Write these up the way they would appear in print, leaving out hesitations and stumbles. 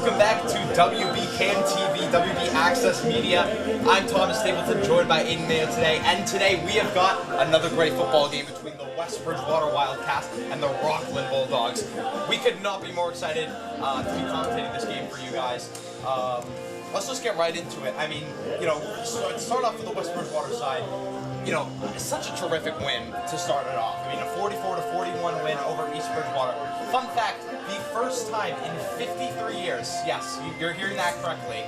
Welcome back to WBCAM TV, WB Access Media. I'm Thomas Stapleton, joined by Aiden Mayo today. And today we have got another great football game between the West Bridgewater Wildcats and the Rockland Bulldogs. We could not be more excited to be commentating this game for you guys. Let's just get right into it. I mean, start off with the West Bridgewater side. It's such a terrific win to start it off. I mean, a 44-41 win over East Bridgewater. Fun fact, the first time in 53 years, yes, you're hearing that correctly,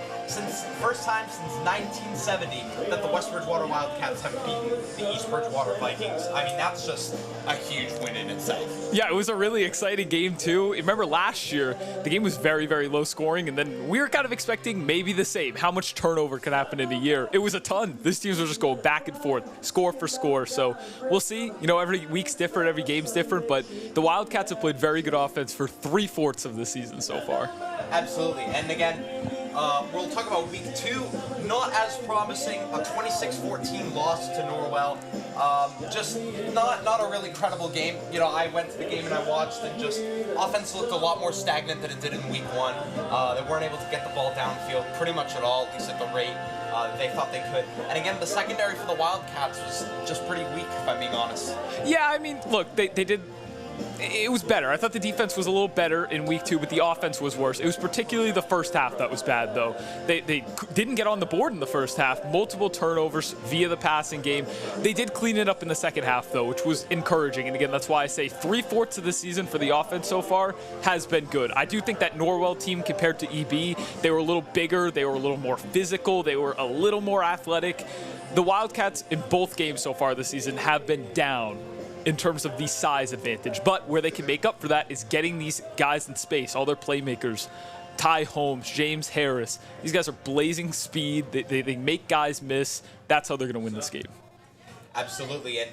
first time since 1970 that the West Bridgewater Wildcats have beaten the East Bridgewater Vikings. I mean, that's just a huge win in itself. Yeah, it was a really exciting game, too. Remember last year, the game was very, very low scoring, and then we were kind of expecting maybe the same. How much turnover could happen in a year? It was a ton. These teams were just going back and forth, score for score. So we'll see. Every week's different, every game's different, but the Wildcats have played very good offense for 3/4 of the season so far. Absolutely. And again, we'll talk about week 2. Not as promising. A 26-14 loss to Norwell. Just not a really credible game. I went to the game and I watched, and just offense looked a lot more stagnant than it did in week 1. They weren't able to get the ball downfield pretty much at all, at least at the rate they thought they could. And again, the secondary for the Wildcats was just pretty weak, if I'm being honest. Yeah, I mean, look, they did. It was better. I thought the defense was a little better in week 2, but the offense was worse. It was particularly the first half that was bad, though. They didn't get on the board in the first half. Multiple turnovers via the passing game. They did clean it up in the second half, though, which was encouraging. And again, that's why I say 3/4 of the season for the offense so far has been good. I do think that Norwell team compared to EB, they were a little bigger. They were a little more physical. They were a little more athletic. The Wildcats in both games so far this season have been down in terms of the size advantage. But where they can make up for that is getting these guys in space, all their playmakers, Ty Holmes, James Harris. These guys are blazing speed. They make guys miss. That's how they're going to win this game. Absolutely. And,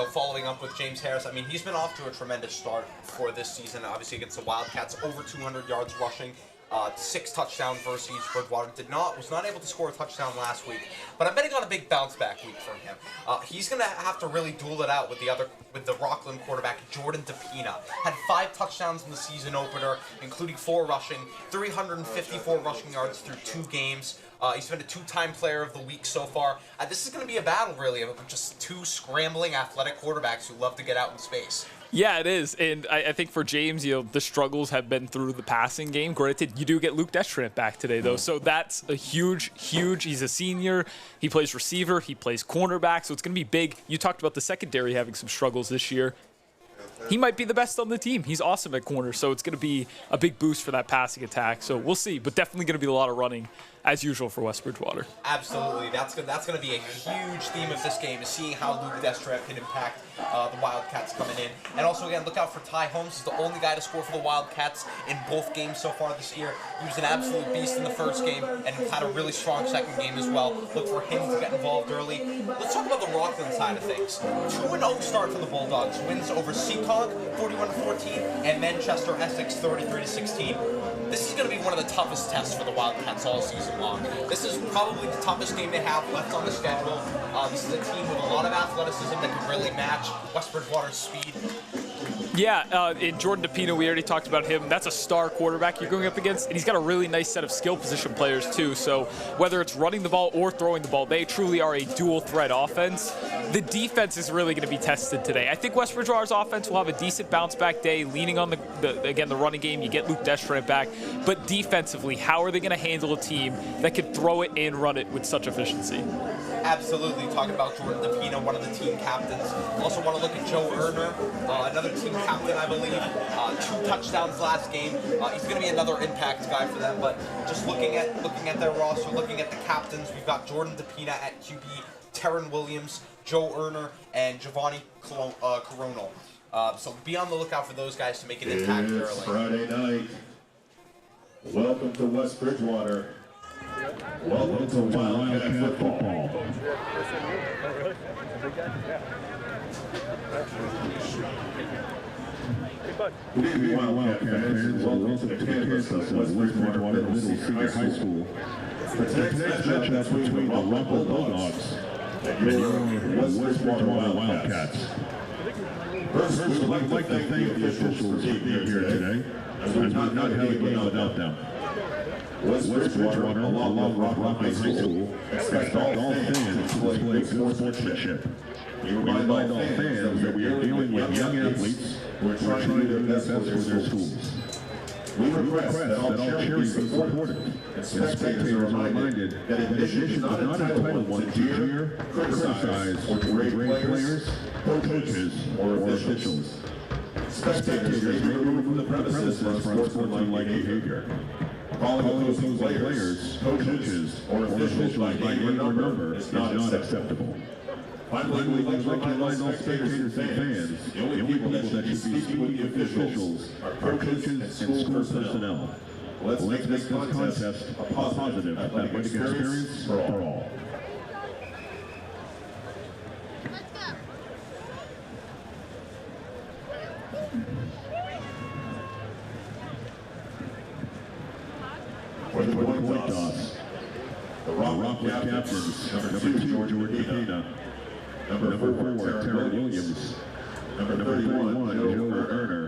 following up with James Harris, I mean, he's been off to a tremendous start for this season, obviously against the Wildcats, over 200 yards rushing. 6 touchdowns versus East Bridgewater. Was not able to score a touchdown last week, but I'm betting on a big bounce back week from him. He's going to have to really duel it out with the Rockland quarterback, Jordan DePina. Had 5 touchdowns in the season opener, including 4 rushing, 354 rushing yards through 2 games. He's been a 2-time player of the week so far. This is going to be a battle, really, of just 2 scrambling athletic quarterbacks who love to get out in space. Yeah, it is. And I think for James, the struggles have been through the passing game. Granted, you do get Luke Destrant back today, though. So that's a huge, he's a senior. He plays receiver. He plays cornerback. So it's going to be big. You talked about the secondary having some struggles this year. He might be the best on the team. He's awesome at corner. So it's going to be a big boost for that passing attack. So we'll see. But definitely going to be a lot of running, as usual, for West Bridgewater. Absolutely. That's going to be a huge theme of this game, is seeing how Luke Destrant can impact the Wildcats coming in. And also, again, look out for Ty Holmes. He's the only guy to score for the Wildcats in both games so far this year. He was an absolute beast in the first game and had a really strong second game as well. Look for him to get involved early. Let's talk about the Rockland side of things. 2-0 start for the Bulldogs. Wins over Seekonk, 41-14, and Manchester Essex, 33-16. This is going to be one of the toughest tests for the Wildcats all season long. This is probably the toughest game they have left on the schedule. This is a team with a lot of athleticism that can really match West Bridgewater's speed. Yeah, in Jordan DePina, we already talked about him. That's a star quarterback you're going up against, and he's got a really nice set of skill position players, too. So whether it's running the ball or throwing the ball, they truly are a dual-threat offense. The defense is really going to be tested today. I think West Bridgewater's offense will have a decent bounce-back day, leaning on, the running game. You get Luke Destrant back. But defensively, how are they going to handle a team that can throw it and run it with such efficiency? Absolutely. Talking about Jordan DePina, one of the team captains. Also want to look at Joe Erner, another team captain, I believe. 2 touchdowns last game. He's going to be another impact guy for them. But just looking at their roster, looking at the captains, we've got Jordan DePina at QB, Terran Williams, Joe Erner, and Giovanni Coronel. So be on the lookout for those guys to make an impact early. Friday night. Welcome to West Bridgewater. Welcome to Wildcat football. Good evening, Wildcat fans, and welcome to the campus of West Bridgewater Middle Senior High School. For today's matchup between the Rockland Bulldogs and your West Bridgewater Wildcats. First, we would like to thank the officials for being here today, as we've not had a game without them. West Bridgewater, along with Rockland High School, expect all fans to display good sportsmanship. We remind all fans that we are dealing with young athletes who are trying to do their best for their schools. We request that all charities be supportive, and spectators are reminded that admission is not entitled one to jeer, criticize, or berate players, coaches, or officials. Spectators may be removed from the premises for unsportsmanlike behavior. Calling opposing players, coaches, or officials by name or number is not acceptable. Finally, we'd like to remind all spectators and fans, the only people that should be speaking with the officials are coaches and school personnel. Let's make this contest a positive athletic experience for all. For the point toss, the Rockland captains, number 2, George Medina, number 4, Terrell Williams, number 31, Joe Erner,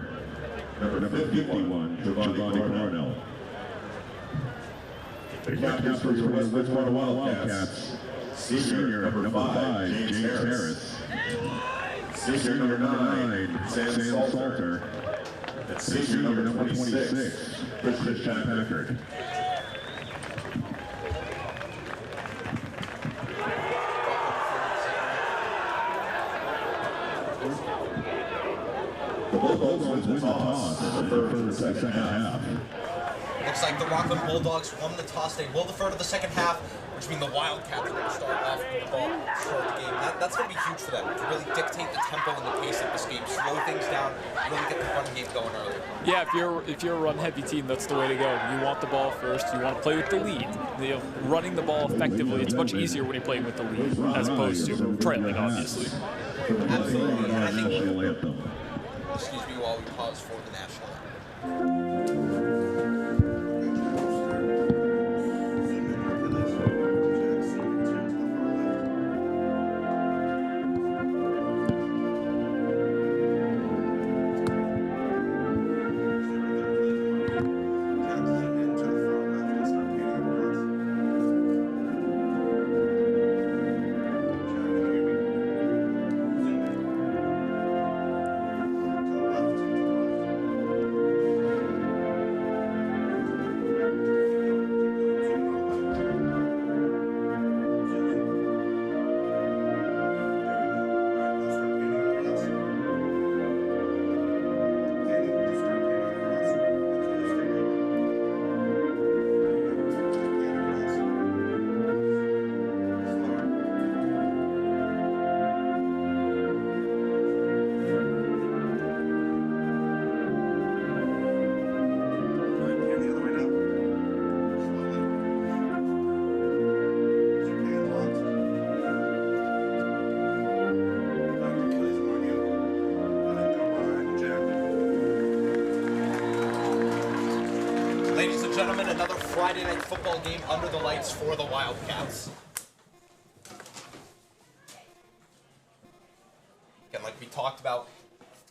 number 51, Giovanni Coronel. The captains for the West Bridgewater Wildcats, senior number 5, James Harris, senior number 9, Sam Salter, and senior number 26, Christian Packard. The Bulldogs win the toss for the second half. Looks like the Rockland Bulldogs won the toss. They will defer to the second half, which means the Wildcats are going to start off with the ball to start the game. That's going to be huge for them, to really dictate the tempo and the pace of this game, slow things down, really get the run game going early. Yeah, if you're a run-heavy team, that's the way to go. You want the ball first. You want to play with the lead. Running the ball effectively, it's much easier when you're playing with the lead as opposed to trailing, obviously. Absolutely. And I think, excuse me while we pause for the national anthem. Ladies and gentlemen, another Friday night football game under the lights for the Wildcats. Again, like we talked about,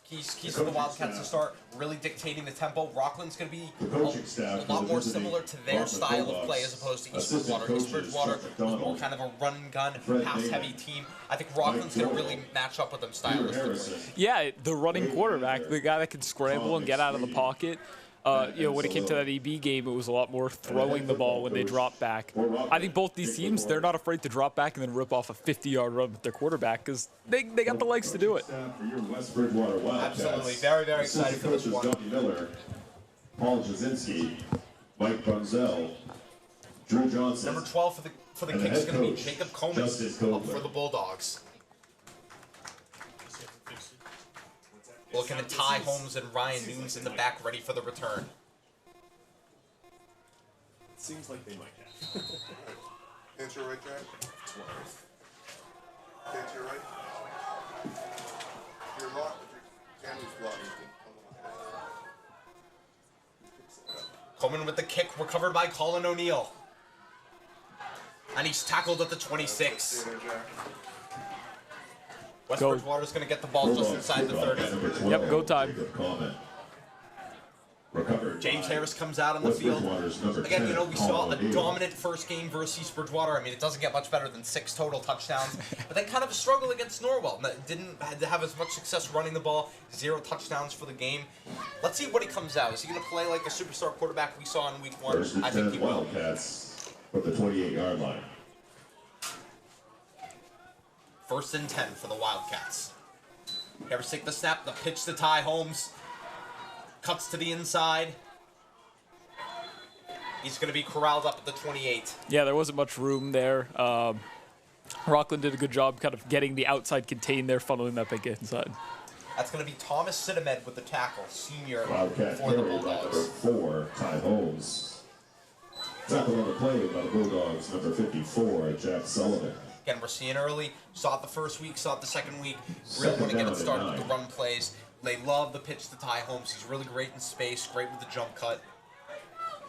keys for the Wildcats to start really dictating the tempo. Rockland's going to be a lot more similar to their style of play as opposed to East Bridgewater. East Bridgewater was more kind of a run-gun, pass-heavy team. I think Rockland's going to really match up with them stylistically. Yeah, the running quarterback, the guy that can scramble and get out of the pocket. When it came to that EB game, it was a lot more throwing the ball when they dropped back. I think both these teams, they're not afraid to drop back and then rip off a 50-yard run with their quarterback because they got the legs to do it. Absolutely. Very, very excited for this one. Donnie Miller, Paul Jasinski, Mike Brunzell, Drew Johnson. Number 12 for the Kicks is going to be Jacob Coleman up for the Bulldogs. Looking at Ty Holmes and Ryan Nunes in the back, ready for the return. It seems like they might have. Can't you right, Jack? 12. Can't you right? You're locked, but your camera's blocked. Coleman with the kick, recovered by Colin O'Neill. And he's tackled at the 26. West Bridgewater's going to get the ball just inside the 30. Yep, go time. Recovered James Harris comes out on the field. Again, you know, we saw a dominant first game versus East Bridgewater. I mean, it doesn't get much better than 6 total touchdowns. But they kind of struggled against Norwell. Didn't have as much success running the ball. 0 touchdowns for the game. Let's see what he comes out. Is he going to play like the superstar quarterback we saw in week 1? I think he will. Wildcats from the 28-yard line. 1st and 10 for the Wildcats. Harris take the snap, the pitch to Ty Holmes. Cuts to the inside. He's going to be corralled up at the 28. Yeah, there wasn't much room there. Rockland did a good job kind of getting the outside contained there, funneling that big inside. That's going to be Thomas Sidemed with the tackle, senior Wildcat for the carry by Bulldogs. number 4, Ty Holmes. Tackle on the play by the Bulldogs, number 54, Jack Sullivan. Again, we're seeing early. Saw it the first week, saw it the second week. Really want to get it started with the run plays. They love the pitch to Ty Holmes. He's really great in space, great with the jump cut.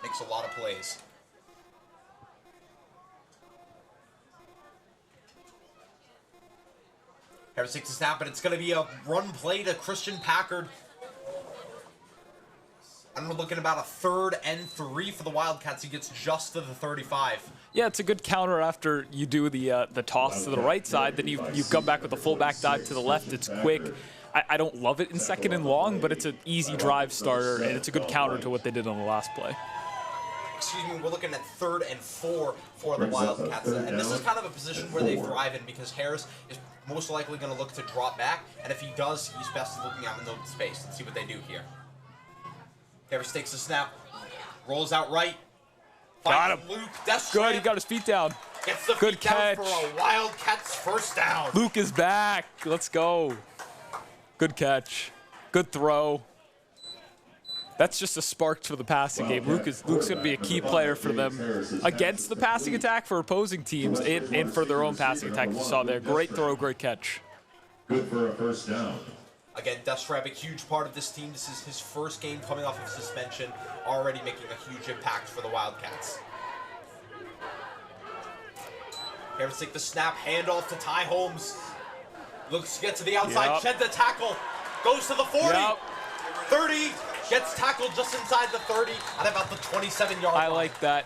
Makes a lot of plays. Harris takes a snap, and it's going to be a run play to Christian Packard. And we're looking about a 3rd and 3 for the Wildcats. He gets just to the 35. Yeah, it's a good counter after you do the toss to the right side. Then you come back with a fullback dive to the left. It's quick. I don't love it in 2nd and long, but it's an easy drive starter, and it's a good counter to what they did on the last play. Excuse me, we're looking at 3rd and 4 for the Wildcats. And this is kind of a position where they thrive in because Harris is most likely going to look to drop back. And if he does, he's best looking out in the open space. Let's see what they do here. Harris takes the snap, rolls out right. Got him. Luke, that's Good, he got his feet down. Gets the Good feet down catch. for a Wildcats first down. Luke is back. Let's go. Good catch. Good throw. That's just a spark for the passing game. Luke's going to be a key player for them against the passing attack for opposing teams and for their own passing attack. You saw there. Great throw, great catch. Good for a first down. Again, Destrap, a huge part of this team. This is his first game coming off of suspension, already making a huge impact for the Wildcats. Harris take the snap, handoff to Ty Holmes. Looks to get to the outside, shed the tackle, goes to the 40, 30, gets tackled just inside the 30 at about the 27-yard line. I like that.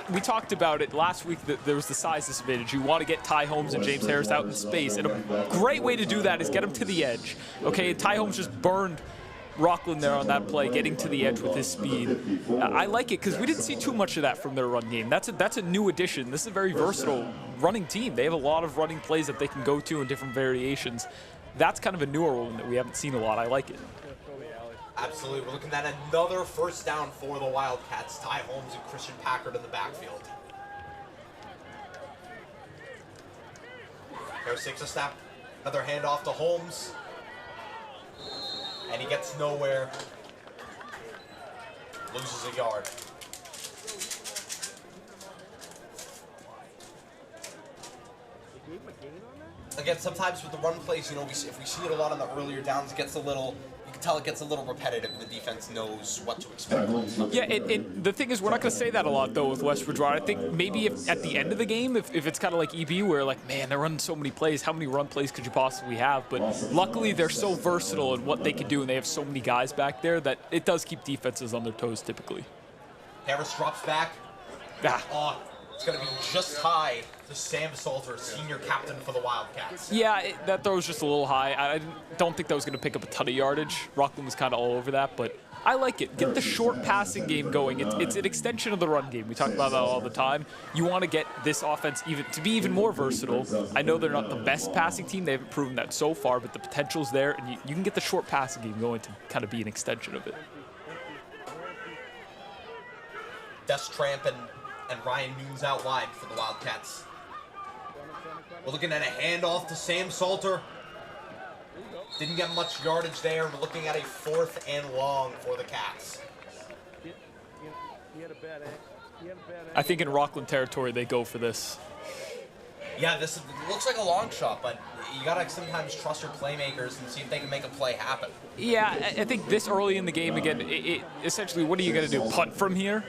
We talked about it last week that there was the size disadvantage. You want to get Ty Holmes and James Harris out in space, and a great way to do that is get them to the edge. Okay, Ty Holmes just burned Rockland there on that play, getting to the edge with his speed. I like it because we didn't see too much of that from their run game. That's a new addition. This is a very versatile running team. They have a lot of running plays that they can go to in different variations. That's kind of a newer one that we haven't seen a lot. I like it. Absolutely. We're looking at another first down for the Wildcats. Ty Holmes and Christian Packard in the backfield. Harris takes a snap. Another handoff to Holmes. And he gets nowhere. Loses a yard. Again, sometimes with the run plays, you know, if we see it a lot on the earlier downs, it gets a little, you can tell it gets a little repetitive, and the defense knows what to expect. Yeah, the thing is, we're not going to say that a lot, though, with West Bridgewater. I think maybe if, at the end of the game, if it's kind of like EB, where, like, man, they're running so many plays, how many run plays could you possibly have? But luckily, they're so versatile in what they can do, and they have so many guys back there that it does keep defenses on their toes, typically. Harris drops back. Ah. It's going to be just high to Sam Salter, senior captain for the Wildcats. Yeah, that throw was just a little high. I don't think that was going to pick up a ton of yardage. Rockland was kind of all over that, but I like it. Get the short passing game going. It's an extension of the run game. We talk about that all the time. You want to get this offense to be even more versatile. I know they're not the best passing team. They haven't proven that so far, but the potential's there, and you can get the short passing game going to kind of be an extension of it. Des Tramp and Ryan Nunes out wide for the Wildcats. We're looking at a handoff to Sam Salter. Didn't get much yardage there. We're looking at a 4th and long for the Cats. I think in Rockland territory, they go for this. Yeah, this looks like a long shot, but you gotta sometimes trust your playmakers and see if they can make a play happen. Yeah, I think this early in the game, again, essentially, what are you going to do? Punt from here,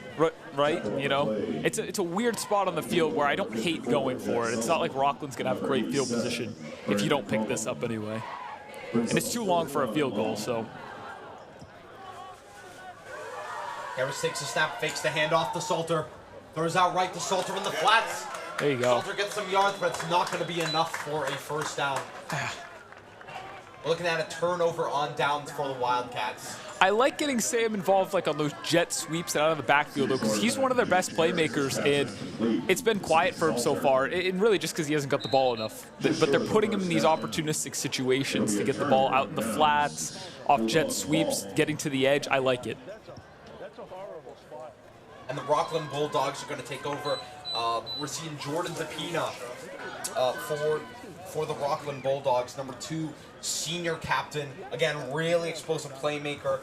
right? You know, it's a weird spot on the field where I don't hate going for it. It's not like Rockland's going to have great field position if you don't pick this up anyway. And it's too long for a field goal, so. Harris takes a snap, fakes the handoff to Salter. Throws out right to Salter in the flats. There you go. Salter gets some yards, but it's not going to be enough for a first down. We're looking at a turnover on downs for the Wildcats. I like getting Sam involved like on those jet sweeps out of the backfield though, because he's one of their best playmakers, and it's been quiet for him so far, and really just because he hasn't got the ball enough. But they're putting him in these opportunistic situations to get the ball out in the flats, off jet sweeps, getting to the edge. I like it. And the Rockland Bulldogs are going to take over. We're seeing Jordan DePina for the Rockland Bulldogs, number 2 senior captain. Again, really explosive playmaker.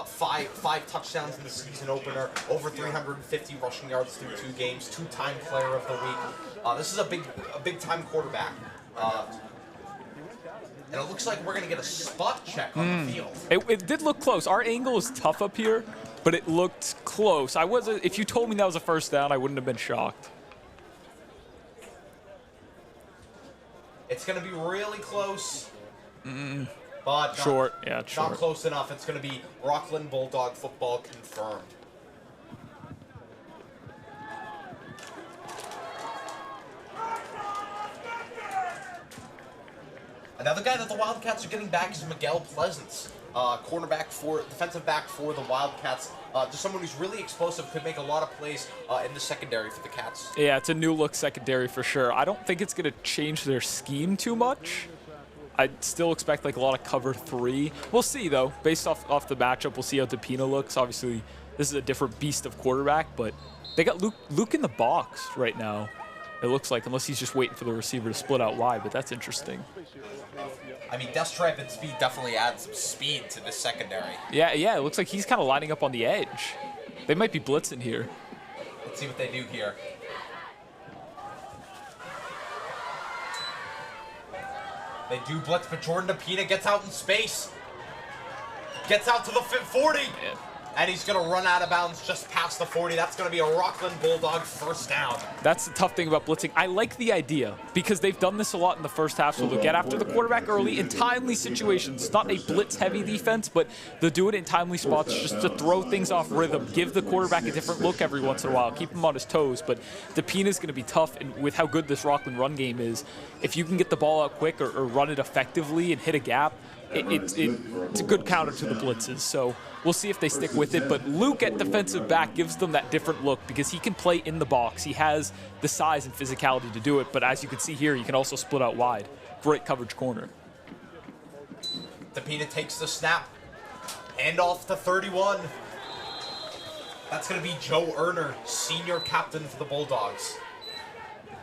Five touchdowns in the season opener. Over 350 rushing yards through 2 games. 2-time player of the week. This is a big time quarterback. And it looks like we're going to get a spot check on the field. It did look close. Our angle is tough up here, but it looked close. If you told me that was a first down, I wouldn't have been shocked. It's going to be really close. But not, Short. not close enough. It's going to be Rockland Bulldog football confirmed. Another guy that the Wildcats are getting back is Miguel Pleasance, defensive back for the Wildcats. Just someone who's really explosive, could make a lot of plays in the secondary for the Cats. Yeah, it's a new look secondary for sure. I don't think it's going to change their scheme too much. I still expect like a lot of cover 3. We'll see though, based off the matchup. We'll see how DePina looks. Obviously, this is a different beast of quarterback, but they got Luke in the box right now. It looks like, unless he's just waiting for the receiver to split out wide, but that's interesting. I mean, Deathtrap and speed definitely adds some speed to this secondary. Yeah, it looks like he's kind of lining up on the edge. They might be blitzing here. Let's see what they do here. They do blitz, but Jordan DePina gets out in space. Gets out to the 40. Yeah. And he's going to run out of bounds just past the 40. That's going to be a Rockland Bulldog first down. That's the tough thing about blitzing. I like the idea because they've done this a lot in the first half. So they'll get after the quarterback early in timely situations. It's not a blitz-heavy defense, but they'll do it in timely spots just to throw things off rhythm, give the quarterback a different look every once in a while, keep him on his toes. But DePina's going to be tough, and with how good this Rockland run game is, if you can get the ball out quick or run it effectively and hit a gap, it's a good counter to the blitzes. So we'll see if they stick with it. But Luke at defensive back gives them that different look because he can play in the box. He has the size and physicality to do it. But as you can see here, he can also split out wide. Great coverage corner. DePina takes the snap. Handoff to 31. That's going to be Joe Erner, senior captain for the Bulldogs.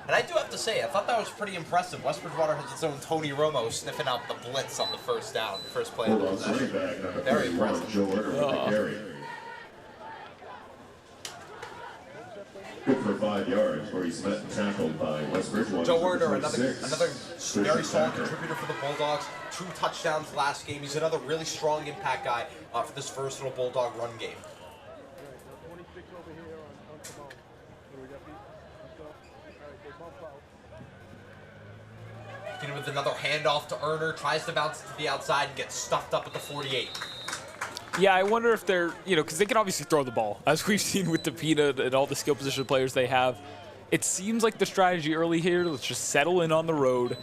And I do have to say, I thought that was pretty impressive. West Bridgewater has its own Tony Romo sniffing out the blitz on the first down, first play of the possession. Very impressive. Joe Erner with the carry. Good for 5 yards, where he's met and tackled by West Bridgewater. Joe Erner, another very solid contributor for the Bulldogs. 2 touchdowns last game. He's another really strong impact guy for this versatile Bulldog run game. With another handoff to Erner, tries to bounce to the outside and gets stuffed up at the 48. Yeah, I wonder if they're, because they can obviously throw the ball, as we've seen with DePina and all the skill position players they have. It seems like the strategy early here, let's just settle in on the road.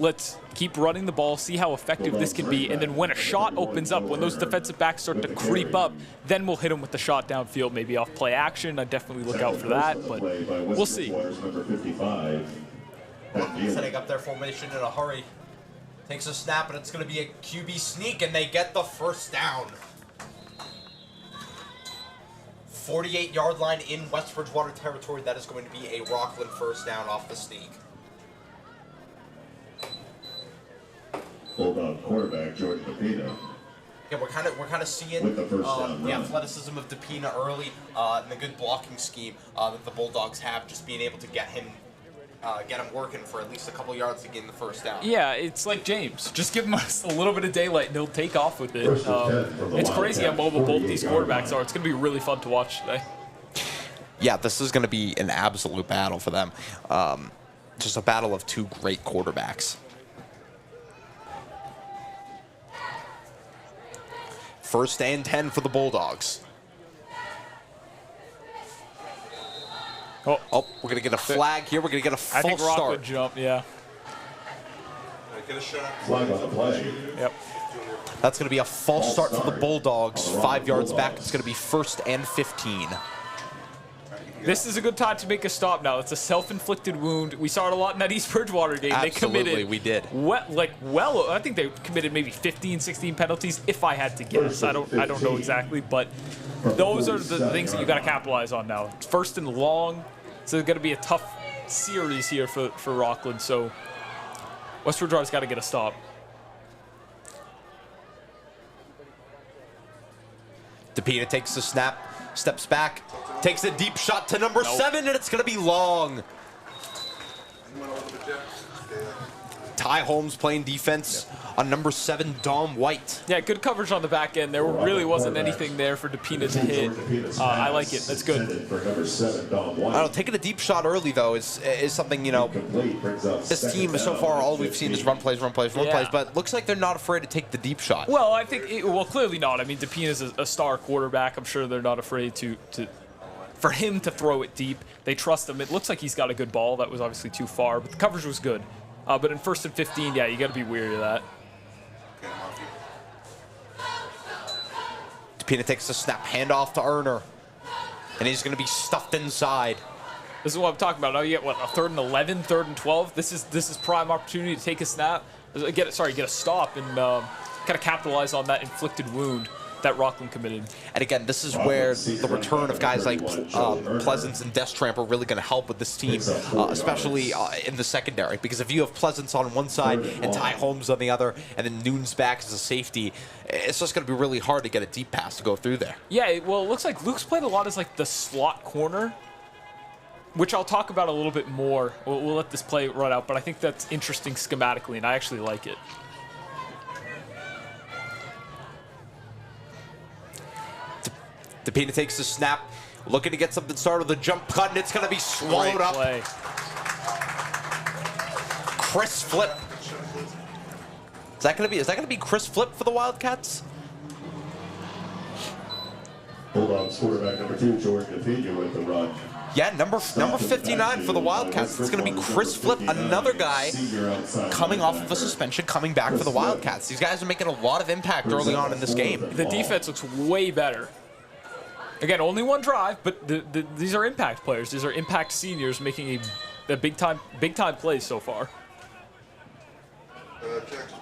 Let's keep running the ball, see how effective this can be, and then when a shot opens up, when those defensive backs start to creep up, then we'll hit them with the shot downfield, maybe off play action. I'd definitely look out for that, but we'll see. Setting up their formation in a hurry. Takes a snap, and it's going to be a QB sneak, and they get the first down. 48-yard line in West Bridgewater territory. That is going to be a Rockland first down off the sneak. Bulldog quarterback Jordan DePina. Yeah, we're kind of seeing the athleticism of DePina early and the good blocking scheme that the Bulldogs have, just being able to get him working for at least a couple yards to gain the first down. Yeah, it's like James. Just give him a little bit of daylight and he'll take off with it. It's crazy how mobile both these quarterbacks are. It's going to be really fun to watch today. Yeah, this is going to be an absolute battle for them. Just a battle of 2 great quarterbacks. First and 10 for the Bulldogs. Oh, we're going to get a flag here. We're going to get a I full think Rock start. would jump, yeah. Get a shot. Flag on the play. Yep. That's going to be a false start for the Bulldogs. 5 yards back. It's going to be 1st and 15. This is a good time to make a stop now. It's a self-inflicted wound. We saw it a lot in that East Bridgewater game. Absolutely, They committed, we did. I think they committed maybe 15, 16 penalties, if I had to guess. I don't know exactly, but those are the things that you got to capitalize on now. It's 1st and long, so it's going to be a tough series here for Rockland. So West Bridgewater's got to get a stop. DePina takes the snap, steps back, takes a deep shot to number 7, and it's going to be long. Ty Holmes playing defense on number 7, Dom White. Yeah, good coverage on the back end. There really wasn't anything there for DePina to hit. I like it. That's good. For number 7, Dom White. I don't know, taking a deep shot early, though, is something, you know, this team, so far, all we've seen is run plays, but looks like they're not afraid to take the deep shot. Well, I think, clearly not. I mean, DePina's a star quarterback. I'm sure they're not afraid for him to throw it deep. They trust him. It looks like he's got a good ball. That was obviously too far, but the coverage was good. But in 1st and 15, yeah, you got to be wary of that. DePina takes the snap, handoff to Erner, and he's going to be stuffed inside. This is what I'm talking about. Now you get, what, a 3rd and 11, 3rd and 12? This is prime opportunity to take a snap. Get a stop and kind of capitalize on that inflicted wound that Rockland committed. And again, this is where the return of guys like Pleasance and Destramp are really going to help with this team, especially in the secondary. Because if you have Pleasance on one side and Ty Holmes on the other, and then Noon's back as a safety, it's just going to be really hard to get a deep pass to go through there. Yeah, well, it looks like Luke's played a lot as like the slot corner, which I'll talk about a little bit more. We'll let this play run out, but I think that's interesting schematically, and I actually like it. DePina takes the snap, looking to get something started with a jump cut, and it's going to be swallowed up. Play. Chris Flip. Is that going to be Chris Flip for the Wildcats? Bulldogs quarterback number 2, George DePina with the run. Yeah, number 59 for the Wildcats. It's going to be Chris Flip, another guy coming off of a suspension, coming back for the Wildcats. These guys are making a lot of impact early on in this game. The defense looks way better. Again, only one drive, but these are impact players. These are impact seniors making a big time plays so far.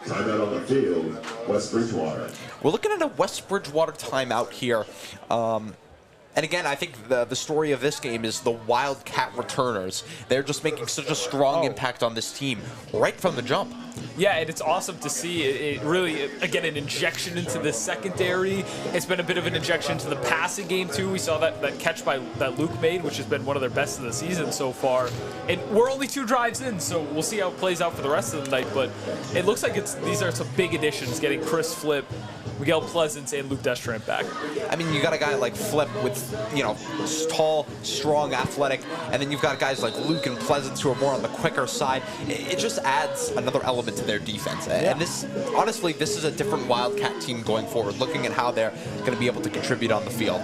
Timeout on the field, West Bridgewater. We're looking at a West Bridgewater timeout here. And again, I think the story of this game is the Wildcat returners. They're just making such a strong impact on this team right from the jump. Yeah, and it's awesome to see it really, again, an injection into the secondary. It's been a bit of an injection into the passing game, too. We saw that catch that Luke made, which has been one of their best of the season so far. And we're only 2 drives in, so we'll see how it plays out for the rest of the night. But it looks like these are some big additions, getting Chris Flip, Miguel Pleasance, and Luke Destramp back. I mean, you got a guy like Flip with, tall, strong, athletic, and then you've got guys like Luke and Pleasance who are more on the quicker side. It just adds another element to their defense. And honestly, this is a different Wildcat team going forward, looking at how they're going to be able to contribute on the field.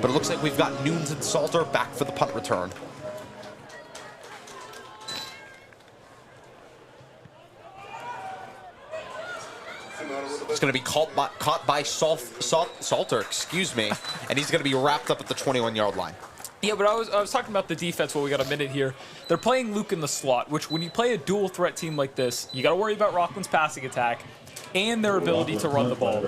But it looks like we've got Nunes and Salter back for the punt return. It's going to be caught by Salter, excuse me, and he's going to be wrapped up at the 21-yard line. Yeah, but I was talking about the defense while we got a minute here. They're playing Luke in the slot, which when you play a dual threat team like this, you got to worry about Rockland's passing attack and their ability to run the ball.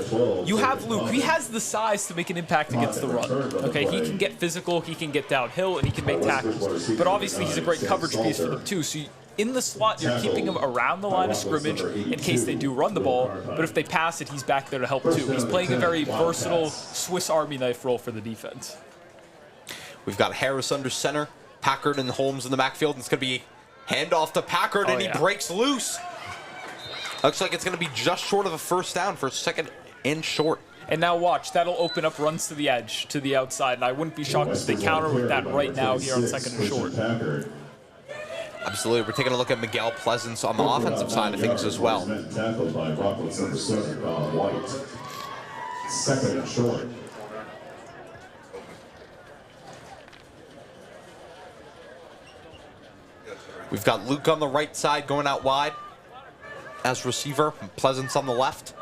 You have Luke. He has the size to make an impact against the run. Okay, he can get physical, he can get downhill, and he can make tackles. But obviously, he's a great coverage piece for them, too. So in the slot, you're keeping him around the line of scrimmage in case they do run the ball. But if they pass it, he's back there to help, too. He's playing a very versatile Swiss Army knife role for the defense. We've got Harris under center, Packard and Holmes in the backfield, and it's going to be handoff to Packard, and he breaks loose. Looks like it's going to be just short of a first down for 2nd and short. And now watch, that'll open up runs to the edge, to the outside, and I wouldn't be shocked if they counter with that right now here on 2nd and short. Absolutely. We're taking a look at Miguel Pleasance on the offensive side of things as well. Tackled by Rockland's number 7, Dom White. 2nd and short. We've got Luke on the right side going out wide as receiver. Pleasance on the left.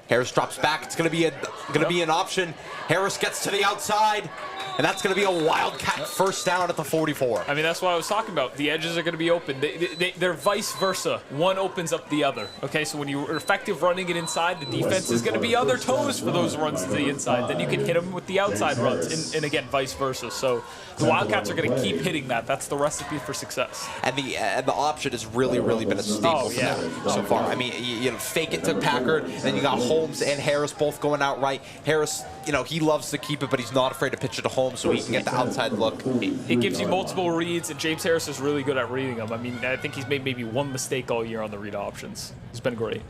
Harris drops back. It's going to be an option. Harris gets to the outside, and that's going to be a Wildcat first down at the 44. I mean, that's what I was talking about. The edges are going to be open. They're vice versa. One opens up the other. Okay, so when you're effective running it inside, the defense is going to be on their toes for those runs to the inside. Then you can hit them with the outside runs, and again, vice versa. So the Wildcats are going to keep hitting that. That's the recipe for success. And the option has really been a staple for them so far. I mean, you know, fake it to Packard, and then you got Holmes and Harris both going out right. Harris, you know, he loves to keep it, but he's not afraid to pitch it to Holmes so he can get the outside look. It gives you multiple reads, and James Harris is really good at reading them. I mean, I think he's made maybe one mistake all year on the read options. It's been great.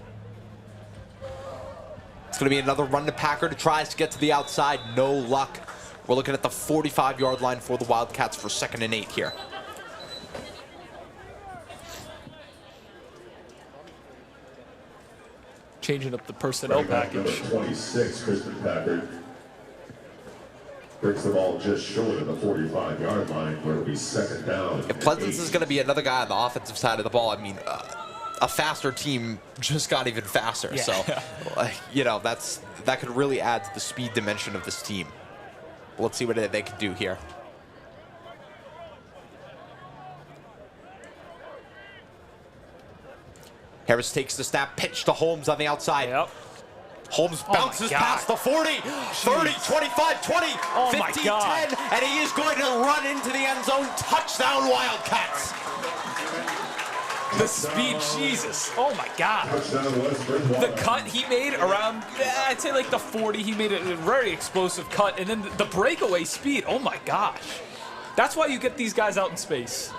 It's going to be another run to Packard. Tries to get to the outside. No luck. We're looking at the 45-yard line for the Wildcats for 2nd and 8 here. Changing up the personnel package. 26, Kristen Packard. Brings the ball just short of the 45-yard line where it'll be 2nd down. If Pleasance is going to be another guy on the offensive side of the ball, I mean, a faster team just got even faster. Yeah. So, you know, that could really add to the speed dimension of this team. Let's see what they can do here. Harris takes the snap, pitch to Holmes on the outside. Yep. Holmes bounces past the 40, 30, 25, 20, 15, 10, and he is going to run into the end zone. Touchdown, Wildcats. The speed, Jesus. Oh my God. The cut he made around, I'd say like the 40, he made a very explosive cut. And then the breakaway speed, oh my gosh. That's why you get these guys out in space.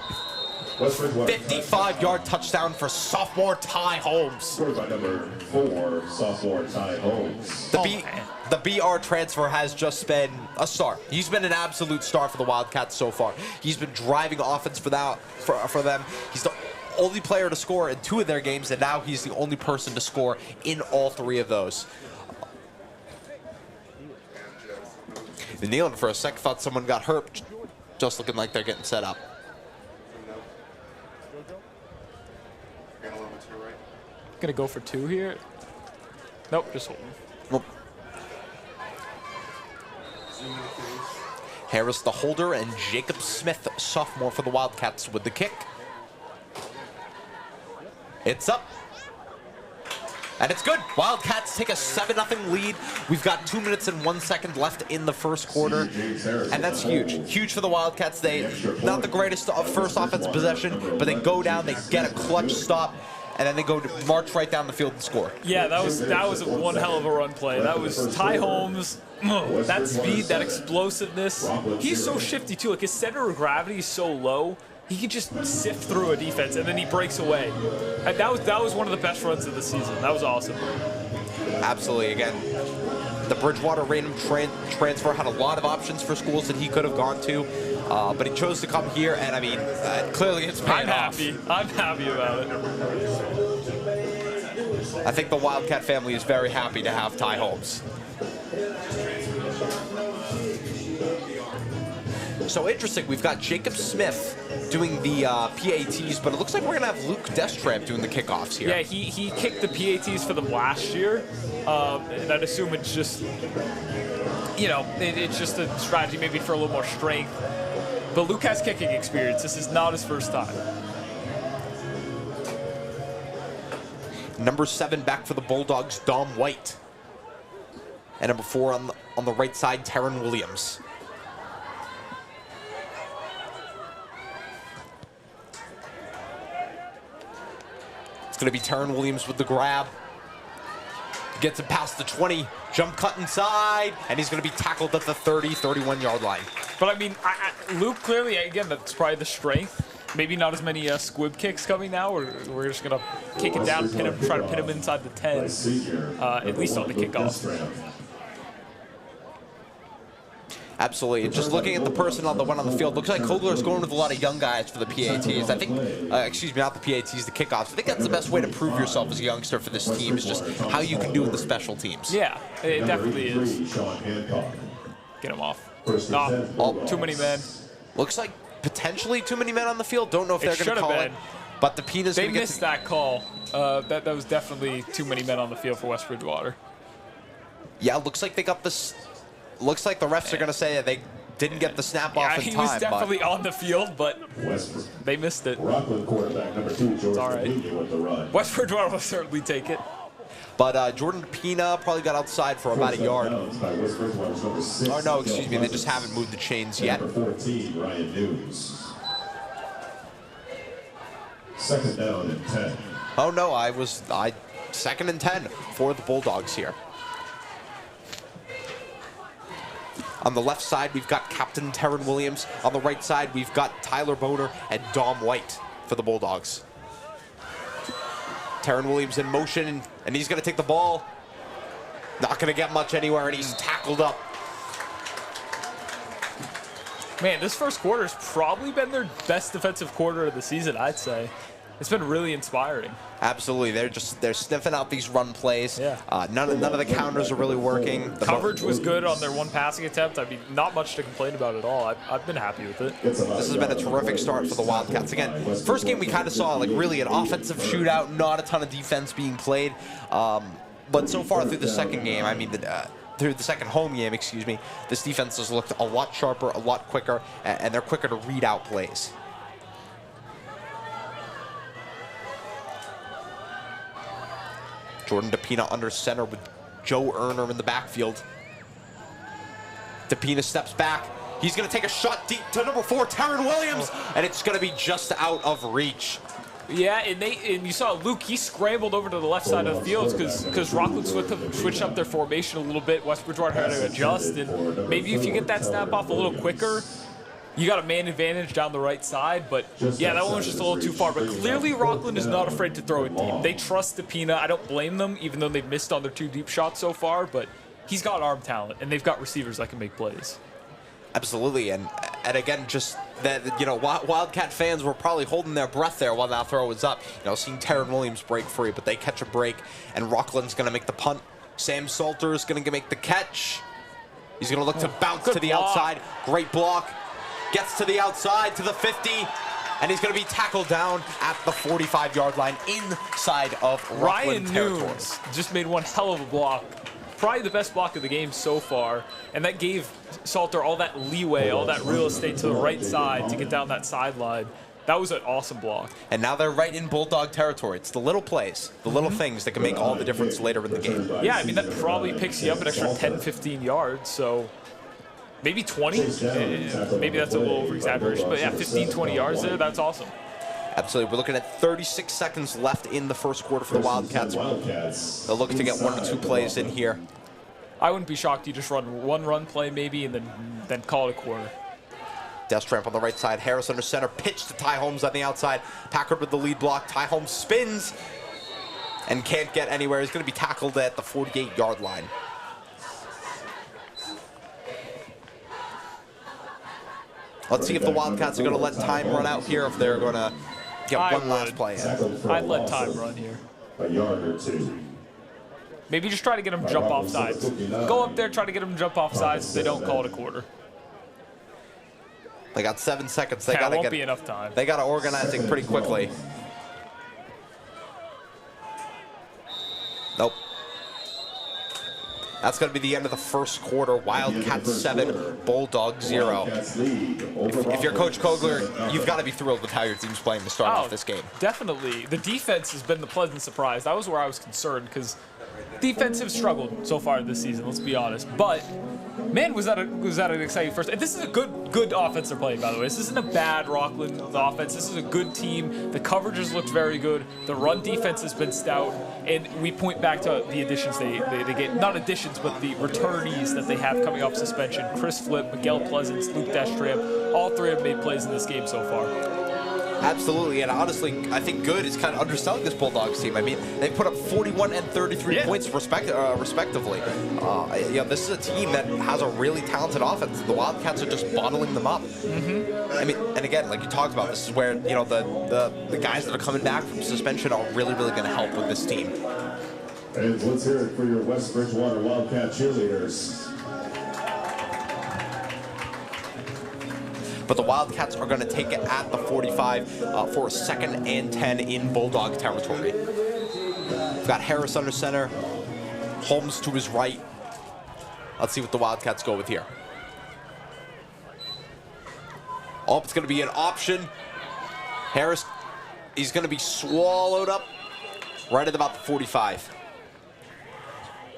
55-yard touchdown for sophomore Ty Holmes. Scored by number 4, sophomore Ty Holmes. The BR transfer has just been a star. He's been an absolute star for the Wildcats so far. He's been driving offense for them. He's the only player to score in 2 of their games, and now he's the only person to score in all 3 of those. Kneeling for a sec, thought someone got hurt. Just looking like they're getting set up. Gonna go for 2 here. Nope, just holding. Nope. Harris the holder and Jacob Smith, sophomore for the Wildcats with the kick. It's up. And it's good. Wildcats take a 7-0 lead. We've got 2 minutes and 1 second left in the first quarter. And that's huge. Huge for the Wildcats. They, not the greatest first offensive possession, but they go down, they get a clutch stop, and then they go to march right down the field and score. Yeah, that was one hell of a run play. That was Ty Holmes. That speed, that explosiveness. He's so shifty too. Like his center of gravity is so low. He can just sift through a defense, and then he breaks away. And that was one of the best runs of the season. That was awesome. Absolutely. Again, the Bridgewater random transfer had a lot of options for schools that he could have gone to, but he chose to come here, and I mean, clearly it's paying off. I'm happy about it. I think the Wildcat family is very happy to have Ty Holmes. So interesting, we've got Jacob Smith doing the PATs, but it looks like we're going to have Luke Destramp doing the kickoffs here. Yeah, he kicked the PATs for them last year, and I'd assume it's just, you know, it's just a strategy maybe for a little more strength. But Luke has kicking experience. This is not his first time. Number 7 back for the Bulldogs, Dom White. And number 4 on the right side, Taryn Williams. It's going to be Taryn Williams with the grab. Gets it past the 20, jump cut inside, and he's going to be tackled at the 30, 31-yard line. But I mean, Luke clearly, again, that's probably the strength. Maybe not as many squib kicks coming now. We're just going to kick it down, pin him, try to pin him inside the 10, at least on the kickoff. Absolutely. Just looking at the personnel that went on the field, looks like Kogler's going with a lot of young guys for the PATs. I think, excuse me, not the PATs, the kickoffs. I think that's the best way to prove yourself as a youngster for this team, is just how you can do with the special teams. Yeah, it definitely is. Get him off. Nah, too many men. Looks like potentially too many men on the field. Don't know if they're going to should have call been. it. But the Peanuts They going to get missed that call. That was definitely too many men on the field for West Bridgewater. Yeah, looks like they got this. Looks like the refs are going to say that they didn't get the snap off in time. He was definitely on the field, but they missed it. Rockland quarterback number 2, George all right. with the run. West Bridgewater will certainly take it. But Jordan Pina probably got outside for about a yard. Oh, no, excuse me. They just haven't moved the chains yet. Number 14, Ryan News. Second down and 10. Oh, no, second and 10 for the Bulldogs here. On the left side, we've got Captain Terran Williams. On the right side, we've got Tyler Boner and Dom White for the Bulldogs. Terran Williams in motion, and he's going to take the ball. Not going to get much anywhere, and he's tackled up. Man, this first quarter has probably been their best defensive quarter of the season, I'd say. It's been really inspiring. Absolutely, they're sniffing out these run plays. Yeah. None of the counters are really working. The Coverage was good on their one passing attempt. I mean, not much to complain about at all. I've been happy with it. This has been a terrific start for the Wildcats. Again, first game we kind of saw like really an offensive shootout, not a ton of defense being played. But so far through the second game, I mean, through the second home game, excuse me, this defense has looked a lot sharper, a lot quicker, and they're quicker to read out plays. Jordan DePina under center with Joe Erner in the backfield. DePina steps back. He's going to take a shot deep to number 4, Terran Williams, and it's going to be just out of reach. Yeah, and you saw Luke, he scrambled over to the left side of the field because Rockland switched up their formation a little bit. West Bridgewater had to adjust, and maybe if you get that snap off a little quicker, you got a man advantage down the right side, but yeah, that one was just a little too far. But clearly Rockland is not afraid to throw it deep. They trust DePina. I don't blame them, even though they've missed on their 2 deep shots so far, but he's got arm talent, and they've got receivers that can make plays. Absolutely, and again, just that, you know, Wildcat fans were probably holding their breath there while that throw was up. You know, seeing Terran Williams break free, but they catch a break, and Rockland's going to make the punt. Sam Salter is going to make the catch. He's going to look to bounce to the outside. Great block. Gets to the outside, to the 50, and he's going to be tackled down at the 45-yard line inside of Rockland territory. Ryan Nunes just made one hell of a block. Probably the best block of the game so far, and that gave Salter all that leeway, all that real estate to the right side to get down that sideline. That was an awesome block. And now they're right in Bulldog territory. It's the little plays, the little things that can make all the difference later in the game. Yeah, I mean, that probably picks you up an extra 10, 15 yards, so maybe 20. Maybe that's a little over-exaggeration, but yeah, 15, 20 yards there, that's awesome. Absolutely. We're looking at 36 seconds left in the first quarter for the Wildcats. They'll look to get 1 or 2 plays in here. I wouldn't be shocked you just run one run play maybe and then call it a quarter. Destramp on the right side, Harris under center, pitch to Ty Holmes on the outside. Packard with the lead block. Ty Holmes spins and can't get anywhere. He's going to be tackled at the 48-yard line. Let's see if the Wildcats are going to let time run out here, if they're going to get one last play in. I'd let time run here. A yard or 2. Maybe just try to get them jump off sides. Go up there, try to get them jump off sides. If they don't, call it a quarter. They got 7 seconds. They Yeah, got to won't be enough time. They got to organize it pretty quickly. Nope. That's going to be the end of the first quarter. Wildcats 7, Bulldogs 0. If you're Coach Kogler, you've got to be thrilled with how your team's playing to start off this game. Definitely. The defense has been the pleasant surprise. That was where I was concerned because defense have struggled so far this season, let's be honest. But, man, was that an exciting first. And this is a good offense they're playing, by the way. This isn't a bad Rockland offense. This is a good team. The coverage has looked very good. The run defense has been stout. And we point back to the additions they get. Not additions, but the returnees that they have coming off suspension. Chris Flip, Miguel Pleasance, Luke Destramp. All 3 have made plays in this game so far. Absolutely, and honestly, I think good is kind of underselling this Bulldogs team. I mean, they put up 41 and 33 points respectively. You know, this is a team that has a really talented offense. The Wildcats are just bottling them up. I mean, and again, like you talked about, this is where, you know, the guys that are coming back from suspension are really going to help with this team. And let's hear it for your West Bridgewater Wildcat cheerleaders. but the Wildcats are going to take it at the 45 for a 2nd and 10 in Bulldog territory. We've got Harris under center, Holmes to his right. Let's see what the Wildcats go with here. Oh, it's going to be an option. Harris, he's going to be swallowed up right at about the 45.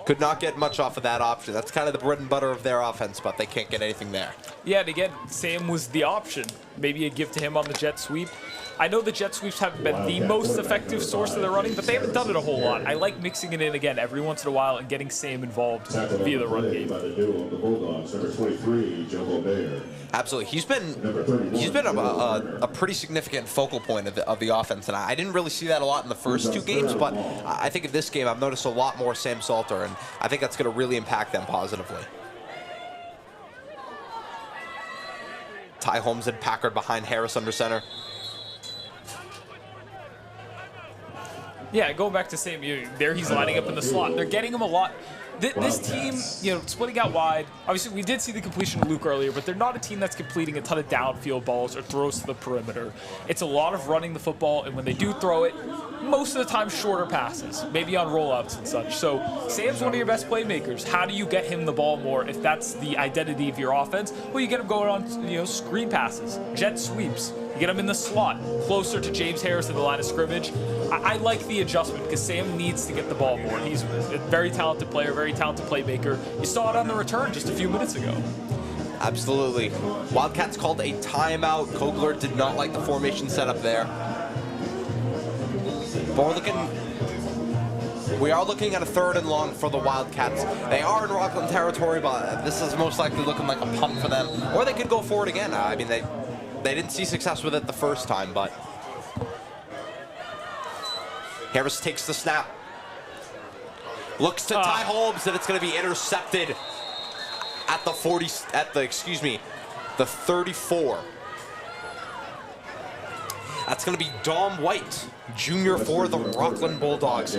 Could not get much off of that option. That's kind of the bread and butter of their offense, but they can't get anything there. Yeah, and again, Sam was the option. Maybe a give to him on the jet sweep. I know the jet sweeps haven't been the most effective source of their running, but they haven't done it a whole lot. I like mixing it in again every once in a while and getting Sam involved via the run game. Absolutely, he's been a pretty significant focal point of the offense, and I didn't really see that a lot in the first 2 games, but I think in this game I've noticed a lot more Sam Salter, and I think that's going to really impact them positively. Ty Holmes and Packard behind Harris under center. Yeah, going back to Sam, there he's lining up in the slot. They're getting him a lot. This team, splitting out wide. Obviously, we did see the completion of Luke earlier, but they're not a team that's completing a ton of downfield balls or throws to the perimeter. It's a lot of running the football, and when they do throw it, most of the time shorter passes, maybe on rollouts and such. So Sam's one of your best playmakers. How do you get him the ball more if that's the identity of your offense? Well, you get him going on, screen passes, jet sweeps. You get him in the slot, closer to James Harris in the line of scrimmage. I like the adjustment because Sam needs to get the ball more. He's a very talented player, very talented playmaker. You saw it on the return just a few minutes ago. Absolutely. Wildcats called a timeout. Kogler did not like the formation setup there. But we are looking at a 3rd and long for the Wildcats. They are in Rockland territory, but this is most likely looking like a punt for them. Or they could go for it again. I mean, they didn't see success with it the first time, but Harris takes the snap. Looks to Ty Holmes, and it's going to be intercepted at the 34. That's going to be Dom White, Jr. for the Rockland Bulldogs.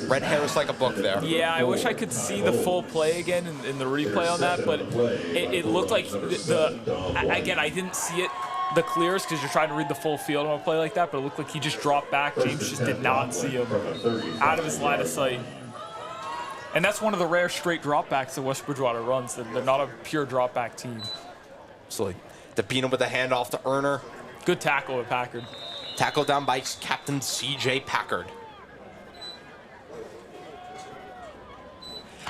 Read Harris like a book there. Yeah, I wish I could see the full play again in the replay on that, but it looked like again, I didn't see it the clearest because you're trying to read the full field on a play like that, but it looked like he just dropped back. James just did not see him out of his line of sight. And that's one of the rare straight dropbacks that West Bridgewater runs. They're not a pure dropback team. Absolutely. DePina with the handoff to Erner. Good tackle with Packard. Tackle down by Captain C.J. Packard.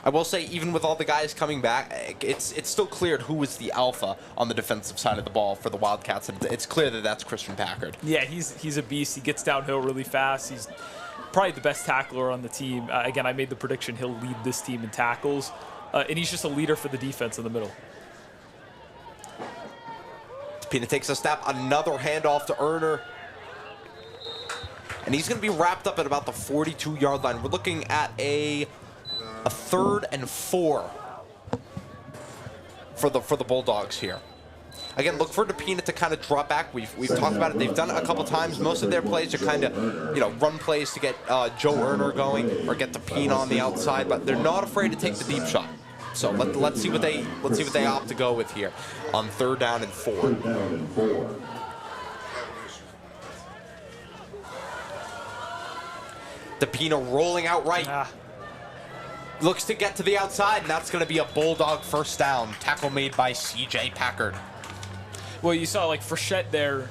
I will say, even with all the guys coming back, it's still clear who is the alpha on the defensive side of the ball for the Wildcats, and it's clear that that's Christian Packard. Yeah, he's a beast. He gets downhill really fast. He's probably the best tackler on the team. Again, I made the prediction he'll lead this team in tackles, and he's just a leader for the defense in the middle. Pina takes a snap, another handoff to Erner. And he's going to be wrapped up at about the 42-yard line. We're looking at a 3rd and 4 for the Bulldogs here. Again, look for DePina to kind of drop back. We've talked about it. They've done it a couple times. Most of their plays are kind of, run plays to get Joe Erner going or get DePina on the outside, but they're not afraid to take the deep shot. So let's see what they opt to go with here on 3rd down and 4. DePina rolling out right. Looks to get to the outside, and that's going to be a Bulldog 1st down. Tackle made by C.J. Packard. Well, you saw like Frechette there.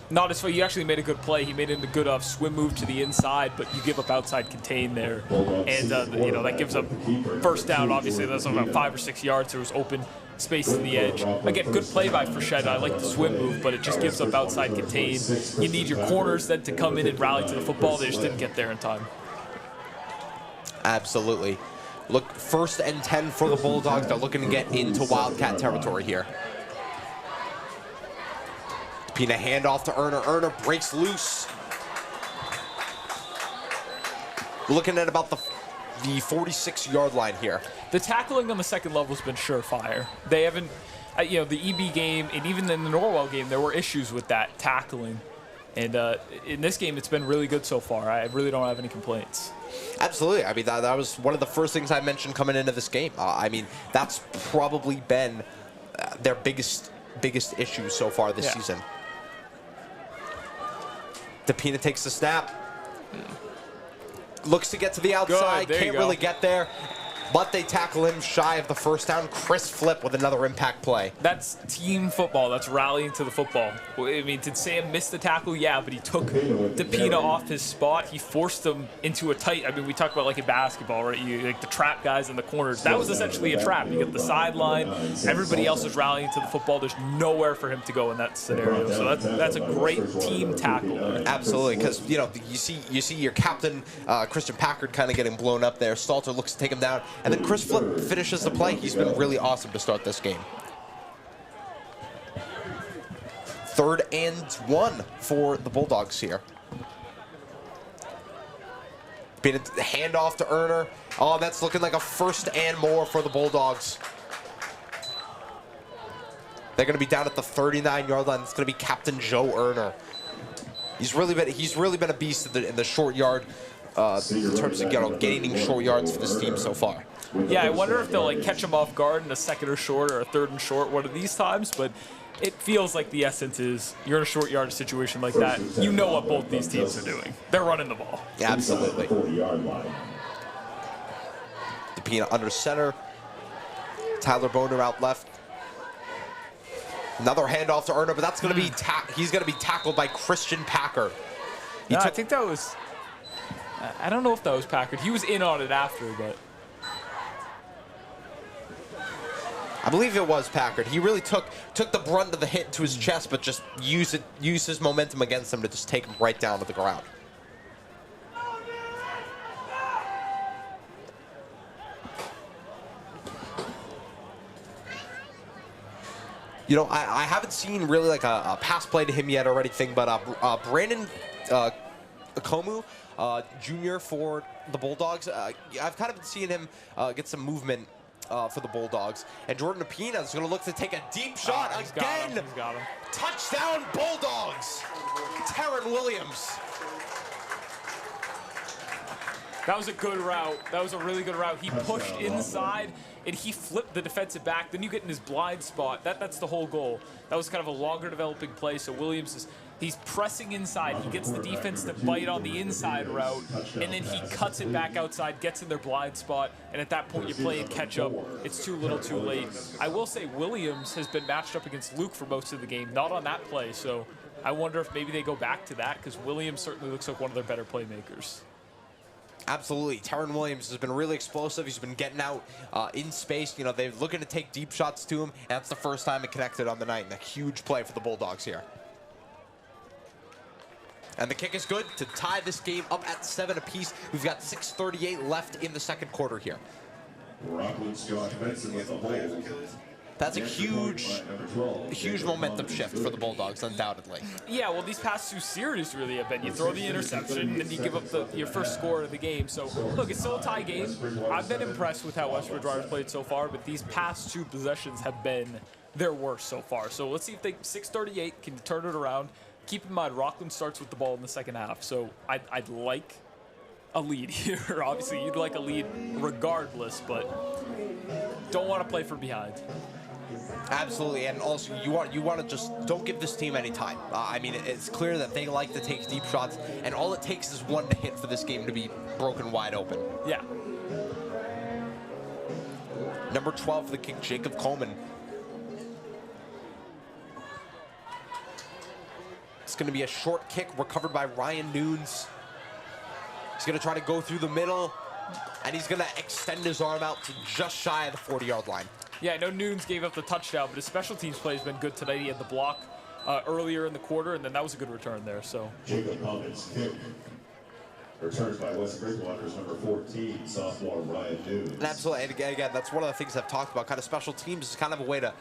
Not as far. You actually made a good play. He made it a good swim move to the inside, but you give up outside contain there, and that gives up 1st down. Obviously, that's about 5 or 6 yards. There was open space to the edge. Again, good play by Frechette. I like the swim move, but it just gives up outside contain. You need your corners then to come in and rally to the football. They just didn't get there in time. Absolutely. Look, 1st and 10 for the Bulldogs. They're looking to get into Wildcat territory here. Pina handoff to Erner. Erner breaks loose. Looking at about the 46-yard line here. The tackling on the second level has been surefire. They haven't, the EB game and even in the Norwell game, there were issues with that tackling. And in this game, it's been really good so far. I really don't have any complaints. Absolutely. I mean, that was one of the first things I mentioned coming into this game. I mean, that's probably been their biggest biggest issues so far this season. DePina takes the snap. Looks to get to the outside. Can't really get there. But they tackle him shy of the first down. Chris Flip with another impact play. That's team football. That's rallying to the football. I mean, did Sam miss the tackle? Yeah, but he took DePina off his spot. He forced him into a tight. I mean, we talk about like in basketball, right? You like the trap guys in the corners. That was essentially a trap. You get the sideline. Everybody else is rallying to the football. There's nowhere for him to go in that scenario. So that's a great team tackle. Absolutely, because you see your captain Christian Packard kind of getting blown up there. Stalter looks to take him down. And then Chris Flip finishes the play. He's been really awesome to start this game. 3rd and 1 for the Bulldogs here. Being a handoff to Erner. Oh, that's looking like a 1st and more for the Bulldogs. They're going to be down at the 39-yard line. It's going to be Captain Joe Erner. He's really been a beast in the short yard in terms of gaining short yards for this team so far. Yeah, I wonder if they'll like catch him off guard in a 2nd or short or a 3rd and short one of these times, but it feels like the essence is you're in a short yard situation like that. You know what both these teams are doing. They're running the ball. Yeah, absolutely. DePina under center. Tyler Boner out left. Another handoff to Erner, but that's going to be he's going to be tackled by Christian Packard. I think that was. I don't know if that was Packard. He was in on it after, but. I believe it was Packard. He really took the brunt of the hit to his chest, but just used his momentum against him to just take him right down to the ground. You know, I haven't seen really like a pass play to him yet or anything, but Brandon Akomu, Jr. for the Bulldogs, I've kind of been seeing him get some movement for the Bulldogs. And Jordan DePina is going to look to take a deep shot again. He's got him. Touchdown Bulldogs. Terran Williams. That was a good route. That was a really good route. He pushed inside, and he flipped the defensive back. Then you get in his blind spot. That's the whole goal. That was kind of a longer developing play. So Williams he's pressing inside. He gets the defense to bite on the inside route, and then he cuts it back outside, gets in their blind spot, and at that point you're playing catch up. It's too little too late. I will say Williams has been matched up against Luke for most of the game, not on that play. So I wonder if maybe they go back to that, because Williams certainly looks like one of their better playmakers. Absolutely. Terran Williams has been really explosive. He's been getting out in space. You know, they're looking to take deep shots to him, and that's the first time it connected on the night, and a huge play for the Bulldogs here. And the kick is good to tie this game up at 7 apiece. We've got 6:38 left in the 2nd quarter here. Rockland Scott Benson with the hold. That's a huge momentum shift for the Bulldogs, undoubtedly. Yeah, well, these past 2 series really have been. You throw the interception, and then you give up your first score of the game. So, look, it's still a tie game. I've been impressed with how West Bridgewater's played so far, but these past 2 possessions have been their worst so far. So let's see if they 6:38 can turn it around. Keep in mind, Rockland starts with the ball in the 2nd half, so I'd like a lead here. Obviously, you'd like a lead regardless, but don't want to play from behind. Absolutely, and also you want to just don't give this team any time. I mean, it's clear that they like to take deep shots, and all it takes is one to hit for this game to be broken wide open. Yeah. Number 12 for the kick, Jacob Coleman. It's going to be a short kick recovered by Ryan Nunes. He's going to try to go through the middle, and he's going to extend his arm out to just shy of the 40-yard line. Yeah, I know Nunes gave up the touchdown, but his special teams play has been good tonight. He had the block earlier in the quarter, and then that was a good return there. So Jacob Coleman's kick. Returned by West Bridgewater's number 14, sophomore Ryan Nunes. And absolutely, and again, that's one of the things I've talked about. Kind of special teams is kind of a way to,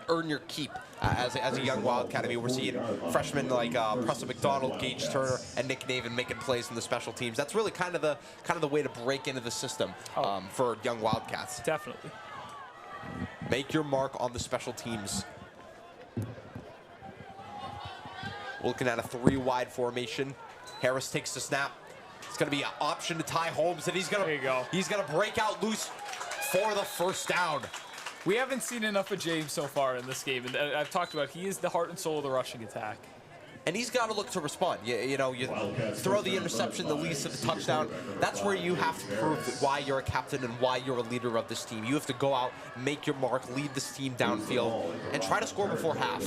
earn your keep as a young Wildcat. I mean, we're seeing freshmen like Preston McDonald, Gage Turner, and Nick Navin making plays in the special teams. That's really kind of the way to break into the system for young Wildcats. Definitely. Make your mark on the special teams. Looking at a 3-wide formation. Harris takes the snap. It's going to be an option to Ty Holmes, and he's going to break out loose for the first down. We haven't seen enough of James so far in this game, and I've talked about he is the heart and soul of the rushing attack. And he's got to look to respond. You throw the interception that leads to the touchdown. That's where you have to prove why you're a captain and why you're a leader of this team. You have to go out, make your mark, lead this team downfield, and try to score before half.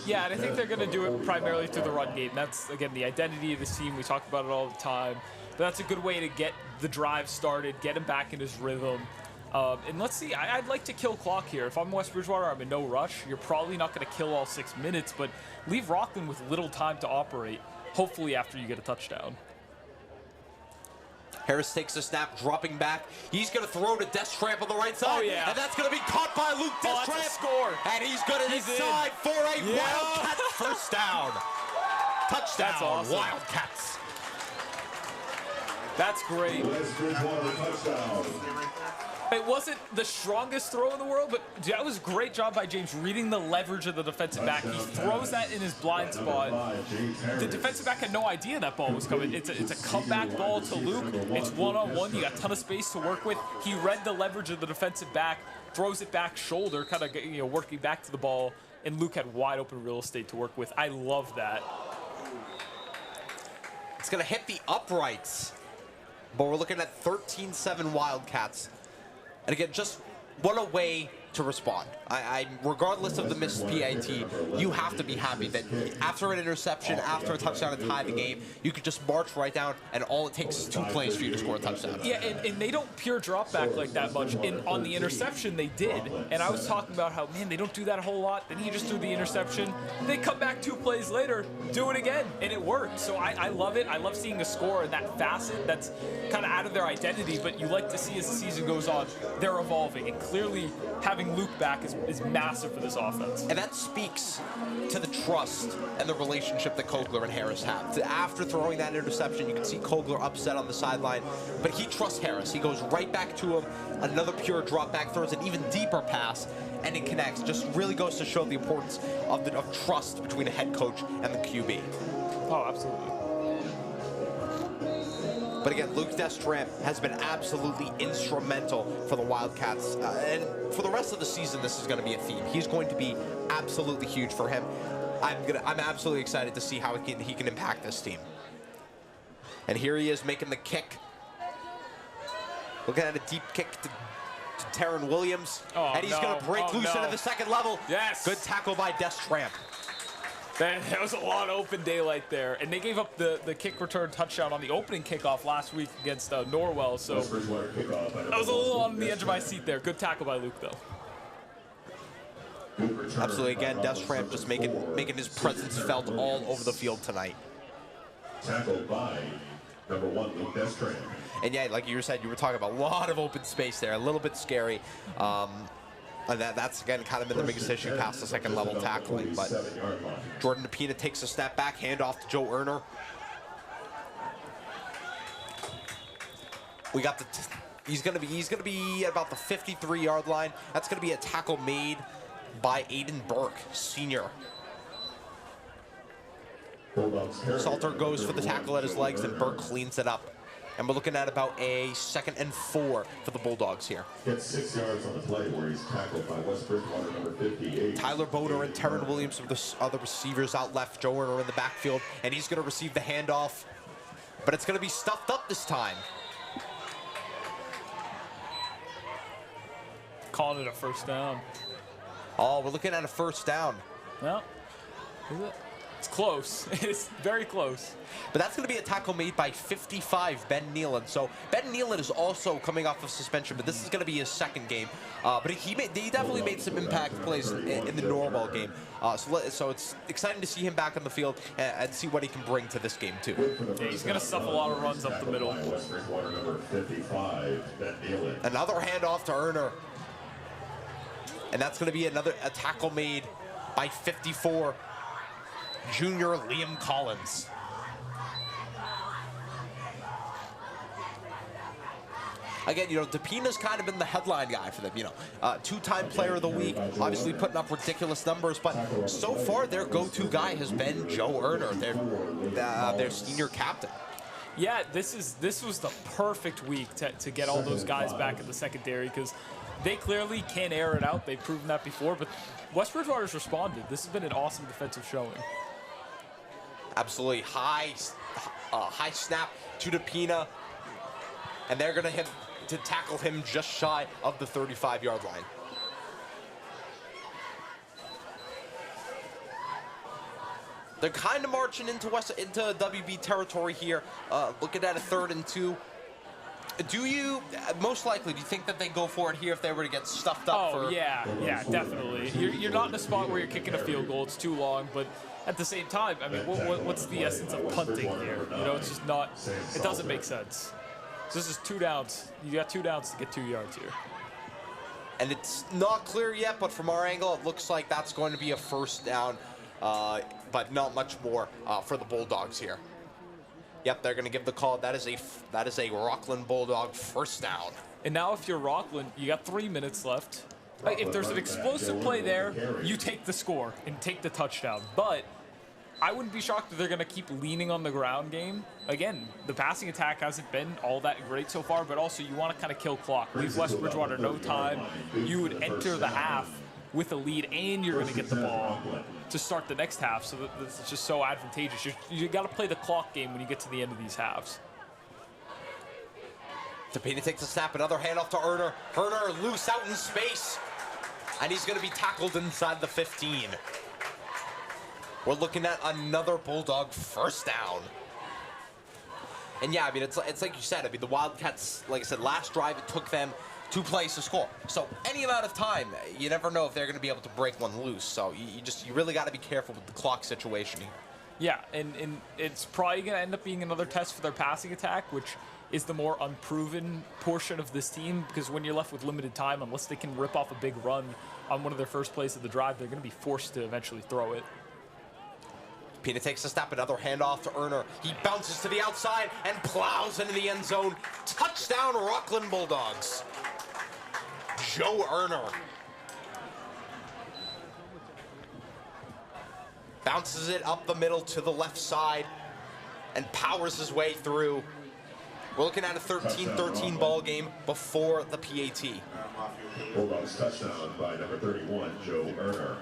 Yeah, and I think they're going to do it primarily through the run game. That's, again, the identity of this team. We talk about it all the time. But that's a good way to get the drive started, get him back in his rhythm. And let's see, I'd like to kill clock here. If I'm West Bridgewater, I'm in no rush. You're probably not going to kill all 6 minutes, but leave Rockland with little time to operate, hopefully after you get a touchdown. Harris takes a snap, dropping back. He's going to throw to Destramp on the right side. Oh, yeah. And that's going to be caught by Luke Destramp. That's a score. And he's going to decide for a Wildcat first down. Touchdown, That's awesome. Wildcats. That's great. West Bridgewater touchdown. It wasn't the strongest throw in the world, but that was a great job by James reading the leverage of the defensive back. He throws that in his blind spot. The defensive back had no idea that ball was coming. It's a comeback ball to Luke. It's one-on-one. You got a ton of space to work with. He read the leverage of the defensive back, throws it back shoulder, kind of working back to the ball, and Luke had wide open real estate to work with. I love that. It's going to hit the uprights. But we're looking at 13-7 Wildcats. And again, just what a way to respond. Regardless of the missed PAT, you have to be happy that after an interception, after a touchdown to tie the game, you could just march right down, and all it takes is 2 plays for you to score a touchdown. Yeah, and they don't pure drop back like that much. On the interception, they did. And I was talking about how, man, they don't do that a whole lot. Then he just threw the interception. They come back 2 plays later, do it again, and it worked. So I love it. I love seeing a score in that facet that's kind of out of their identity, but you like to see as the season goes on, they're evolving. And clearly, having Luke back is massive for this offense. And that speaks to the trust and the relationship that Kogler and Harris have. After throwing that interception, you can see Kogler upset on the sideline, but he trusts Harris. He goes right back to him. Another pure drop back, throws an even deeper pass, and it connects. Just really goes to show the importance of trust between a head coach and the QB. Oh, absolutely. But again, Luke Destramp has been absolutely instrumental for the Wildcats. And for the rest of the season, this is going to be a theme. He's going to be absolutely huge for him. I'm absolutely excited to see how he can impact this team. And here he is making the kick. Looking at a deep kick to Taron Williams. Oh, and he's going to break loose into the second level. Yes. Good tackle by Destramp. That was a lot of open daylight there. And they gave up the kick return touchdown on the opening kickoff last week against Norwell. So I was a little on the edge of my seat there. Good tackle by Luke, though. Absolutely. Again, Destramp just making his presence felt all over the field tonight. Tackled by number 1, Luke Destramp. And yeah, like you said, you were talking about a lot of open space there, a little bit scary. And that's, again, kind of been the biggest issue past the second level tackling. But Jordan Napina takes a step back, handoff to Joe Erner. We got he's gonna be at about the 53-yard line. That's gonna be a tackle made by Aiden Burke, senior. Salter goes for the tackle at his legs, and Burke cleans it up. And we're looking at about a 2nd and 4 for the Bulldogs here. Gets 6 yards on the play where he's tackled by West Bridgewater, number 58. Tyler Boder and Taron Williams are the other receivers out left. Joe Erner in the backfield, and he's going to receive the handoff. But it's going to be stuffed up this time. Calling it a first down. Oh, we're looking at a first down. Well, is it? It's close. It's very close. But that's going to be a tackle made by 55, Ben Nealon. So Ben Nealon is also coming off of suspension, but this is going to be his 2nd game. But he definitely made some impact plays in the Norwell game. So it's exciting to see him back on the field and see what he can bring to this game too. Yeah, he's going to stuff a lot of runs up the middle. West Bridgewater, number 55, Ben Nealon. Another handoff to Erner. And that's going to be a tackle made by 54, junior Liam Collins. Again, Depina's kind of been the headline guy for them. 2-time player of the week, obviously putting up ridiculous numbers, but so far their go-to guy has been Joe Erner, their senior captain. Yeah, this was the perfect week to get all those guys back in the secondary, because they clearly can air it out. They've proven that before, but West Bridgewater's responded. This has been an awesome defensive showing. Absolutely high snap to DePina, and they're going to tackle him just shy of the 35-yard line. They're kind of marching into WB territory here, looking at a 3rd and 2. Do you, most likely, do you think that they go for it here if they were to get stuffed up? Oh, yeah, definitely. You're not in a spot where you're kicking a field goal. It's too long, but at the same time, I mean, what's the essence of punting here? You know, it's just not, it doesn't make sense. So this is 2 downs. You got 2 downs to get 2 yards here. And it's not clear yet, but from our angle, it looks like that's going to be a 1st down, but not much more for the Bulldogs here. Yep, they're going to give the call. That is a Rockland Bulldog 1st down. And now if you're Rockland, you got 3 minutes left. If there's an explosive play there, you take the score and take the touchdown. But I wouldn't be shocked if they're going to keep leaning on the ground game. Again, the passing attack hasn't been all that great so far, but also you want to kind of kill clock. Leave West Bridgewater no time. You would enter the half with a lead, and you're going to get the ball to start the next half, so it's just so advantageous. You got to play the clock game when you get to the end of these halves. DePina takes a snap, another handoff to Erner. Erner loose out in space, and he's going to be tackled inside the 15. We're looking at another Bulldog 1st down. And yeah, I mean, it's like you said. I mean, the Wildcats, like I said, last drive, it took them 2 plays to score. So any amount of time, you never know if they're going to be able to break one loose. So you really got to be careful with the clock situation here. Yeah, and it's probably going to end up being another test for their passing attack, which is the more unproven portion of this team, because when you're left with limited time, unless they can rip off a big run on one of their first plays of the drive, they're going to be forced to eventually throw it. Pina takes a step, another handoff to Erner. He bounces to the outside and plows into the end zone. Touchdown, Rockland Bulldogs. Joe Erner bounces it up the middle to the left side and powers his way through. We're looking at a 13-13 ball game before the PAT. Bulldogs touchdown by number 31, Joe Erner.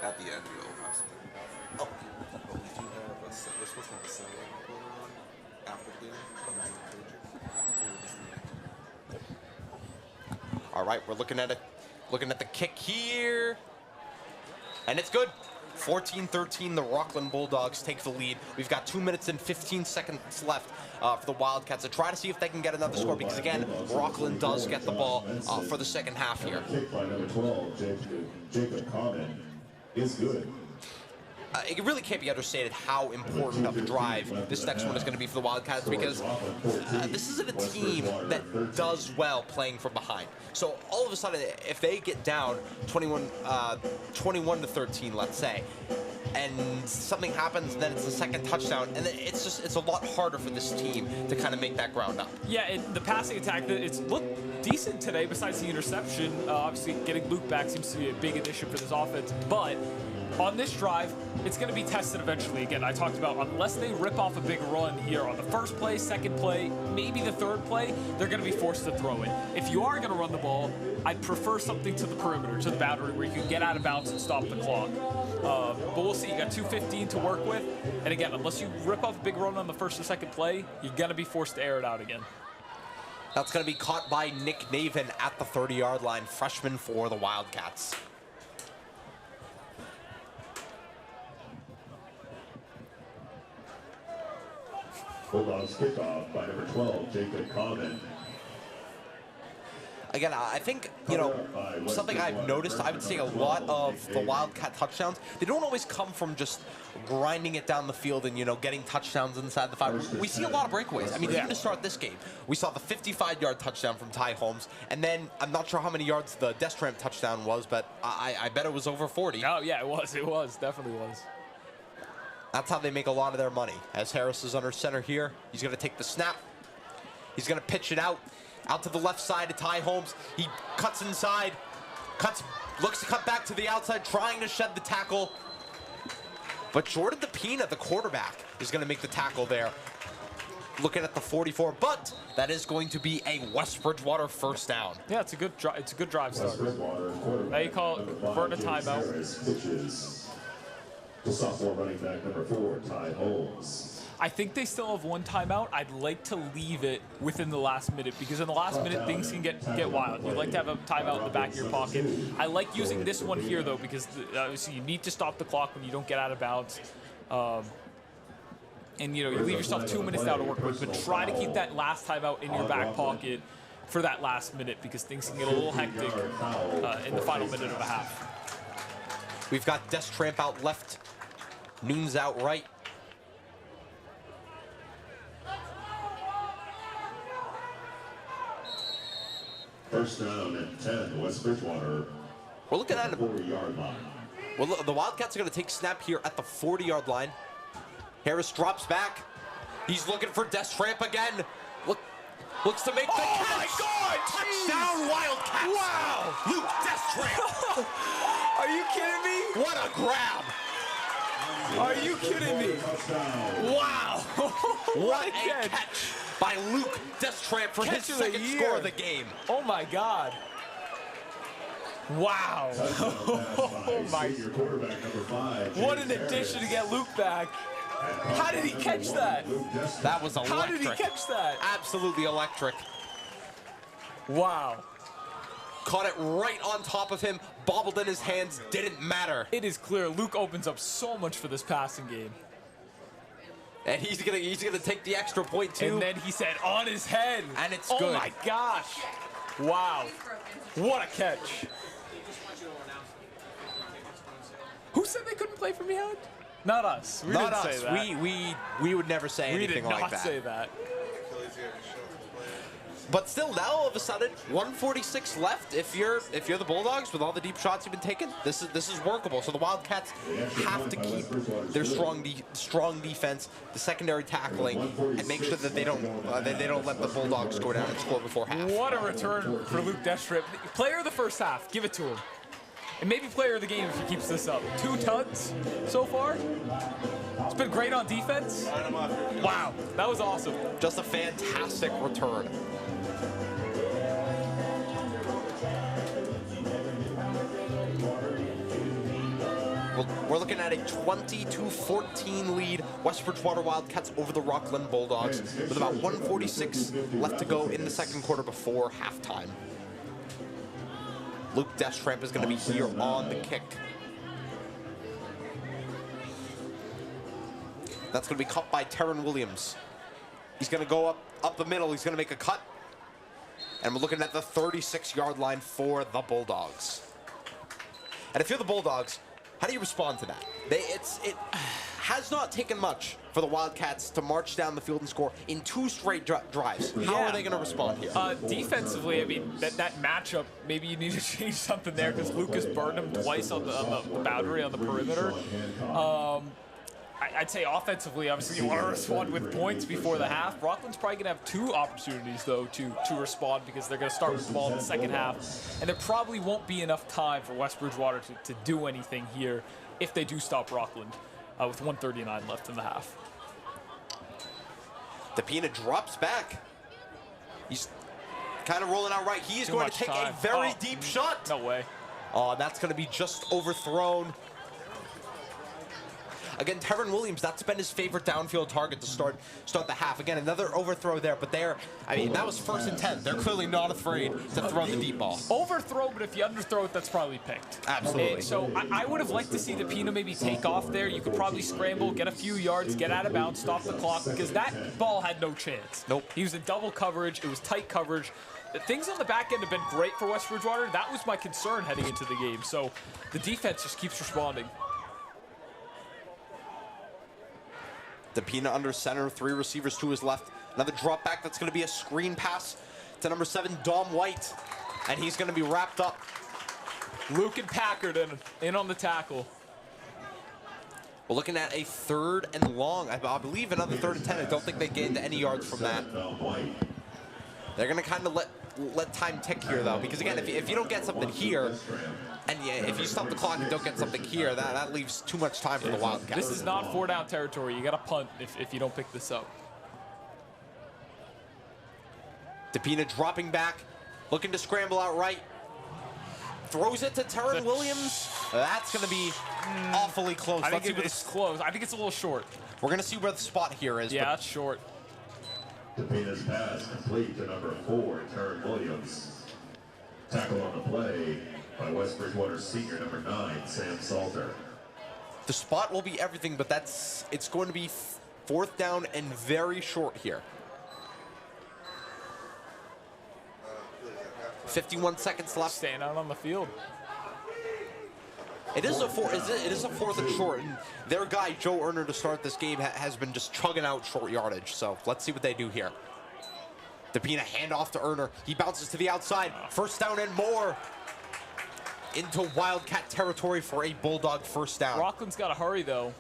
At the end, we'll have some. Oh, but we do have we're supposed to have a satellite going on after the game. All right, we're looking at it. Looking at the kick here. And it's good. 14-13, the Rockland Bulldogs take the lead. We've got 2 minutes and 15 seconds left for the Wildcats to try to see if they can get another score, because again, Rockland does get the ball for the second half here. Kick by number 12, Jacob Common, is good. It really can't be understated how important of a drive this next one is going to be for the Wildcats, because this isn't a team that does well playing from behind. So all of a sudden, if they get down 21 to 13, let's say, and something happens, then it's the second touchdown, and then it's a lot harder for this team to kind of make that ground up. Yeah, the passing attack, it's looked decent today besides the interception. Obviously, getting Luke back seems to be a big addition for this offense, but on this drive, it's going to be tested eventually. Again, I talked about unless they rip off a big run here on the first play, second play, maybe the third play, they're going to be forced to throw it. If you are going to run the ball, I'd prefer something to the perimeter, to the boundary, where you can get out of bounds and stop the clock. But we'll see. You got 2:15 to work with. And again, unless you rip off a big run on the first or second play, you're going to be forced to air it out again. That's going to be caught by Nick Naven at the 30-yard line, freshman for the Wildcats. Bulldogs kickoff by number 12, Jacob Common. Again, I think, something I've noticed, I would say a lot of the Wildcat touchdowns, they don't always come from just grinding it down the field and, getting touchdowns inside the 5. We see a lot of breakaways. I mean, even to start this game, we saw the 55-yard touchdown from Ty Holmes, and then I'm not sure how many yards the Destramp touchdown was, but I bet it was over 40. Oh, yeah, it was, definitely was. That's how they make a lot of their money. As Harris is under center here, he's going to take the snap. He's going to pitch it out to the left side to Ty Holmes. He cuts inside, looks to cut back to the outside, trying to shed the tackle. But Jordan DePina, the quarterback, is going to make the tackle there. Looking at the 44, but that is going to be a West Bridgewater first down. Yeah, it's a good drive start. Now you call it burn a timeout. The sophomore running back number 4, Ty Holmes. I think they still have one timeout. I'd like to leave it within the last minute because in the last minute things can get wild. You'd like to have a timeout in the back of your pocket. I like using this one here though because obviously you need to stop the clock when you don't get out of bounds. And you leave yourself 2 minutes now to work with, but try to keep that last timeout in your back pocket for that last minute because things can get a little hectic in the final minute of a half. We've got Destramp out left, Noons out right. First down and 10, West Bridgewater. We're looking at a 40-yard line. Well, the Wildcats are going to take snap here at the 40-yard line. Harris drops back. He's looking for Destramp again. Looks to make the catch. Oh my God! Touchdown, Wildcats! Wow! Luke Destramp. Are you kidding me? What a grab! Are you kidding me? Wow! What a catch by Luke Destramp for his second score of the game. Oh my God! Wow! Oh my! What an addition to get Luke back. How did he catch that? That was electric. How did he catch that? Absolutely electric. Wow. Caught it right on top of him, bobbled in his hands, didn't matter. It is clear Luke opens up so much for this passing game. And he's gonna take the extra point too. And then he said on his head. And it's good. good. Oh my gosh. Wow. What a catch. Who said they couldn't play from behind? Not us. We Not didn't us. say that. We would never say anything like that. We did not say that. But still, now all of a sudden, 1:46 left. If you're the Bulldogs with all the deep shots you've been taking, this is workable. So the Wildcats have to keep their strong defense, the secondary tackling, and make sure that they don't let the Bulldogs go down and score before half. What a return for Luke Destramp. Player of the first half. Give it to him. And maybe player of the game if he keeps this up. 2 tugs so far. It's been great on defense. Wow, that was awesome. Just a fantastic return. We're looking at a 22-14 lead. West Bridgewater Wildcats over the Rockland Bulldogs with about 1:46 left to go in the second quarter before halftime. Luke Destramp is going to be here on the kick. That's going to be cut by Terran Williams. He's going to go up the middle. He's going to make a cut. And we're looking at the 36-yard line for the Bulldogs. And if you're the Bulldogs, how do you respond to that? It has not taken much for the Wildcats to march down the field and score in 2 straight drives. How are they going to respond here? Defensively, I mean, that matchup, maybe you need to change something there because Lucas burned him twice on the boundary on the perimeter. I'd say offensively, obviously, you want to respond with points before the half. Rockland's probably going to have 2 opportunities, though, to respond because they're going to start with the ball in the second half. And there probably won't be enough time for West Bridgewater to do anything here if they do stop Rockland with 1:39 left in the half. DePina drops back. He's kind of rolling out right. He is going to take a very deep shot. No way. Oh, that's going to be just overthrown. Again, Terran Williams, that's been his favorite downfield target to start the half. Again, another overthrow there, but that was 1st and 10. They're clearly not afraid to throw the deep ball. Overthrow, but if you underthrow it, that's probably picked. Absolutely. And so I would have liked to see DePina maybe take off there. You could probably scramble, get a few yards, get out of bounds, stop the clock, because that ball had no chance. Nope. He was in double coverage. It was tight coverage. Things on the back end have been great for West Bridgewater. That was my concern heading into the game. So the defense just keeps responding. DePina under center, 3 receivers to his left. Another drop back, that's going to be a screen pass to number 7, Dom White. And he's going to be wrapped up. Luke and Packard in on the tackle. We're looking at a 3rd and long. I believe another 3rd and 10. I don't think they gained any yards from that. They're going to kind of let time tick here, though. Because, again, if you don't get something here, and if you stop the clock and don't get something here, that leaves too much time for the Wildcats. This is not 4-down territory. You got to punt if you don't pick this up. DePina dropping back, looking to scramble out right. Throws it to Terran Williams. That's going to be awfully close. I think it's close. I think it's a little short. We're going to see where the spot here is. Yeah, that's short. DePina's pass complete to number 4, Terran Williams. Tackle on the play by West Bridgewater senior number 9, Sam Salter. The spot will be everything, but it's going to be 4th down and very short here. 51 seconds left. Staying out on the field. It is a 4th and short, and their guy Joe Erner to start this game has been just chugging out short yardage. So let's see what they do here. DePina handoff to Erner. He bounces to the outside. 1st down and more. Into Wildcat territory for a Bulldog 1st down. Rockland's got to hurry though.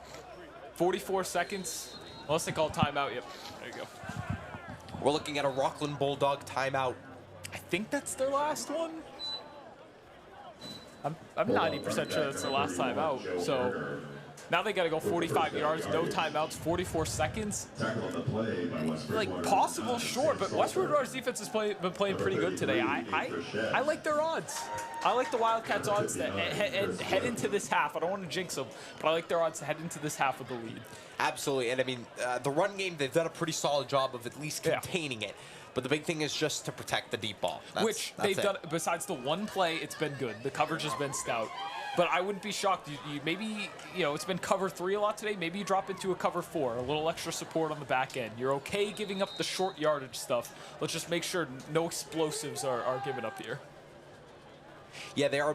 44 seconds. Unless they call timeout. Yep. There you go. We're looking at a Rockland Bulldog timeout. I think that's their last one. I'm 90% sure that's the last time out. So now they got to go 45 yards, no timeouts, 44 seconds. Like possible short, but West Bridgewater's defense has been playing pretty good today. I like their odds. I like the Wildcats' odds to head into this half. I don't want to jinx them, but I like their odds to head into this half with the lead. Absolutely, and I mean, the run game, they've done a pretty solid job of at least containing it. But the big thing is just to protect the deep ball. Which they've done, besides the one play, it's been good. The coverage has been stout. But I wouldn't be shocked. Maybe, it's been cover 3 a lot today. Maybe you drop into a cover 4, a little extra support on the back end. You're okay giving up the short yardage stuff. Let's just make sure no explosives are given up here. Yeah, they're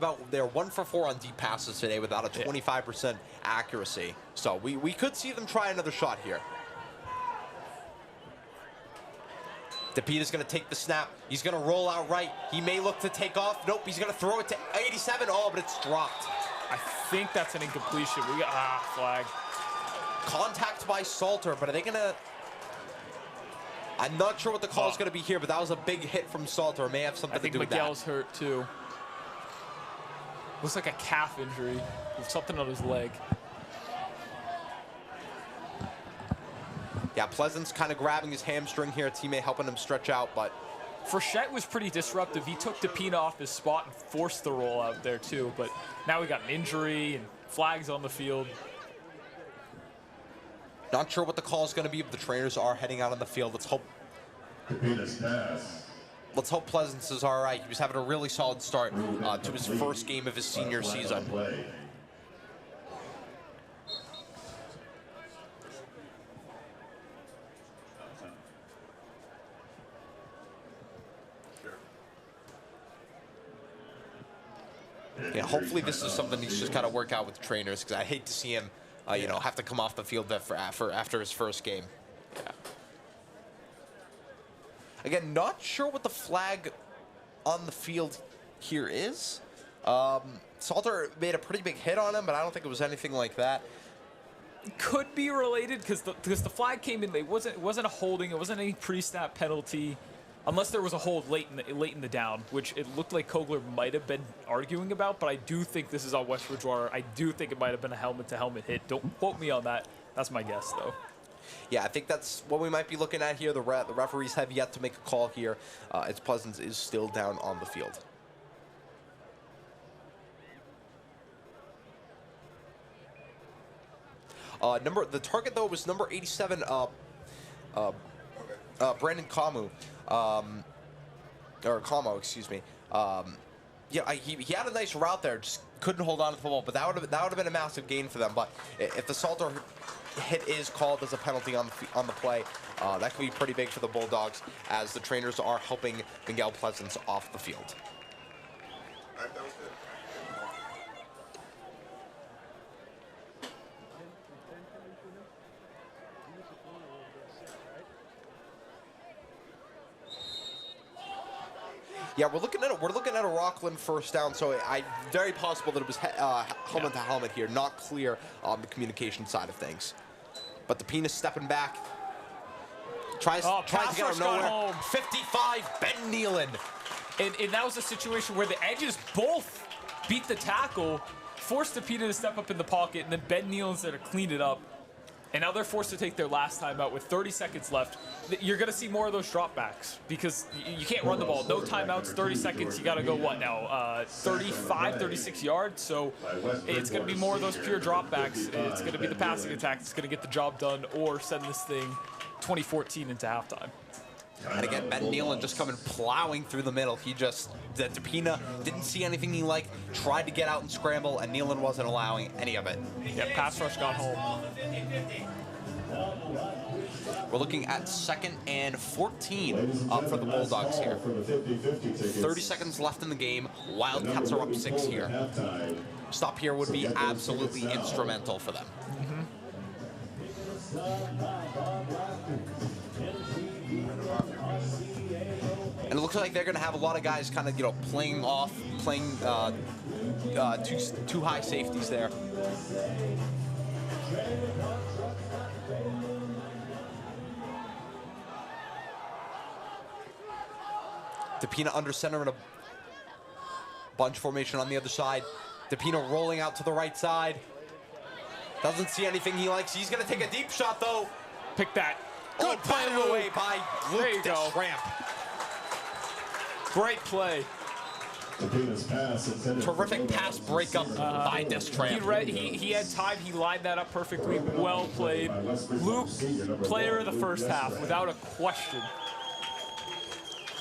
1 for 4 on deep passes today without a 25% accuracy. So we could see them try another shot here. DePina's going to take the snap. He's going to roll out right. He may look to take off. Nope, he's going to throw it to 87. Oh, but it's dropped. I think that's an incompletion. We got, flag. Contact by Salter, but are they going to... I'm not sure what the call is going to be here, but that was a big hit from Salter. It may have something to do with that. I think Miguel's hurt, too. Looks like a calf injury with something on his leg. Yeah, Pleasant's kind of grabbing his hamstring here. Teammate helping him stretch out, but... Frechette was pretty disruptive. He took DePina off his spot and forced the roll out there, too. But now we got an injury and flags on the field. Not sure what the call is going to be, but the trainers are heading out on the field. Let's hope... Let's hope Pleasance is all right. He was having a really solid start to his first game of his senior season. Yeah, hopefully this is something he's just got to work out with the trainers, because I hate to see him, have to come off the field after his first game. Yeah. Again, not sure what the flag on the field here is. Salter made a pretty big hit on him, but I don't think it was anything like that. Could be related because the flag came in. It wasn't a holding. It wasn't any pre-snap penalty, unless there was a hold late in the down, which it looked like Kogler might have been arguing about. But I do think this is on West Bridgewater. I do think it might have been a helmet-to-helmet hit. Don't quote me on that. That's my guess, though. Yeah, I think that's what we might be looking at here. The referees have yet to make a call here. As Pleasance is still down on the field. The target though was number 87, Brandon Kamu, or Kamo, excuse me. Yeah, he had a nice route there, just couldn't hold on to the ball, but that would have been a massive gain for them. But if the Salter hit is called as a penalty on the play, that could be pretty big for the Bulldogs, as the trainers are helping Miguel Pleasance off the field. That was good. Yeah, we're looking at a Rockland first down, so very possible that it was helmet to helmet here, not clear on the communication side of things. But the penis stepping back, tries to get out of nowhere. 55, Ben Nealon. And that was a situation where the edges both beat the tackle, forced Depina to step up in the pocket, and then Ben Nealon's there to clean it up. And now they're forced to take their last timeout with 30 seconds left. You're going to see more of those dropbacks because you can't run the ball. No timeouts, 30 seconds. You got to go, what now, 35, 36 yards? So it's going to be more of those pure dropbacks. It's going to be the passing attack that's going to get the job done or send this thing 2014 into halftime. And again, Ben Nealon just coming plowing through the middle. Depina didn't see anything he liked, tried to get out and scramble, and Nealon wasn't allowing any of it. Yeah, pass rush got home. We're looking at 2nd and 14 up for the Bulldogs here. 30 seconds left in the game. Wildcats are up 6 here. Stop here would be absolutely instrumental for them. And it looks like they're going to have a lot of guys kind of, playing two high safeties there. Depina under center in a bunch formation on the other side. Depina rolling out to the right side. Doesn't see anything he likes. He's going to take a deep shot, though. Pick that. Good play away by Luke Deschamps. Great play. Terrific pass breakup by Deschamps. He had time. He lined that up perfectly. Well played. Luke, player of the first half, without a question.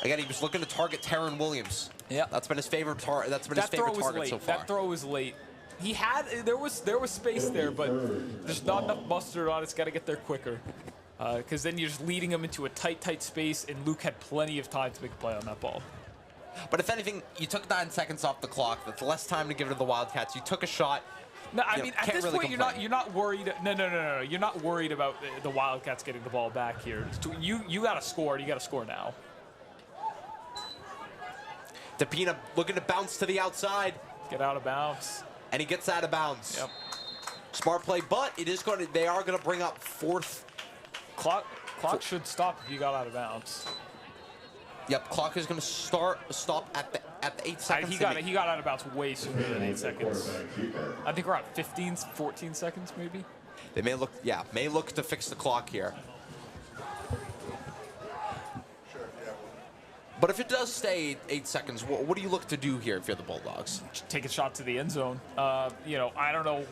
Again, he was looking to target Taron Williams. Yeah, that's been his favorite target. That's been his favorite target so far. That throw was late. He had there was space there, but there's not enough mustard on it. It's got to get there quicker, because then you're just leading him into a tight space, and Luke had plenty of time to make a play on that ball. But if anything, you took 9 seconds off the clock. That's less time to give it to the Wildcats. You took a shot. No, I mean, at this point, you're not worried. No. You're not worried about the Wildcats getting the ball back here. You got to score. You got to score now. Depina looking to bounce to the outside. Get out of bounds. And he gets out of bounds. Yep. Smart play, but they are going to bring up 4th. Clock should stop if you got out of bounds. Yep, clock is going to stop at the 8 seconds. He got out of bounds way sooner than 8 seconds. I think we're at 15, 14 seconds maybe. They may look to fix the clock here. But if it does stay 8 seconds, what do you look to do here if you're the Bulldogs? Take a shot to the end zone. I don't know.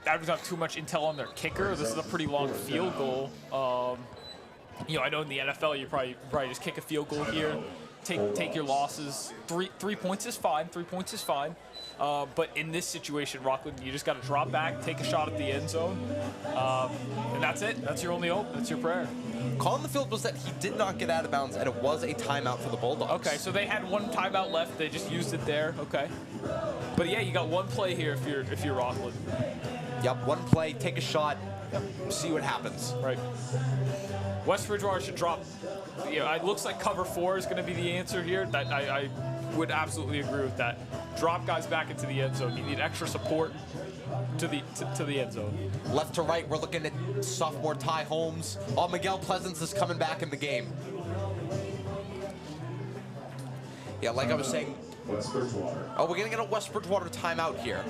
I don't have too much intel on their kicker. This is a pretty long field goal. I know in the NFL you probably just kick a field goal here, take your losses. Three points is fine. 3 points is fine. But in this situation, Rockland, you just got to drop back, take a shot at the end zone, and that's it. That's your only hope. That's your prayer. Call on the field was that he did not get out of bounds, and it was a timeout for the Bulldogs. Okay, so they had one timeout left. They just used it there. Okay, but yeah, you got one play here if you're Rockland. Yep, one play, take a shot, see what happens. Right. West Bridgewater should drop. It looks like cover 4 is going to be the answer here. That I would absolutely agree with that. Drop guys back into the end zone. You need extra support to the end zone. Left to right, we're looking at sophomore Ty Holmes. Oh, Miguel Pleasance is coming back in the game. Yeah, like I was saying. West Bridgewater. Oh, we're going to get a West Bridgewater timeout here.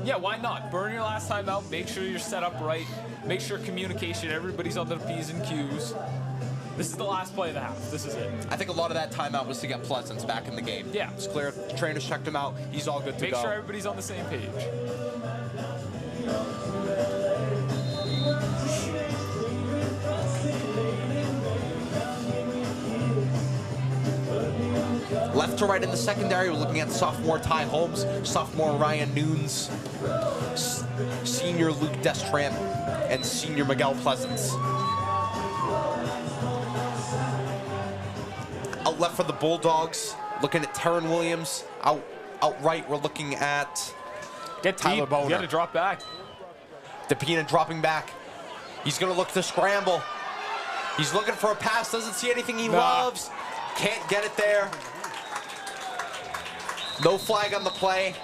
Yeah, why not? Burn your last timeout. Make sure you're set up right. Make sure communication, everybody's on their P's and Q's. This is the last play of the half. This is it. I think a lot of that timeout was to get Pleasance back in the game. Yeah. It's clear. The trainers checked him out. He's all good to go. Make sure everybody's on the same page. Left to right in the secondary, we're looking at sophomore Ty Holmes, sophomore Ryan Nunes, senior Luke Deschamps, and senior Miguel Pleasance. Out left for the Bulldogs, looking at Taron Williams. Out right, we're looking at Tyler Boner. You got to drop back. Depina dropping back. He's going to look to scramble. He's looking for a pass, doesn't see anything he loves. Can't get it there. No flag on the play,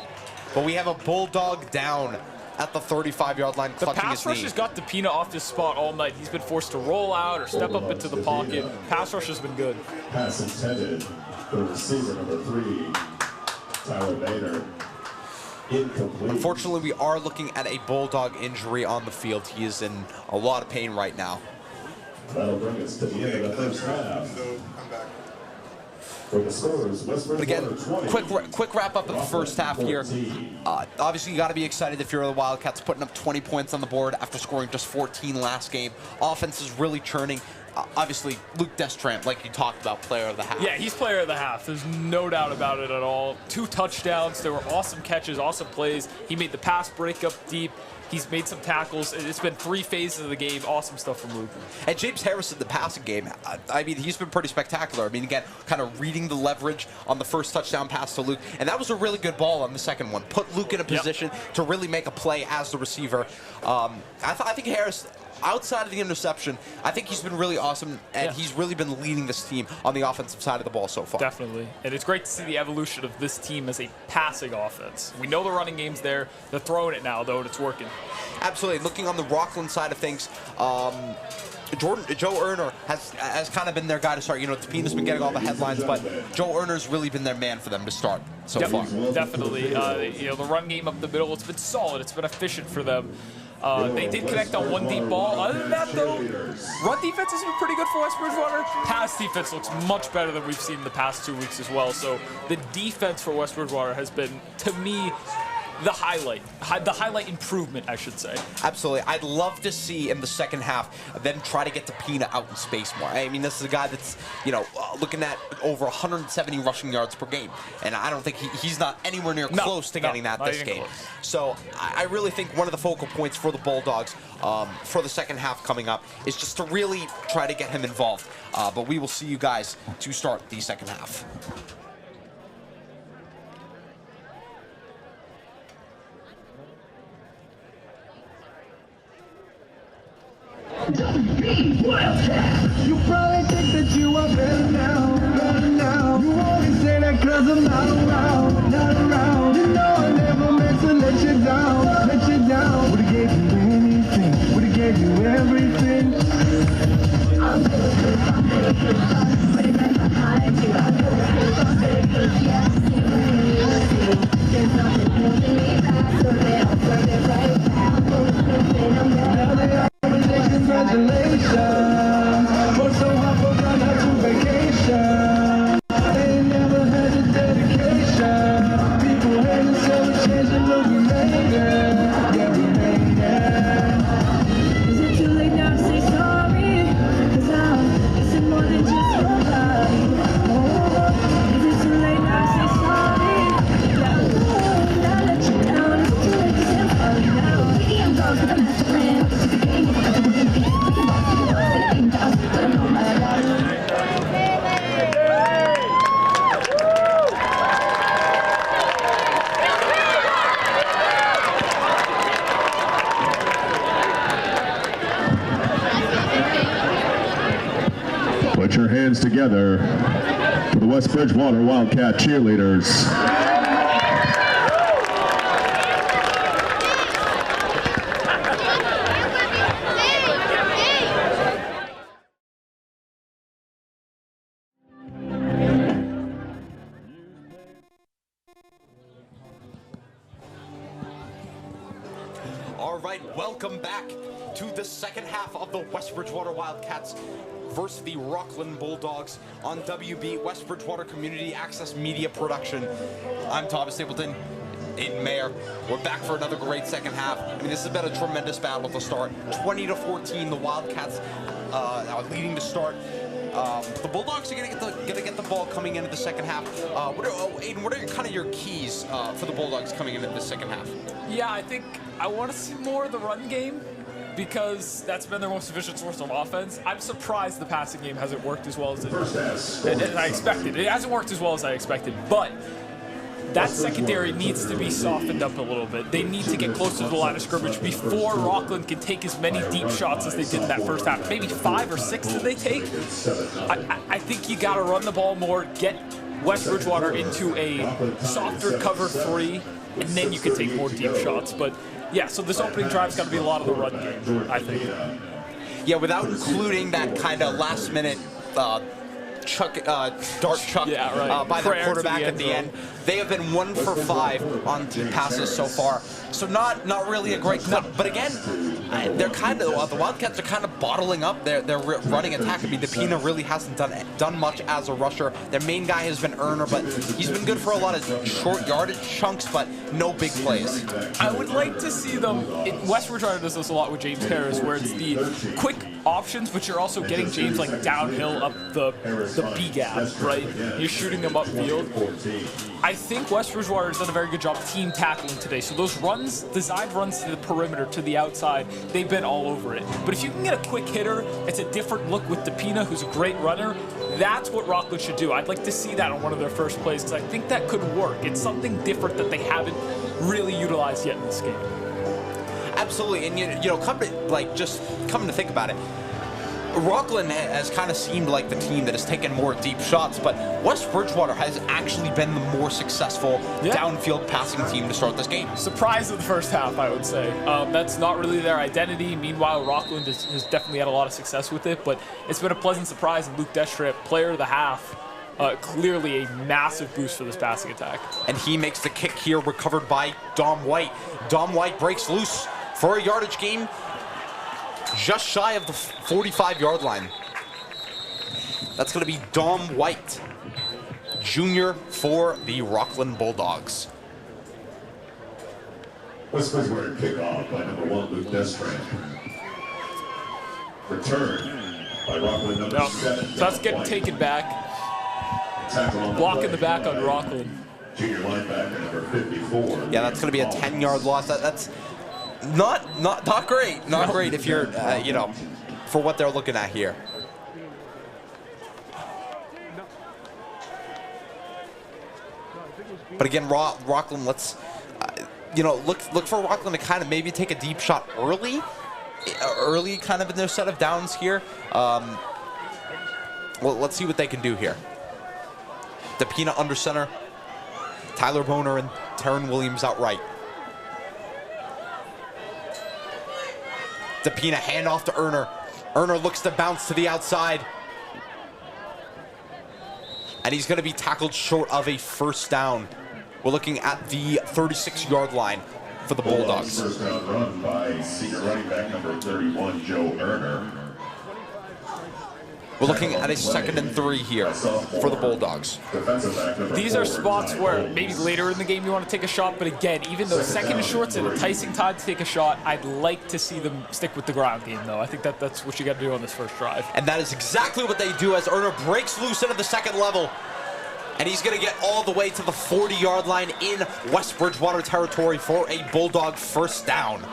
but we have a Bulldog down at the 35-yard line, clutching his knee. The pass rush has got Depina off his spot all night. He's been forced to roll out or step up into the pocket. Pass rush has been good. Pass intended for receiver number 3, Tyler Bader. Incomplete. Unfortunately, we are looking at a Bulldog injury on the field. He is in a lot of pain right now. That'll bring us to the end of the first half. So I'm back. For the scores, West But again, Bridgewater 20. quick wrap up of the first half here. Obviously, you got to be excited if you're the Wildcats putting up 20 points on the board after scoring just 14 last game. Offense is really churning. Obviously, Luke Destramp, like you talked about, player of the half. Yeah, he's player of the half. There's no doubt about it at all. 2 touchdowns. There were awesome catches, awesome plays. He made the pass breakup deep. He's made some tackles. It's been 3 phases of the game. Awesome stuff from Luke. And James Harris in the passing game, I mean, he's been pretty spectacular. I mean, again, kind of reading the leverage on the first touchdown pass to Luke. And that was a really good ball on the second one. Put Luke in a position to really make a play as the receiver. I think Harris, outside of the interception, I think he's been really awesome, and he's really been leading this team on the offensive side of the ball so far. Definitely. And it's great to see the evolution of this team as a passing offense. We know the running game's there. They're throwing it now, though, and it's working. Absolutely. Looking on the Rockland side of things, Joe Erner has kind of been their guy to start. You know, Tapina's been getting all the headlines, but Joe Erner's really been their man for them to start so far. Definitely. You know, the run game up the middle, it's been solid. It's been efficient for them. They did connect on 1 deep ball. Other than that, though, run defense has been pretty good for West Bridgewater. Pass defense looks much better than we've seen in the past 2 weeks as well. So the defense for West Bridgewater has been, to me, the highlight improvement, I should say. Absolutely. I'd love to see in the second half then try to get Tapina out in space more. I mean, this is a guy that's, you know, looking at over 170 rushing yards per game. And I don't think he's not anywhere near close to getting that this game. Close. So I really think one of the focal points for the Bulldogs for the second half coming up is just to really try to get him involved. But we will see you guys to start the second half. You probably think that you are better now, better now. You always say that 'cause I'm not around, not around. You know I never meant to let you down, let you down. Would've gave you anything, would've gave you everything. I'm but it got behind you. There's nothing holding me back, so they'll turn it right back. Congratulations, for so hard for gone out to vacation. They never had the dedication. People had to sell a chance to look later. Yeah, we made it. Is it too late now to say sorry? 'Cause I'm missing more than just your body. Oh, is it too late now to say sorry? Now let you down. Is it too late to say sorry now? I'm gone for the master plan. Put your hands together for the West Bridgewater Wildcat cheerleaders. All right, welcome back to the second half of the West Bridgewater Wildcats versus the Rockland Bulldogs on WB, West Bridgewater Community Access Media Production. I'm Thomas Stapleton, Aiden Mayer. We're back for another great second half. I mean, this has been a tremendous battle to start. 20-14, the Wildcats are leading to start. The Bulldogs are gonna get the ball coming into the second half. Aiden, what are kind of your keys for the Bulldogs coming into the second half? Yeah, I think I want to see more of the run game because that's been their most efficient source of offense. I'm surprised the passing game hasn't worked as well as I expected. It hasn't worked as well as I expected, but that secondary needs to be softened up a little bit. They need to get closer to the line of scrimmage before Rockland can take as many deep shots as they did in that first half. Maybe 5 or 6 did they take? I think you got to run the ball more, get West Bridgewater into a softer cover 3, and then you can take more deep shots. But yeah, so this opening drive's got to be a lot of the run game, I think. Yeah, without including that kind of last-minute dart chuck by the quarterback at the end. They have been 1 for 5 on deep passes so far. So not really a great clip. But again, they're kind of the Wildcats are kind of bottling up their running attack. I mean, DePina really hasn't done much as a rusher. Their main guy has been Erner, but he's been good for a lot of short yardage chunks, but no big plays. I would like to see them. West Bridgewater does this a lot with James Harris, where it's the quick options, but you're also getting James like downhill up the B gap, right? You're shooting him upfield. I think West Bridgewater has done a very good job team tackling today. So those runs, designed runs to the perimeter, to the outside, they've been all over it. But if you can get a quick hitter, it's a different look with DePina, who's a great runner. That's what Rockland should do. I'd like to see that on one of their first plays, because I think that could work. It's something different that they haven't really utilized yet in this game. Absolutely, and you know, just coming to think about it, Rockland has kind of seemed like the team that has taken more deep shots, but West Bridgewater has actually been the more successful downfield passing team to start this game. Surprise of the first half, I would say. That's not really their identity. Meanwhile, Rockland has definitely had a lot of success with it, but it's been a pleasant surprise. And Luke Destrip, player of the half, clearly a massive boost for this passing attack. And he makes the kick here, recovered by Dom White. Dom White breaks loose for a yardage gain just shy of the 45-yard line. That's going to be Dom White, junior for the Rockland Bulldogs. West Bridgewater kickoff by number 1, Luke Destrand. Return by Rockland number 7. So that's getting taken back. Block in the back on Rockland. Junior linebacker number 54. Yeah, that's going to be a 10-yard loss. That's not great. Not great if you're, you know, for what they're looking at here. But again, Rockland, let's, you know, look for Rockland to kind of maybe take a deep shot early kind of in their set of downs here. Well, let's see what they can do here. DePina under center, Tyler Boner and Taryn Williams outright. DePina handoff to Erner. Erner looks to bounce to the outside. And he's going to be tackled short of a first down. We're looking at the 36-yard line for the Bulldogs. First down run by senior running back number 31, Joe Erner. We're looking at a 2nd and 3 here for the Bulldogs. These are spots where maybe later in the game you want to take a shot, but again, even though 2nd and short's an enticing time to take a shot, I'd like to see them stick with the ground game, though. I think that's what you got to do on this first drive. And that is exactly what they do as Erner breaks loose into the second level. And he's going to get all the way to the 40-yard line in West Bridgewater territory for a Bulldog first down.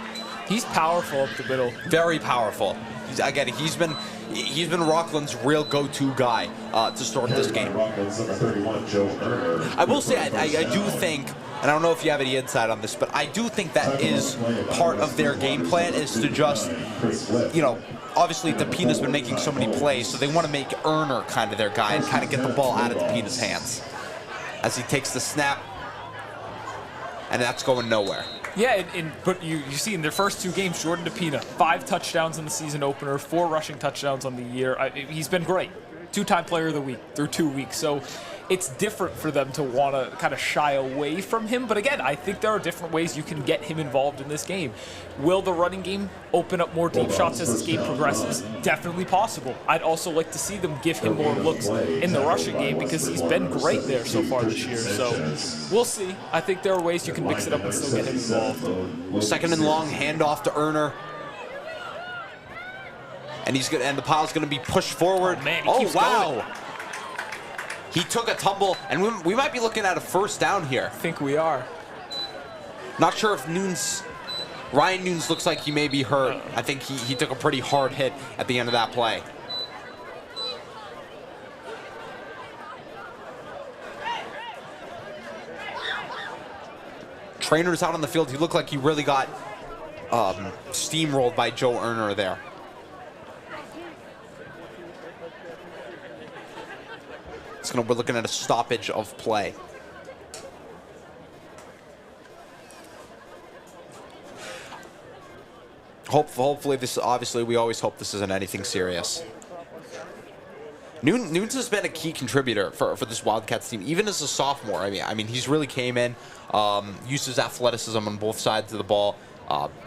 He's powerful up the middle. Very powerful. He's been Rockland's real go-to guy to start this game. I will say, I do think, and I don't know if you have any insight on this, but I do think that is part of their game plan, is to just, you know, obviously DePina's been making so many plays, so they want to make Erner kind of their guy and kind of get the ball out of DePina's hands as he takes the snap, and that's going nowhere. Yeah, but you see in their first 2 games, Jordan DePina, 5 touchdowns in the season opener, 4 rushing touchdowns on the year. He's been great. 2-time player of the week through 2 weeks. So it's different for them to want to kind of shy away from him. But again, I think there are different ways you can get him involved in this game. Will the running game open up more deep shots as this game progresses? Definitely possible. I'd also like to see them give him more looks in the rushing game, because he's been great there so far this year. So we'll see. I think there are ways you can mix it up and still get him involved. 2nd and long, handoff to Erner. And the pile's going to be pushed forward. Oh, man, he keeps going. He took a tumble, and we might be looking at a first down here. I think we are. Not sure if Ryan Nunes looks like he may be hurt. I think he took a pretty hard hit at the end of that play. Trainer's out on the field. He looked like he really got steamrolled by Joe Erner there. We're looking at a stoppage of play. Hopefully this, obviously we always hope this isn't anything serious. Nunes has been a key contributor for this Wildcats team, even as a sophomore. I mean, he's really came in, used his athleticism on both sides of the ball,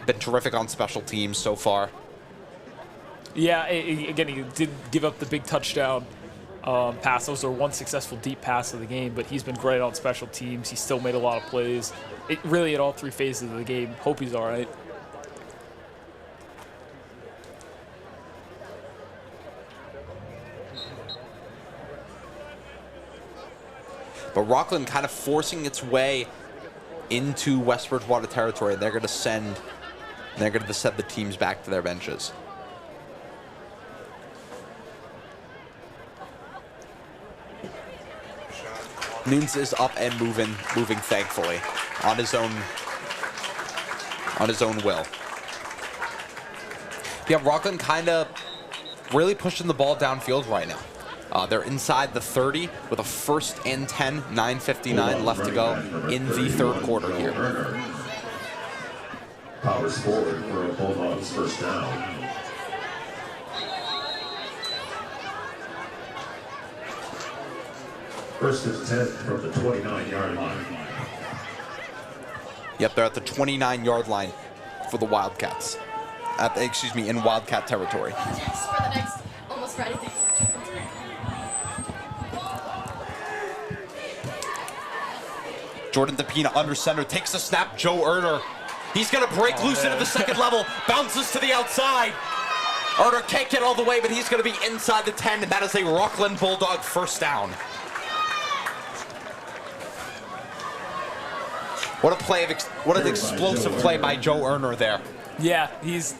been terrific on special teams so far. Yeah, again, he did give up the big touchdown pass. Those are one successful deep pass of the game, but he's been great on special teams. He still made a lot of plays. Really at all three phases of the game. Hope he's all right. But Rockland kind of forcing its way into West Bridgewater territory. They're going to send the teams back to their benches. Nunes is up and moving thankfully on his own will. Yeah, Rockland kind of really pushing the ball downfield right now. They're inside the 30 with a 1st and 10, 9:59 left to go in the third quarter here. Powers forward for a Bulldogs first down. First and 10 from the 29-yard line. Yep, they're at the 29-yard line for the Wildcats. In Wildcat territory. Yes, for the next almost Friday. Jordan DePina under center, takes the snap. Joe Erner, he's going to break loose into the second level, bounces to the outside. Erner can't get all the way, but he's going to be inside the 10, and that is a Rockland Bulldog first down. What a play! What an explosive play by Joe Erner there. Yeah, he's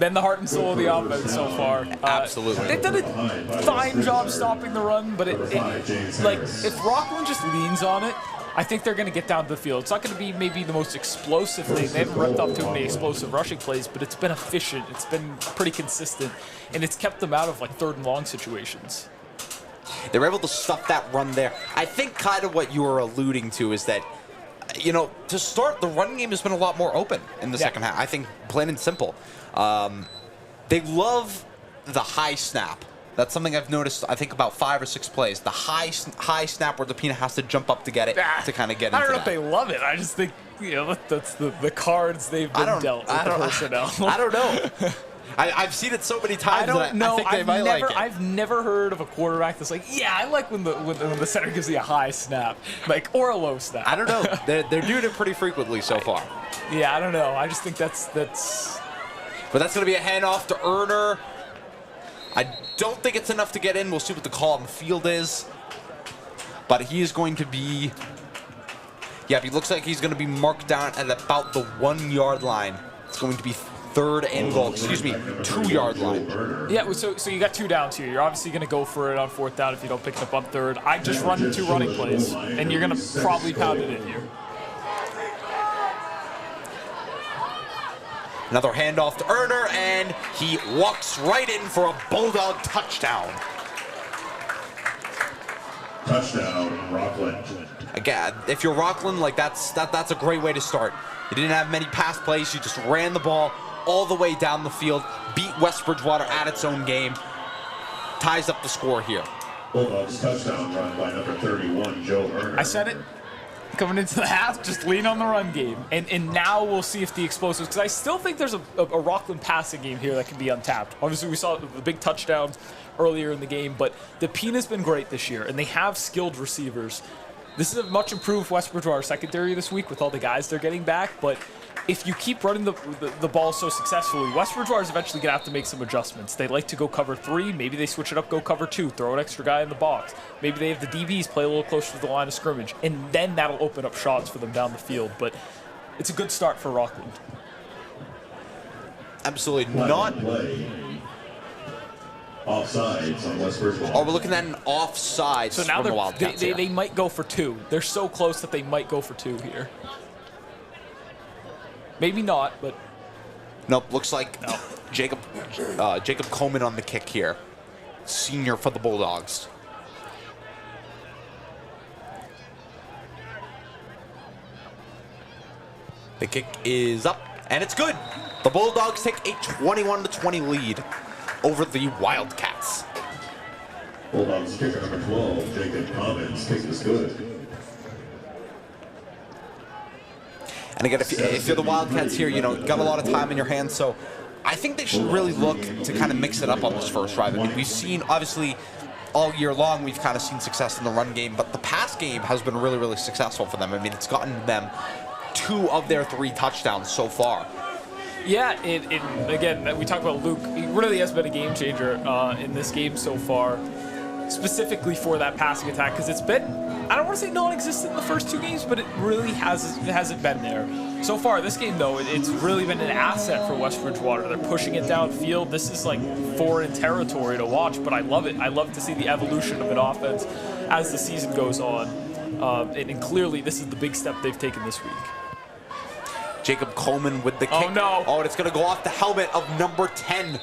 been the heart and soul of the offense so far. Absolutely. They've done a fine job stopping the run, but if Rockland just leans on it, I think they're going to get down to the field. It's not going to be maybe the most explosive thing. They haven't ripped up too many explosive rushing plays, but it's been efficient. It's been pretty consistent, and it's kept them out of like 3rd and long situations. They were able to stuff that run there. I think kind of what you were alluding to is that, you know, to start, the running game has been a lot more open in the second half. I think plain and simple. They love the high snap. That's something I've noticed, I think, about 5 or 6 plays. The high snap where DePina has to jump up to get it, to kind of get into I don't know that. if they love it. I just think, you know, that's the cards they've been dealt with the personnel. I don't know. I've seen it so many times. I think they might like it. I've never heard of a quarterback that's like, yeah, I like when the center gives you a high snap, like, or a low snap. I don't know. They're doing it pretty frequently so far. Yeah, I don't know. I just think that's. But that's going to be a handoff to Erner. I don't think it's enough to get in. We'll see what the call on the field is. But he is going to be... Yeah, he looks like he's going to be marked down at about the 1-yard line. It's going to be 3rd and goal. 2-yard line. Yeah, so you got 2 downs here. You're obviously going to go for it on 4th down if you don't pick it up on 3rd. I just run 2 running plays, and you're going to probably pound it in here. Another handoff to Erner, and he walks right in for a Bulldog touchdown. Touchdown, Rockland. Again, if you're Rockland, like that's a great way to start. You didn't have many pass plays. You just ran the ball all the way down the field, beat West Bridgewater at its own game, ties up the score here. Bulldogs touchdown run by number 31, Joe Erner. I said it. Coming into the half, just lean on the run game. And now we'll see if the explosives, because I still think there's a Rockland passing game here that can be untapped. Obviously, we saw the big touchdowns earlier in the game, but DePina's been great this year, and they have skilled receivers. This is a much improved West Bridgewater secondary this week with all the guys they're getting back, but if you keep running the ball so successfully, West Bridgewater is eventually going to have to make some adjustments. They like to go cover 3. Maybe they switch it up, go cover 2, throw an extra guy in the box. Maybe they have the DBs play a little closer to the line of scrimmage, and then that'll open up shots for them down the field. But it's a good start for Rockland. Absolutely not. Offsides on West Bridgewater. Oh, we're looking at an offsides So now from the Wildcats here. they might go for 2. They're so close that they might go for 2 here. Maybe not, but... Nope, looks like Jacob Coleman on the kick here. Senior for the Bulldogs. The kick is up, and it's good. The Bulldogs take a 21-20 lead over the Wildcats. Bulldogs kicker number 12, Jacob Commons, kick is good. And again, if you're the Wildcats here, you know, got a lot of time in your hands, so I think they should really look to kind of mix it up on this first drive. I mean, we've seen, obviously, all year long, we've kind of seen success in the run game, but the pass game has been really, really successful for them. I mean, it's gotten them 2 of their 3 touchdowns so far. Yeah, again, we talked about Luke. He really has been a game changer in this game so far, specifically for that passing attack, because it's been, I don't want to say non-existent in the first 2 games, but it really hasn't been there. So far, this game, though, it's really been an asset for West Bridgewater. They're pushing it downfield. This is like foreign territory to watch, but I love it. I love to see the evolution of an offense as the season goes on. And clearly, this is the big step they've taken this week. Jacob Coleman with the kick. Oh, no. Oh, and it's going to go off the helmet of number 10,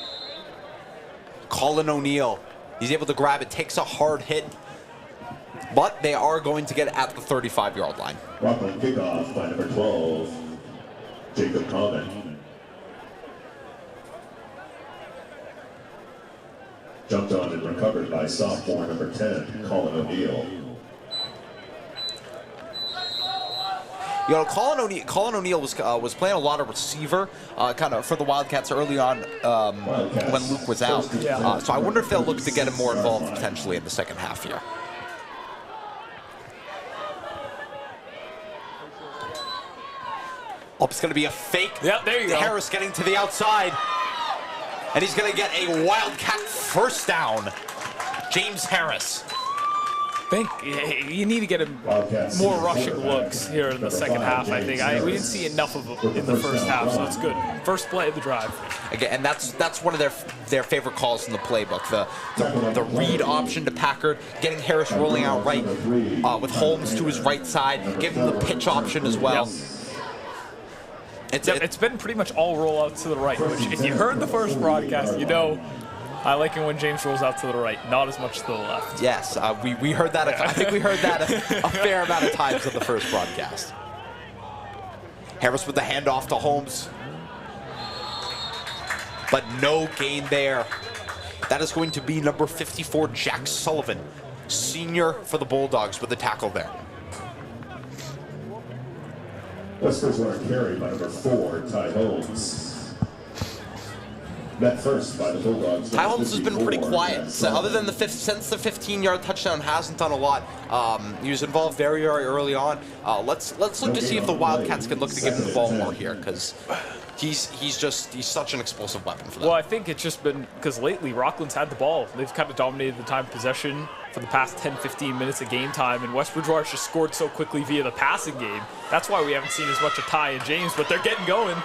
Colin O'Neill. He's able to grab it, takes a hard hit, but they are going to get at the 35-yard line. Rockland kickoff by number 12, Jacob Common. Jumped on and recovered by sophomore number 10, Colin O'Neill. You know, Colin O'Neill was playing a lot of receiver, kind of for the Wildcats early on when Luke was out. So I wonder if they'll look to get him more involved potentially in the second half here. Oh, it's going to be a fake. Yep, there you go. Harris getting to the outside, and he's going to get a Wildcat first down. James Harris. You need to get him more rushing looks here in the second half, I think. We didn't see enough of them in the first half, so that's good. First play of the drive. Again, and that's one of their favorite calls in the playbook. The read option to Packard, getting Harris rolling out right with Holmes to his right side, giving him the pitch option as well. Yep. It's been pretty much all rollouts to the right, which if you heard the first broadcast, you know I like it when James rolls out to the right, not as much to the left. Yes, we heard that. I think we heard that a fair amount of times in the first broadcast. Harris with the handoff to Holmes, but no gain there. That is going to be number 54, Jack Sullivan, senior for the Bulldogs, with the tackle there. West Bridgewater carried by number 4, Ty Holmes. Met first by the Bulldogs. Ty Holmes has been pretty quiet. So other than since the 15-yard touchdown, hasn't done a lot. He was involved very, very early on. Let's look to see if the Wildcats can look to give him the ball more here, because he's such an explosive weapon for them. Well, I think it's just been because lately Rockland's had the ball. They've kind of dominated the time of possession for the past 10-15 minutes of game time, and West Bridgewater's just scored so quickly via the passing game. That's why we haven't seen as much of Ty and James, but they're getting going.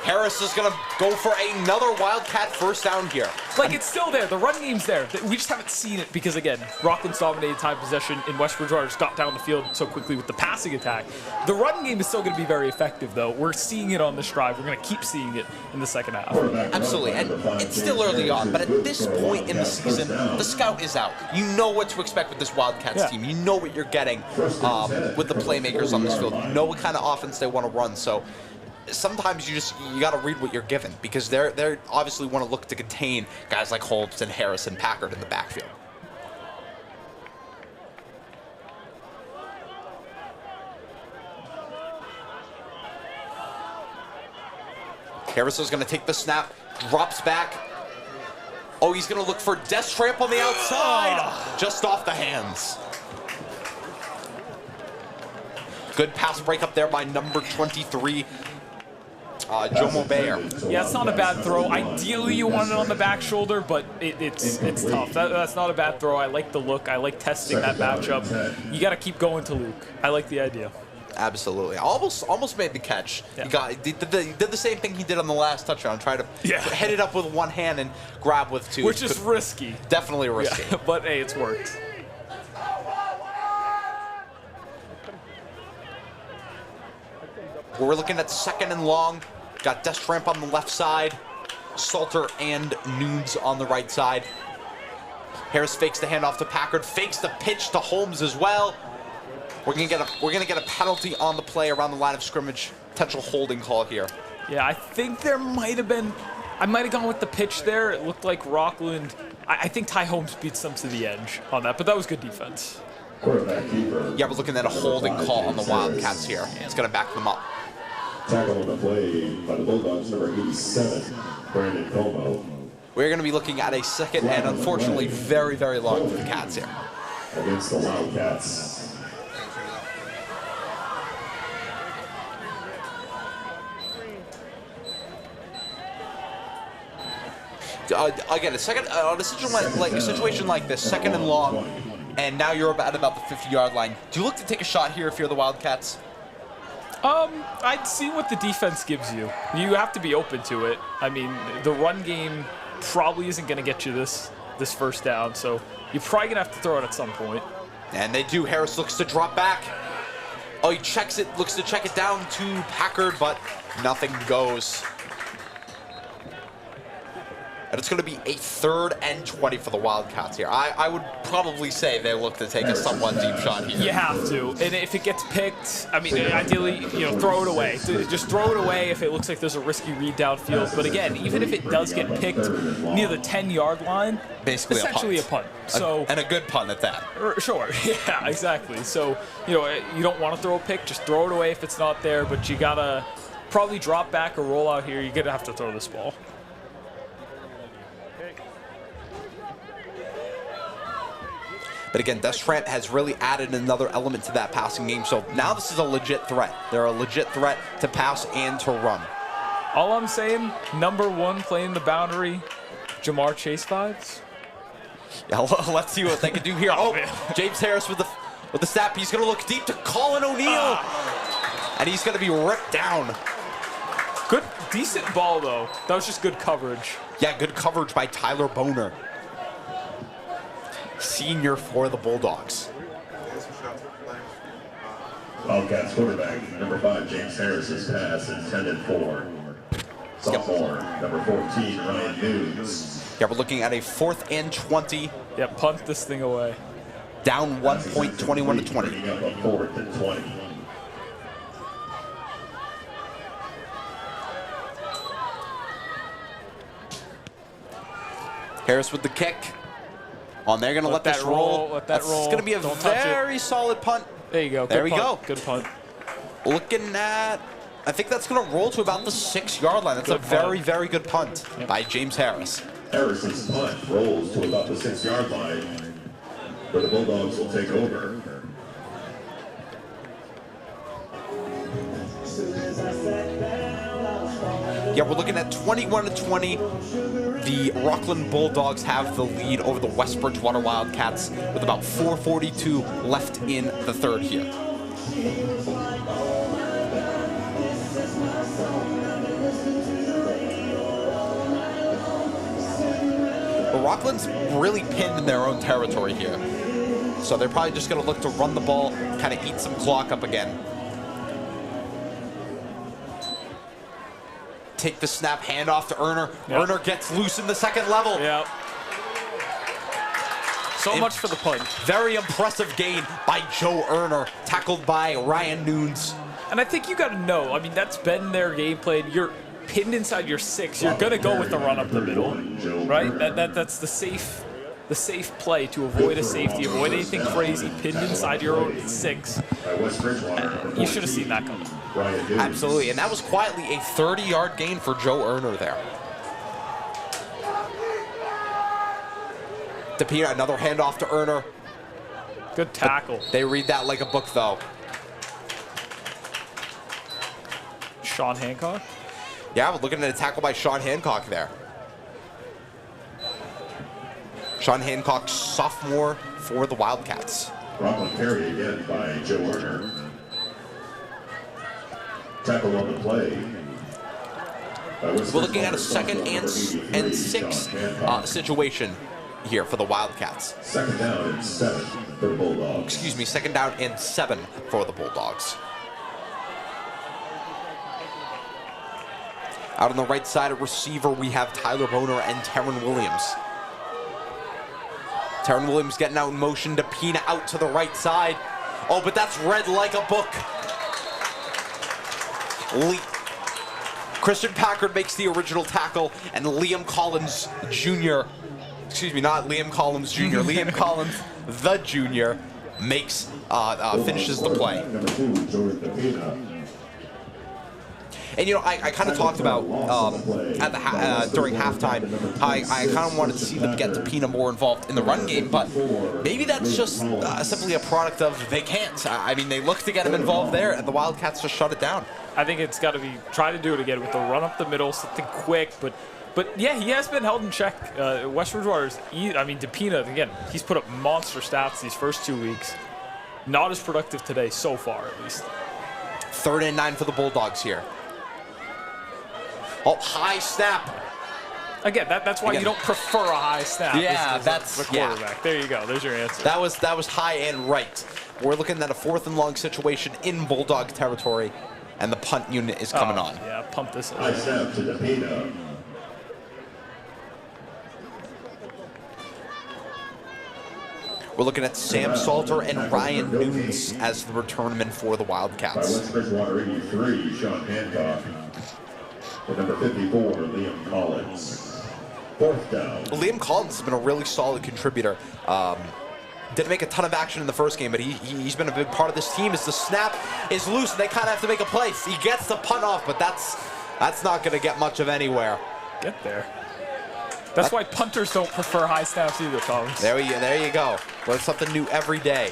Harris is going to go for another Wildcat first down here. Like, it's still there. The run game's there. We just haven't seen it because, again, Rockland's dominated time possession, and West Bridgewater just got down the field so quickly with the passing attack. The run game is still going to be very effective, though. We're seeing it on this drive. We're going to keep seeing it in the second half. Absolutely, and it's still early on, but at this point in the season, the scout is out. You know what to expect with this Wildcats team. You know what you're getting with the playmakers on this field. You know what kind of offense they want to run, so sometimes you got to read what you're given, because they're obviously want to look to contain guys like Holmes and Harris and Packard in the backfield. Harris is going to take the snap, drops back. Oh, he's going to look for Destramp on the outside, just off the hands. Good pass break up there by number 23. Jomo Bayer. Yeah, it's not a bad throw. Ideally, you want it on the back shoulder, but it's tough. That's not a bad throw. I like the look. I like testing that matchup. You got to keep going to Luke. I like the idea. Absolutely. Almost made the catch. Yeah. He did the same thing he did on the last touchdown. Try to head it up with one hand and grab with two. Which is risky. Definitely risky. Yeah, but hey, it's worked. We're looking at second and long. Got Destramp on the left side, Salter and Nunes on the right side. Harris fakes the handoff to Packard, fakes the pitch to Holmes as well. We're gonna get a penalty on the play around the line of scrimmage. Potential holding call here. Yeah, I think there might have been I might have gone with the pitch there. It looked like Rockland. I think Ty Holmes beats them to the edge on that, but that was good defense. Quarterback keeper. Yeah, we're looking at a holding call on the Wildcats here. It's going to back them up. Tackle on the play by the Bulldogs, number 87, Brandon Como. We're going to be looking at a second and unfortunately very, very long for the Cats here. Against the Wildcats. Again, a second on a situation like this, second and long, and now you're at about the 50-yard line. Do you look to take a shot here if you're the Wildcats? I'd see what the defense gives you. You have to be open to it. I mean, the run game probably isn't going to get you this first down, so you're probably going to have to throw it at some point. And they do. Harris looks to drop back. Oh, he checks it, looks to check it down to Packard, but nothing goes. And it's going to be a 3rd and 20 for the Wildcats here. I would probably say they look to take a somewhat deep shot here. You have to. And if it gets picked, I mean, ideally, throw it away. Just throw it away if it looks like there's a risky read downfield. But again, even if it does get picked near the 10-yard line, basically essentially a punt. So and a good punt at that. Sure. Yeah, exactly. So, you don't want to throw a pick. Just throw it away if it's not there. But you got to probably drop back or roll out here. You're going to have to throw this ball. But again, Destrant has really added another element to that passing game. So now this is a legit threat. They're a legit threat to pass and to run. All I'm saying, number 1 playing the boundary, Jamar Chase vibes. Yeah, let's see what they can do here. Oh, James Harris with the snap. He's going to look deep to Colin O'Neill. And he's going to be ripped down. Good, decent ball, though. That was just good coverage. Yeah, good coverage by Tyler Boner. Senior for the Bulldogs. Wildcats quarterback, number 5, James Harris's pass intended for sophomore, number 14, Ryan Nunes. Yeah, we're looking at a 4th and 20. Yeah, punt this thing away. Down 1 point, 21 to 20. Bringing up a 4th and 20. Harris with the kick. They're going to let this roll. Let that roll. It's going to be a very solid punt. There you go. There we go. Good punt. Looking at, I think that's going to roll to about the 6-yard line. That's a very, very good punt by James Harris. Harris's punt rolls to about the 6-yard line, where the Bulldogs will take over. Yeah, we're looking at 21 to 20. The Rockland Bulldogs have the lead over the West Bridgewater Wildcats with about 4:42 left in the 3rd here. But Rockland's really pinned in their own territory here. So they're probably just going to look to run the ball, kind of eat some clock up again. Take the snap, hand off to Erner. Yep. Erner gets loose in the 2nd level. Yeah. So much for the punt. Very impressive gain by Joe Erner, tackled by Ryan Nunes. And I think you got to know, I mean, that's been their game plan. You're pinned inside your 6. You're going to go with the run up the middle, right? That's the safe play to avoid a safety, avoid anything crazy, pinned inside your own 6. You should have seen that coming. Absolutely, and that was quietly a 30-yard gain for Joe Erner there. DePina, another handoff to Erner. Good tackle. They read that like a book, though. Sean Hancock? Yeah, we're looking at a tackle by Sean Hancock there. Sean Hancock, sophomore for the Wildcats. Rockland carry again by Joe Erner. Tackle on the play. We're looking at a 2nd and 6 situation here for the Wildcats. 2nd down and 7 for the Bulldogs. Excuse me, 2nd down and 7 for the Bulldogs. Out on the right side of receiver, we have Tyler Boner and Terran Williams. Terran Williams getting out in motion. DePina out to the right side. Oh, but that's read like a book. Christian Packard makes the original tackle, and Liam Collins Jr. Excuse me, not Liam Collins Jr. Liam Collins the Jr. makes finishes the play. Number 2, Jordan DePina. And you know, I kind of talked about at the during halftime, I kind of wanted to see them get Pina more involved in the run game, but maybe that's just simply a product of they can't. I mean, they look to get him involved there, and the Wildcats just shut it down. I think it's got to be try to do it again with the run up the middle, something quick, but yeah, he has been held in check. West Bridgewater's, I mean, DePina, again, he's put up monster stats these first 2 weeks. Not as productive today so far, at least. 3rd and 9 for the Bulldogs here. Oh, high snap. Again, that's why you don't prefer a high snap. Yeah, that's the quarterback. Yeah. There you go. There's your answer. That was high and right. We're looking at a 4th and long situation in Bulldog territory, and the punt unit is coming on. Yeah, punt this. High snap to DePina. We're looking at Sam Salter and Ryan Nunes as the returnmen for the By Wildcats. West Bridgewater 83, Sean Hancock. With number 54, Liam Collins. 4th down. Liam Collins has been a really solid contributor. Didn't make a ton of action in the first game, but he's been a big part of this team. As the snap is loose, and they kind of have to make a play. He gets the punt off, but that's not going to get much of anywhere. Get there. That's why punters don't prefer high snaps either, Thomas. There you go. Learn something new every day.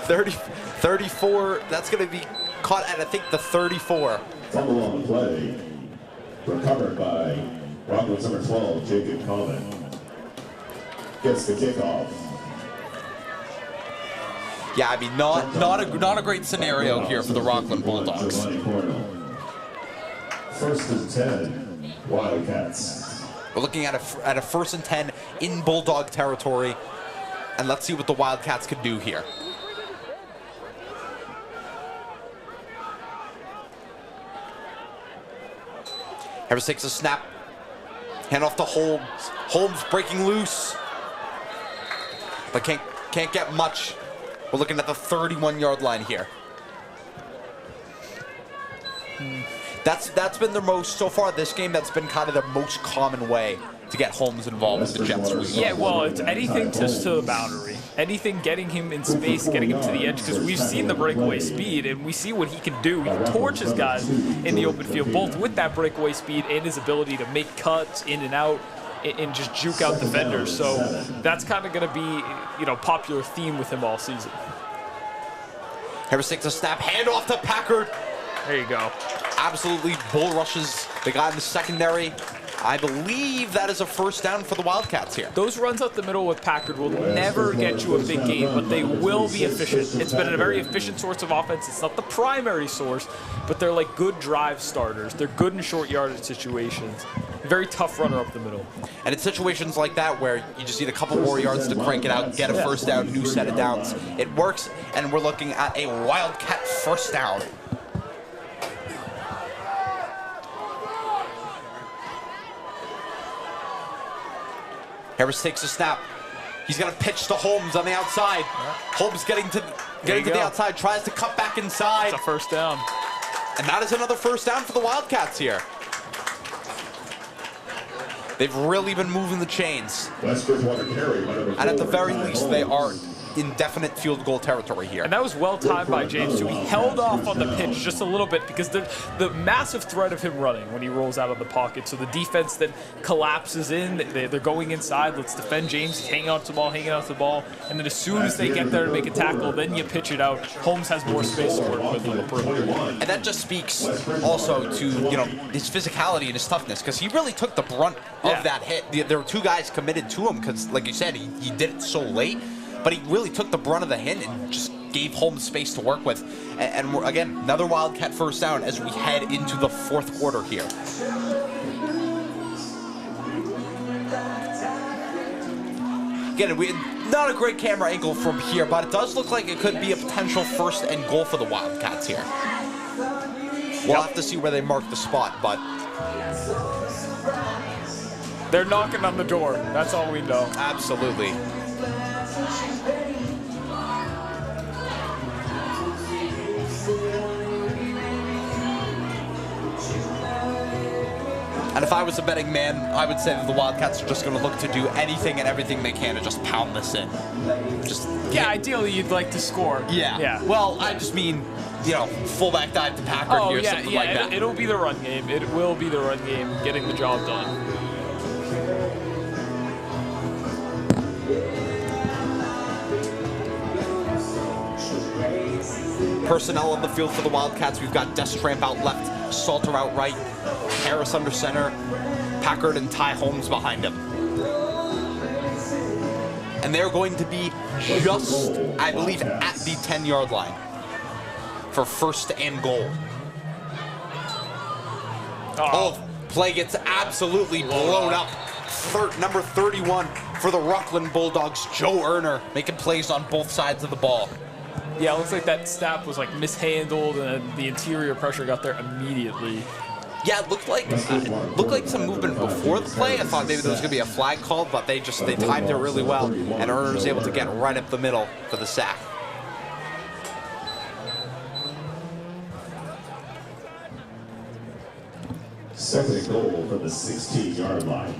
34, that's going to be caught at, I think, the 34. Fumble on the play. Recovered by Rockland number 12, Jacob Common. Gets the kickoff. Yeah, I mean, not a great scenario here for the Rockland Bulldogs. 1st and 10, Wildcats. We're looking at a 1st and 10 in Bulldog territory, and let's see what the Wildcats can do here. Harris takes a snap, hand off to Holmes. Holmes breaking loose, but can't get much. We're looking at the 31-yard line here. That's been the most, so far this game, that's been kind of the most common way to get Holmes involved with the jet sweep. Yeah, well, it's anything to the boundary. Anything getting him in space, getting him to the edge, because we've seen the breakaway speed, and we see what he can do. He can torch his guys in the open field, both with that breakaway speed and his ability to make cuts in and out and just juke out defenders. So that's kind of going to be, popular theme with him all season. Harris takes a snap, hand off to Packard. There you go. Absolutely bull rushes the guy in the secondary. I believe that is a 1st down for the Wildcats here. Those runs up the middle with Packard will never get you a big gain, but they will be efficient. It's been a very efficient source of offense. It's not the primary source, but they're like good drive starters. They're good in short yardage situations. Very tough runner up the middle. And in situations like that where you just need a couple more yards to crank it out, get a 1st down, new set of downs, it works, and we're looking at a Wildcat 1st down. Harris takes a snap. He's going to pitch to Holmes on the outside. Holmes getting to the outside, tries to cut back inside. It's a 1st down. And that is another 1st down for the Wildcats here. They've really been moving the chains. West Bridgewater carry. And at the very least, they are in definite field goal territory here. And that was well timed by James, too. He held off on the pitch just a little bit because the massive threat of him running when he rolls out of the pocket. So the defense then collapses in. They're going inside. Let's defend James. He's hanging on to the ball, And then as soon as they get there to make a tackle, then you pitch it out. Holmes has more space to work with on the perimeter. And that just speaks also to, his physicality and his toughness, because he really took the brunt of that hit. There were 2 guys committed to him because, like you said, he did it so late. But he really took the brunt of the hit and just gave Holmes space to work with. And we're, again, another Wildcat 1st down as we head into the 4th quarter here. Again, not a great camera angle from here, but it does look like it could be a potential 1st and goal for the Wildcats here. We'll have to see where they mark the spot, but they're knocking on the door. That's all we know. Absolutely. And if I was a betting man, I would say that the Wildcats are just going to look to do anything and everything they can to just pound this in. Yeah, ideally you'd like to score. Yeah. Well, I just mean, you know, fullback dive to Packard here, something like that. It'll be the run game. It will be the run game, getting the job done. Personnel on the field for the Wildcats. We've got Destramp out left, Salter out right, Harris under center, Packard and Ty Holmes behind him. And they're going to be just, I believe, at the 10-yard line for first and goal. Oh, play gets absolutely blown up. Number 31 for the Rockland Bulldogs, Joe Erner, making plays on both sides of the ball. Yeah, it looks like that snap was like mishandled and the interior pressure got there immediately. Yeah, it looked like some movement before the play. I thought maybe there was going to be a flag called, but they timed it really well, and Erner was able to get right up the middle for the sack. Second goal for the 16-yard line.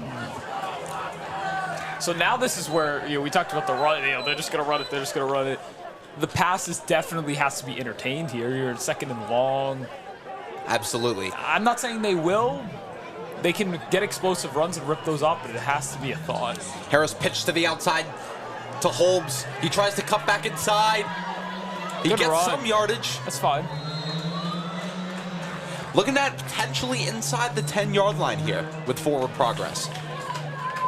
So now this is where, you know, we talked about the run. You know, they're just going to run it. They're just going to run it. The passes definitely has to be entertained here. You're second and long. Absolutely. I'm not saying they will. They can get explosive runs and rip those up, but it has to be a thought. Harris pitched to the outside to Holmes. He tries to cut back inside. He Good gets run. some yardage. That's fine. Looking at potentially inside the 10-yard line here with forward progress.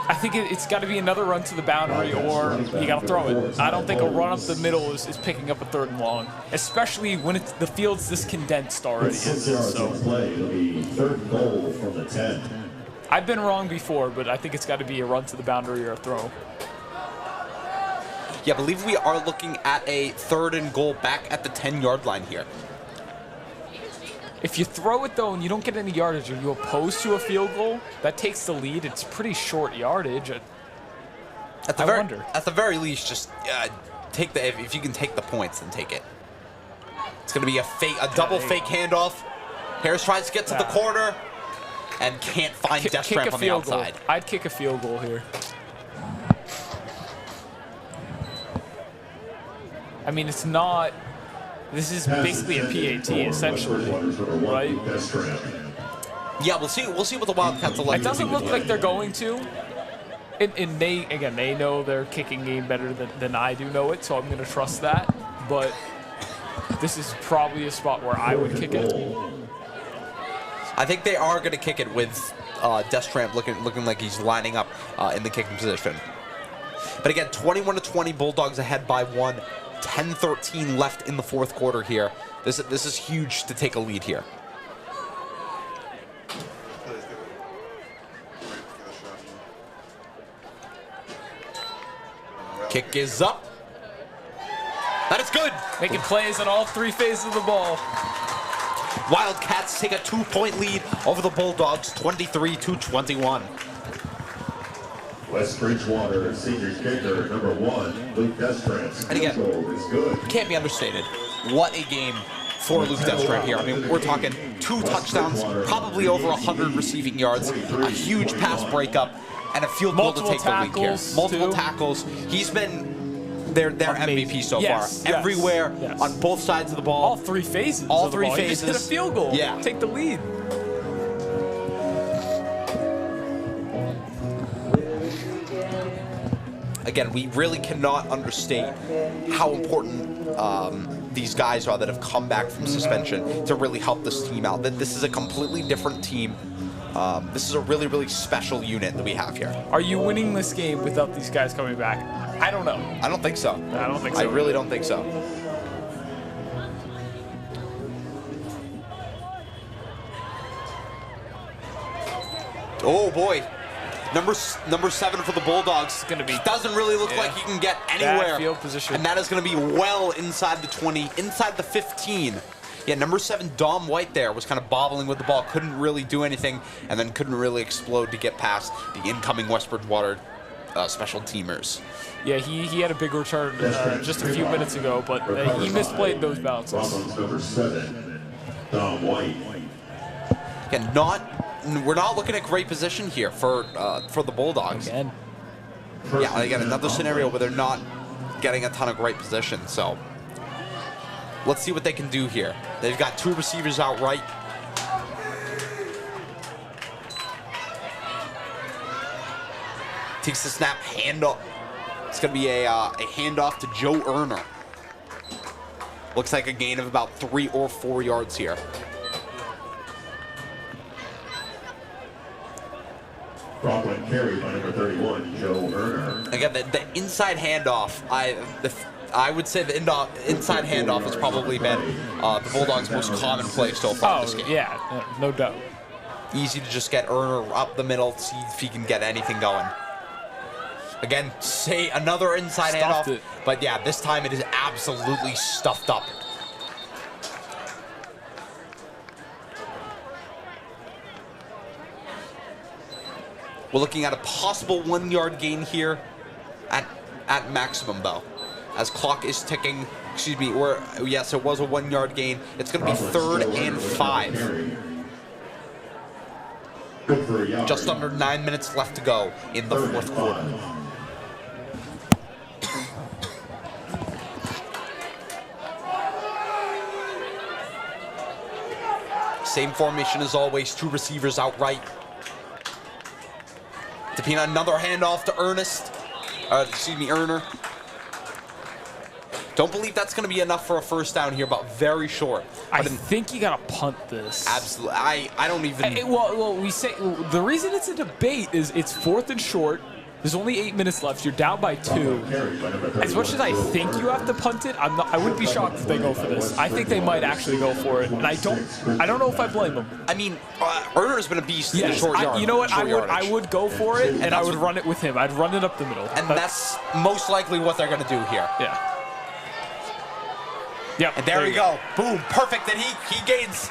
I think it's got to be another run to the boundary, or you got to throw it. I don't think a run up the middle is picking up a third and long, especially when the field's this condensed already. So Play will be third goal from the 10. I've been wrong before, but I think it's got to be a run to the boundary or a throw. Yeah, I believe we are looking at a third and goal back at the 10-yard line here. If you throw it, though, and you don't get any yardage, are you opposed to a field goal? That takes the lead. It's pretty short yardage. At the very least, just take the if you can take the points, then take it. It's going to be a double fake handoff. Harris tries to get to the corner and can't find Destramp on the outside. I'd kick a field goal here. I mean, it's not. This is basically a PAT, essentially, right? Yeah, we'll see what the Wildcats are like. It doesn't look like they're going to. And they know their kicking game better than I do know it, so I'm going to trust that. But this is probably a spot where I would kick it. I think they are going to kick it with Destramp looking like he's lining up in the kicking position. But again, 21-20, Bulldogs ahead by one. 10-13 left in the fourth quarter here. This is huge to take a lead here. Kick is up. That is good. Making plays on all three phases of the ball. Wildcats take a 2-point lead over the Bulldogs, 23-21. West Bridgewater senior kicker number 1, Luke Destramp. And again, is good. Can't be understated. What a game for Luke Destramp here. I mean, we're talking 2 touchdowns, probably over 100 receiving yards, a huge pass breakup, and a field goal to take the lead here. Multiple tackles. He's been their MVP so far. Everywhere, on both sides of the ball. All three phases. All three He phases. just hit a field goal. Yeah. Take the lead. Again, we really cannot understate how important these guys are that have come back from suspension to really help this team out. That this is a completely different team. This is a really, really special unit that we have here. Are you winning this game without these guys coming back? I don't know. I don't think so. I don't think so. I really don't think so. Oh boy. Number 7 for the Bulldogs. Gonna be, doesn't really look like he can get anywhere. Bad field position. And that is going to be well inside the 20, inside the 15. Yeah, number 7, Dom White there was kind of bobbling with the ball, couldn't really do anything, and then couldn't really explode to get past the incoming West Bridgewater special teamers. Yeah, he had a big return just a few minutes ago, but he misplayed those bounces. Number 7, Dom White. Again, not we're not looking at great position here for the Bulldogs. Again. Yeah, again, another scenario where they're not getting a ton of great position. So let's see what they can do here. They've got 2 receivers out right. Takes the snap, handoff. It's going to be a handoff to Joe Erner. Looks like a gain of about 3 or 4 yards here. Rockland carried by number 31, Joe Erner. Again, the inside handoff, I would say the inside handoff has probably been the Bulldogs' most common play so far in this game. Yeah, no doubt. Easy to just get Erner up the middle, see if he can get anything going. Again, say another inside Stuffed handoff, it. but yeah, this time it is absolutely stuffed up. We're looking at a possible 1-yard gain here at maximum, though. As clock is ticking, excuse me, yes, it was a 1-yard gain. It's going to be 3rd and 5. Good for a yard. Just under 9 minutes left to go in the 4th quarter. Same formation as always, 2 receivers outright. Tapina, another handoff to Erner. Don't believe that's going to be enough for a first down here, but very short. I think you gotta punt this. Absolutely. I don't even. Well, we say the reason it's a debate is it's 4th and short. There's only 8 minutes left. You're down by 2. As much as I think you have to punt it, I wouldn't be shocked if they go for this. I think they might actually go for it, and I don't know if I blame them. I mean, Erner has been a beast in the short yard. You know what? I I would go for it, and I would run it with him. I'd run it up the middle. And that's most likely what they're going to do here. Yeah. Yep. And there we go. Boom. Perfect. And he gets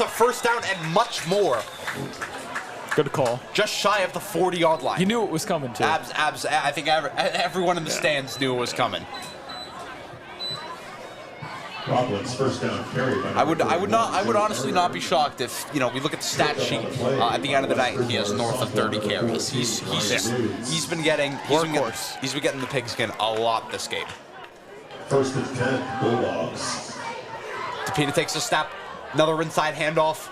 a first down and much more. Good call. Just shy of the 40-yard line. You knew it was coming, too. I think everyone in the stands knew it was coming. Rockland's first down carry. I would honestly not be shocked if, we look at the stat sheet at the end of the night and he has north of 30 carries. He's been getting the pigskin a lot this game. 1st and 10, Bulldogs. Tapina takes a snap, another inside handoff.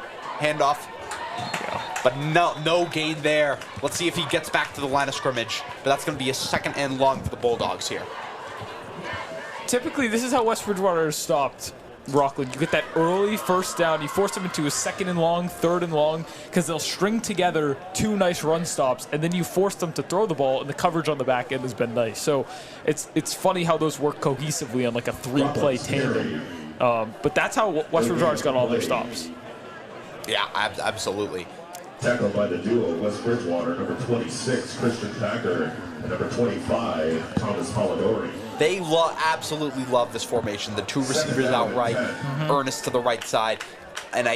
But no gain there. Let's see if he gets back to the line of scrimmage. But that's going to be a 2nd and long for the Bulldogs here. Typically, this is how West Bridgewater has stopped Rockland. You get that early first down. You force them into a 2nd and long, 3rd and long, because they'll string together 2 nice run stops, and then you force them to throw the ball, and the coverage on the back end has been nice. So it's funny how those work cohesively on like a 3-play tandem. But that's how West Bridgewater's got all their stops. Yeah, absolutely. Tackled by the duo, West Bridgewater, number 26, Christian Packer, and number 25, Thomas Polidori. They absolutely love this formation. The 2 receivers outright, Ernest to the right side, and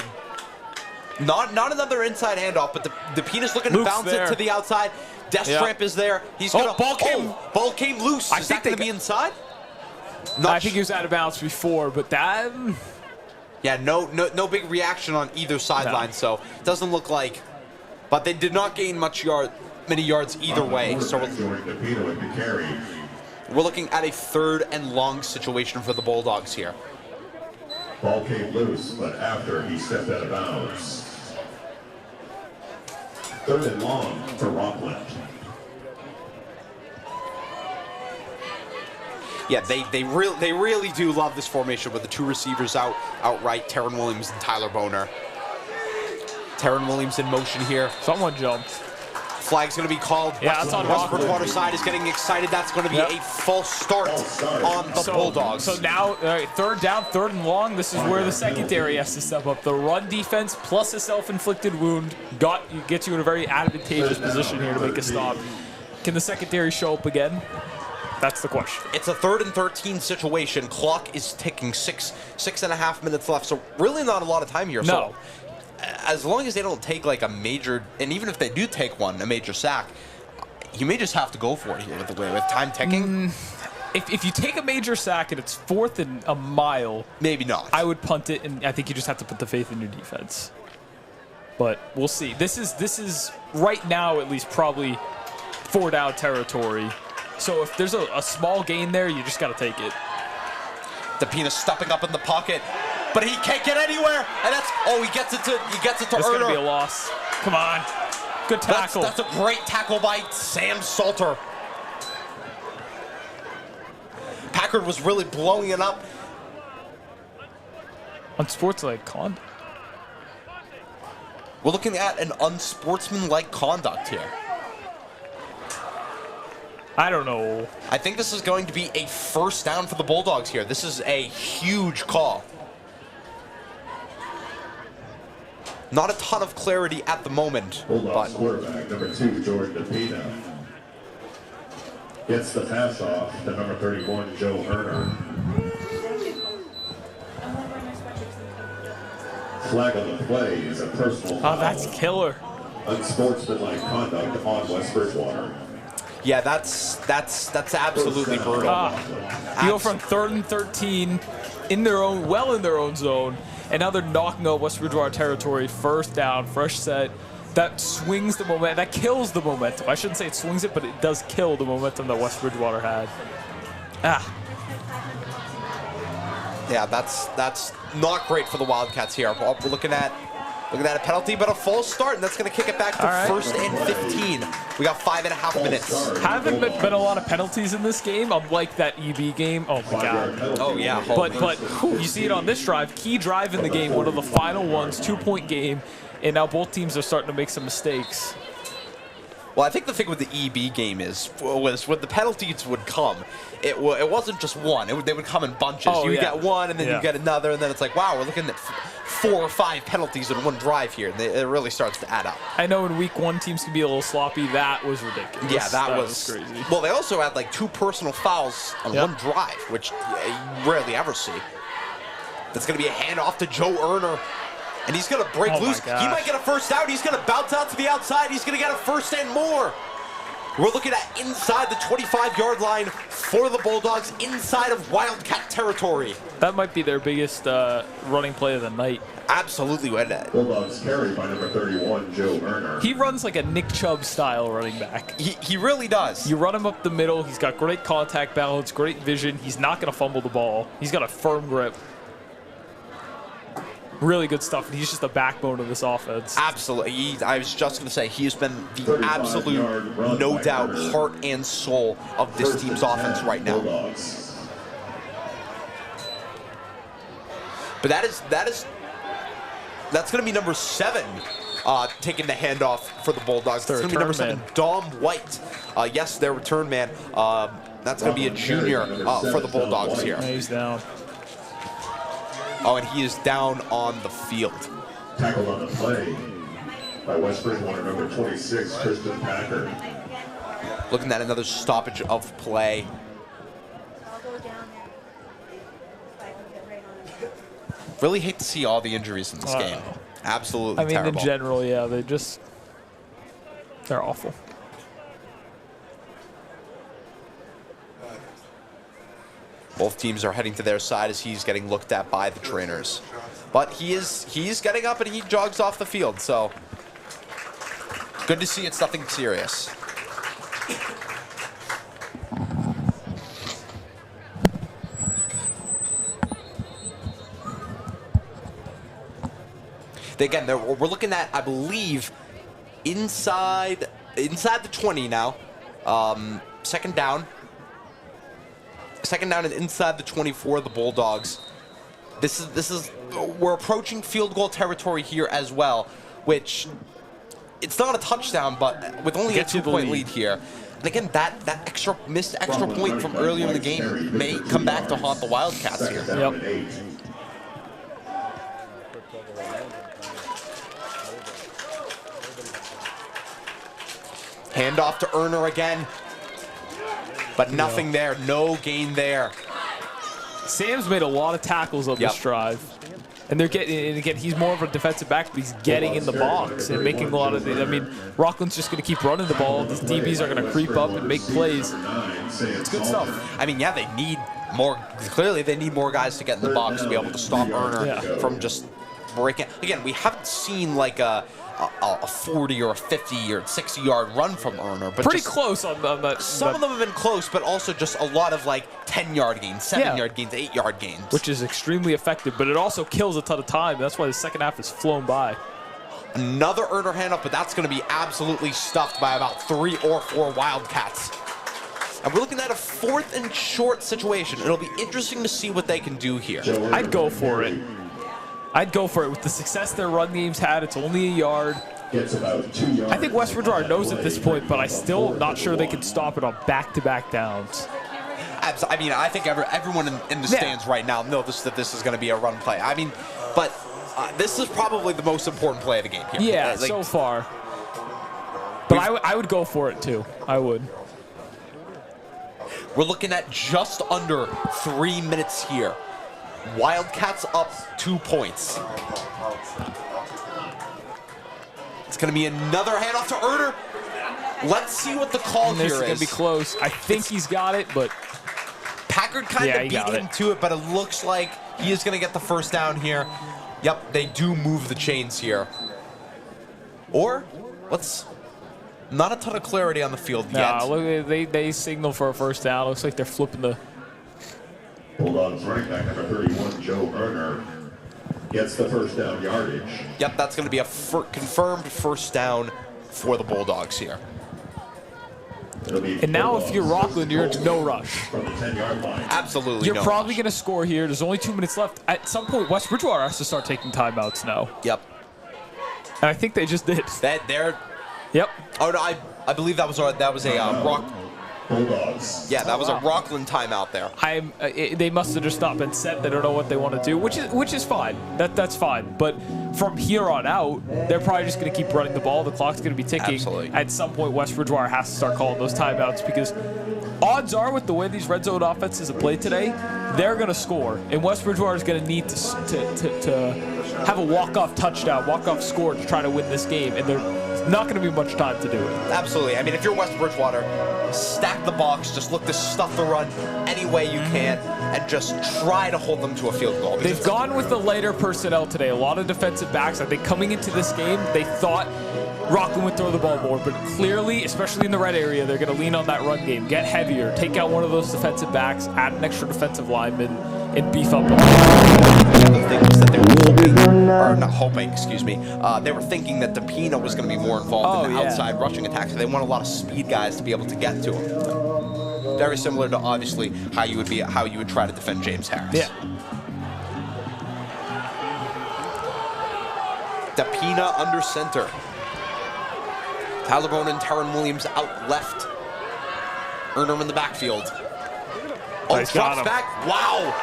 not another inside handoff, but the Penis looking to bounce it to the outside. Destramp is there. He's gonna ball came loose. Is that gonna be inside? I think he was out of bounds before, but that. Yeah, no big reaction on either sideline, so it doesn't look like. But they did not gain many yards either way. So we're looking at a 3rd and long situation for the Bulldogs here. Ball came loose, but after he stepped out of bounds. 3rd and long for Rockland. Yeah, they really do love this formation with the 2 receivers outright, Taron Williams and Tyler Boner. Taron Williams in motion here. Someone jumped. Flag's going to be called. Yeah, that's on West Bridgewater side is getting excited. That's going to be a false start on the Bulldogs. So now, 3rd down, 3rd and long. This is where the secondary has to step up. The run defense plus a self-inflicted wound gets you in a very advantageous position here to make a stop. Can the secondary show up again? That's the question. It's a 3rd and 13 situation. Clock is ticking. 6.5 minutes left. So really not a lot of time here. No. So as long as they don't take like a major, and even if they do take a major sack, you may just have to go for it here with time ticking. If you take a major sack and it's 4th and a mile, maybe not. I would punt it, and I think you just have to put the faith in your defense. But we'll see. This is right now at least probably 4 down territory. So if there's a small gain there, you just got to take it. DePina stepping up in the pocket, but he can't get anywhere. And that's he gets it to It's going to be a loss. Come on. Good tackle. That's a great tackle by Sam Salter. Packard was really blowing it up. Unsportsmanlike conduct. We're looking at an unsportsmanlike conduct here. I don't know. I think this is going to be a first down for the Bulldogs here. This is a huge call. Not a ton of clarity at the moment. Bulldogs quarterback, number 2, Jordan DePina. Gets the pass off to number 31, Joe Erner. Flag on the play is a personal foul. Oh, that's killer. Unsportsmanlike conduct on West Bridgewater. Yeah, that's absolutely brutal. You go from 3rd and 13 in their own zone, and now they're knocking out West Bridgewater territory. First down, fresh set. That swings the momentum. That kills the momentum. I shouldn't say it swings it, but it does kill the momentum that West Bridgewater had. Yeah, that's not great for the Wildcats here. We're looking at a penalty, but a false start, and that's going to kick it back to 1st and 15. We got 5.5 minutes. Haven't been a lot of penalties in this game, unlike that EB game. Oh my God. Oh yeah. But you see it on this drive, key drive in the game, one of the final ones, 2-point game, and now both teams are starting to make some mistakes. Well, I think the thing with the EB game was when the penalties would come, it wasn't just one. They would come in bunches. You get one, and then you get another, and then it's like, wow, we're looking at 4 or 5 penalties in one drive here. It really starts to add up. I know in week 1 teams can be a little sloppy. That was ridiculous. Yeah, that was crazy. Well, they also had like 2 personal fouls on one drive, which you rarely ever see. That's going to be a handoff to Joe Erner. And he's going to break loose. He might get a first down. He's going to bounce out to the outside. He's going to get a first and more. We're looking at inside the 25-yard line for the Bulldogs, inside of Wildcat territory. That might be their biggest running play of the night. Absolutely. Bulldogs carried by number 31, Joe Erner. He runs like a Nick Chubb style running back. He really does. You run him up the middle. He's got great contact balance, great vision. He's not going to fumble the ball. He's got a firm grip. Really good stuff, and he's just the backbone of this offense. Absolutely. I was just going to say, he's been the absolute, no doubt, heart and soul of this team's offense right now. But that's going to be number 7 taking the handoff for the Bulldogs. That's going to be number 7, Dom White. Yes, their return man. That's going to be a junior for the Bulldogs here. He's down. Oh, and he is down on the field. Tackled on the play by West Bridgewater, number 26, Kristen Packard. Looking at another stoppage of play. Really hate to see all the injuries in this game. Absolutely terrible. In general, yeah, they're awful. Both teams are heading to their side as he's getting looked at by the trainers. But he's getting up and he jogs off the field, so good to see it's nothing serious. Again, we're looking at, I believe, inside the 20 now. Second down. Second down and inside the 24 of the Bulldogs. We're approaching field goal territory here as well, which it's not a touchdown, but with only a 2-point lead here. And again, that missed extra point from earlier in the game may come back to haunt the Wildcats here. Yep. Handoff to Erner again. But nothing there, no gain there. Sam's made a lot of tackles on this drive. And they're getting, and again, he's more of a defensive back, but he's getting in the box and making a lot of it. I mean, Rockland's just going to keep running the ball. These DBs are going to creep up and make plays. It's good stuff. I mean, yeah, they need more. Clearly, they need more guys to get in the box to be able to stop Erner from just breaking. Again, we haven't seen like a 40 or a 50 or 60-yard run from Erner, but pretty just, close on that. some of them have been close, but also just a lot of like 10-yard gains, 7-yard gains, 8-yard gains, which is extremely effective. But it also kills a ton of time. That's why the second half has flown by. Another Erner handoff, but that's going to be absolutely stuffed by about 3 or 4 Wildcats. And we're looking at a 4th and short situation. It'll be interesting to see what they can do here. I'd go for it. I'd go for it. With the success their run game's had, it's only a yard. Gets about 2 yards. I think West Bridgewater knows at this point, but I still not sure they can stop it on back-to-back downs. I mean, I think everyone in the stands right now knows that this is going to be a run play. I mean, but this is probably the most important play of the game here. Yeah, like, so far. But I would go for it, too. I would. We're looking at just under 3 minutes here. Wildcats up 2 points. It's going to be another handoff to Erner. Let's see what the call here is. This is going to be close. I think he's got it, but Packard kind of beat him to it, but it looks like he is going to get the first down here. Yep, they do move the chains here. Or, not a ton of clarity on the field yet. Look, they signal for a first down. Looks like they're flipping the... Bulldogs running back number 31, Joe Erner, gets the first down yardage. Yep, that's going to be a confirmed first down for the Bulldogs here. And now if you're Rockland, you're in no rush. From the 10-yard line. Absolutely You're no probably rush. going to score here. There's only 2 minutes left. At some point, West Bridgewater has to start taking timeouts now. Yep. And I think they just did. They're... Yep. Oh, no, I believe that was a Rock... Bulldogs. Yeah, that was a Rockland timeout there. They must have just not been set. They don't know what they want to do, which is fine. That's fine. But from here on out, they're probably just going to keep running the ball. The clock's going to be ticking. Absolutely. At some point, West Bridgewater has to start calling those timeouts because odds are, with the way these red zone offenses have played today, they're going to score, and West Bridgewater is going to need to have a walk-off touchdown, walk-off score to try to win this game, and there's not going to be much time to do it. Absolutely. I mean, if you're West Bridgewater, stack the box, just look to stuff the run any way you can, and just try to hold them to a field goal. They've gone with the lighter personnel today. A lot of defensive backs. I think coming into this game, they thought Rockland would throw the ball more, but clearly, especially in the red area, they're going to lean on that run game, get heavier, take out one of those defensive backs, add an extra defensive lineman, and beef up. The thing was that they were hoping, they were thinking that DePina was going to be more involved in the outside rushing attacks. So they want a lot of speed guys to be able to get to him. Very similar to obviously how you would try to defend James Harris. Yeah. DePina under center. Tyler Bone and Terran Williams out left. Erner in the backfield. Oh, Nice, drops got him. back. Wow.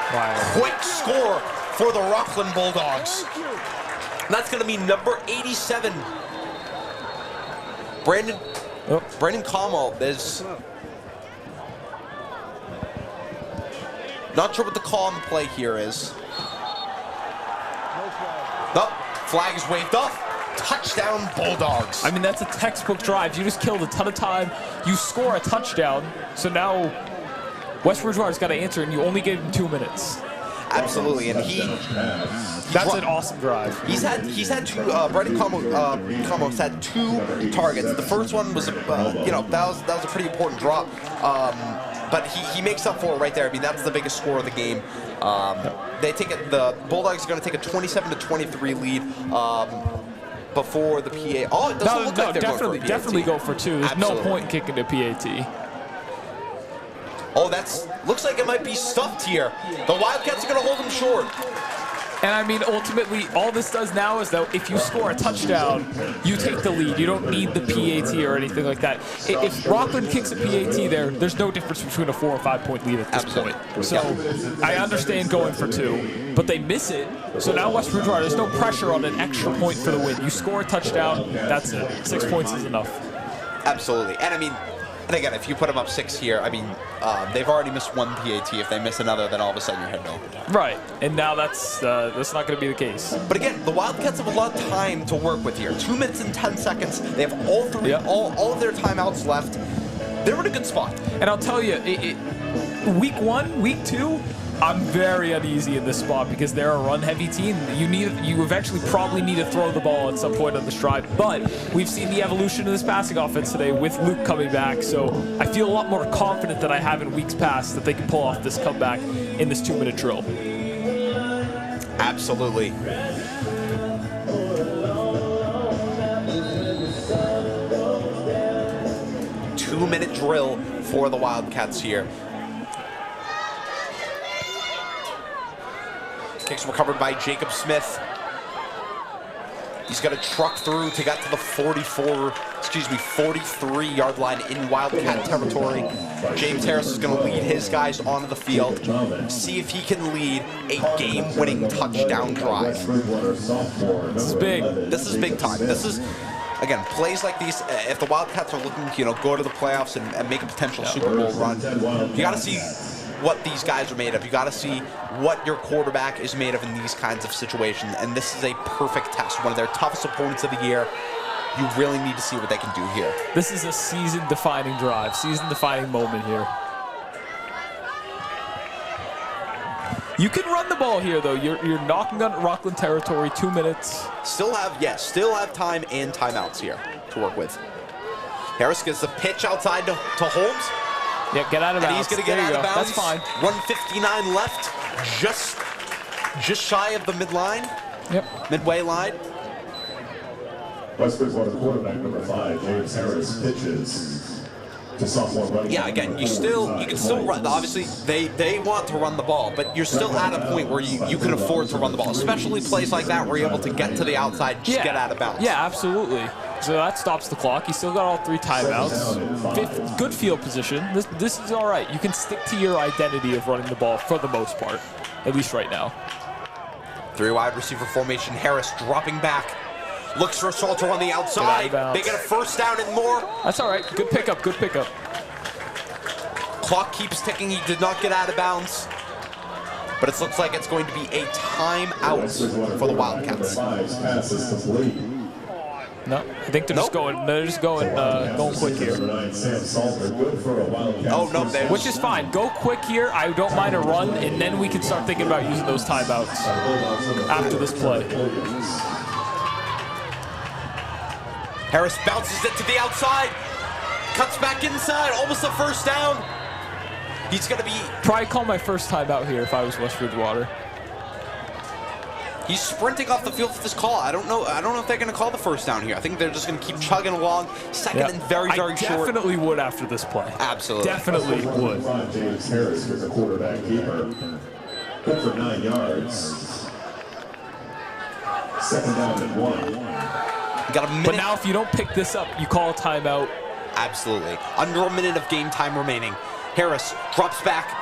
Quick score for the Rockland Bulldogs. And that's going to be number 87. Brandon Como. There's not sure what the call on the play here is. Nope. Flag is waved off. Touchdown Bulldogs. I mean, that's a textbook drive. You just killed a ton of time. You score a touchdown. So now West Bridgewater's got to answer, and you only gave him 2 minutes. Absolutely, and that's an awesome drive. He's had two. Brandon Como's had 2 targets. The first one was, that was a pretty important drop. But he makes up for it right there. I mean, that's the biggest score of the game. The Bulldogs are going to take a 27-23 lead before the PA. Oh, it doesn't look like they're going for a PAT. Definitely go for 2. There's no point in kicking to PAT. Oh, looks like it might be stuffed here. The Wildcats are going to hold them short. And I mean, ultimately, all this does now is that if you score a touchdown, you take the lead. You don't need the PAT or anything like that. If Rockland kicks a PAT there's no difference between a 4 or 5 point lead at this point. So I understand going for 2, but they miss it. So now West Bridgewater, there's no pressure on an extra point for the win. You score a touchdown, that's it. 6 points is enough. Absolutely. And I mean, and again, if you put them up 6 here, I mean, they've already missed 1 PAT. If they miss another, then all of a sudden you're heading overtime. Right, and now that's not going to be the case. But again, the Wildcats have a lot of time to work with here. 2 minutes and 10 seconds. They have all of their timeouts left. They're in a good spot. And I'll tell you, week 1, week 2, I'm very uneasy in this spot because they're a run-heavy team. You eventually probably need to throw the ball at some point on the stride, but we've seen the evolution of this passing offense today with Luke coming back, so I feel a lot more confident than I have in weeks past that they can pull off this comeback in this 2-minute drill. Absolutely. Two-minute drill for the Wildcats here. Kicks recovered by Jacob Smith. He's got to truck through to get to the 43-yard line in Wildcat territory. James Harris is going to lead his guys onto the field. See if he can lead a game-winning touchdown drive. This is big. This is big time. This is, again, plays like these. If the Wildcats are looking to, go to the playoffs and make a potential Super Bowl run, you got to see what these guys are made of. You got to see what your quarterback is made of in these kinds of situations, and this is a perfect test. One of their toughest opponents of the year. You really need to see what they can do here. This is a season-defining drive, season-defining moment here. You can run the ball here, though. You're knocking on Rockland territory, 2 minutes. Still have time and timeouts here to work with. Harris gets the pitch outside to Holmes. Yeah, get out of bounds. And he's going to get out of bounds. That's fine. 1:59 left, just shy of the midway line. West Bridgewater quarterback number 5, James Harris, pitches to sophomore running. Yeah, again, you can still run. Obviously, they want to run the ball, but you're still at a point where you can afford to run the ball, especially plays like that where you're able to get to the outside, just get out of bounds. Yeah, absolutely. So that stops the clock. He's still got all 3 timeouts. Good field position. This is all right. You can stick to your identity of running the ball for the most part, at least right now. 3 wide receiver formation. Harris dropping back. Looks for Salter on the outside. They get a first down and more. That's all right. Good pickup. Good pickup. Clock keeps ticking. He did not get out of bounds. But it looks like it's going to be a timeout for the Wildcats. No, I think they're just going. They're just going quick here. Oh no, which is fine. Go quick here. I don't mind a run, and then we can start thinking about using those timeouts after this play. Harris bounces it to the outside, cuts back inside, almost a first down. He's gonna be probably call my first timeout here if I was West Bridgewater. He's sprinting off the field with this call. I don't know if they're going to call the first down here. I think they're just going to keep chugging along. Second and very short. I definitely would after this play. Absolutely. Definitely would. James Harris is a quarterback keeper. Good for 9 yards. Second down and 1. Got a minute. But now if you don't pick this up, you call a timeout. Absolutely. Under a minute of game time remaining. Harris drops back.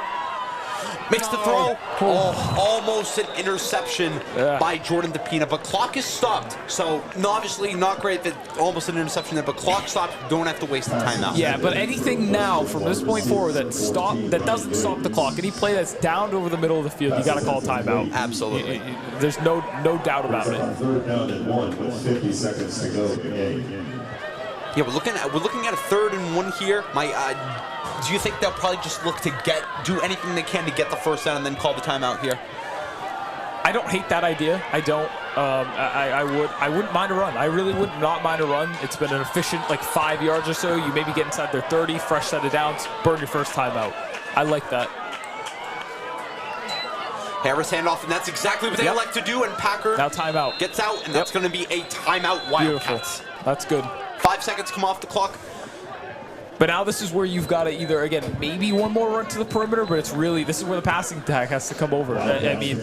Makes the throw. Oh, almost an interception by Jordan DePina, but clock is stopped. So obviously not great that almost an interception there, but clock stopped. Don't have to waste the timeout. Yeah, but anything now from this point forward that doesn't stop the clock, any play that's down over the middle of the field, you got to call timeout. Absolutely. There's no doubt about it. Third down and 1 with 50 seconds to go in the game. Yeah, we're looking at a 3rd and 1 here. Do you think they'll probably just look to do anything they can to get the first down and then call the timeout here? I don't hate that idea. I don't. I wouldn't mind a run. I really would not mind a run. It's been an efficient 5 yards or so. You maybe get inside their 30, fresh set of downs, burn your first timeout. I like that. Harris handoff, and that's exactly what they like to do. And Packer now timeout gets out, and that's going to be a timeout. Wildcats. Beautiful. That's good. 5 seconds come off the clock. But now this is where you've got to either, again, maybe one more run to the perimeter, but this is where the passing attack has to come over. I mean,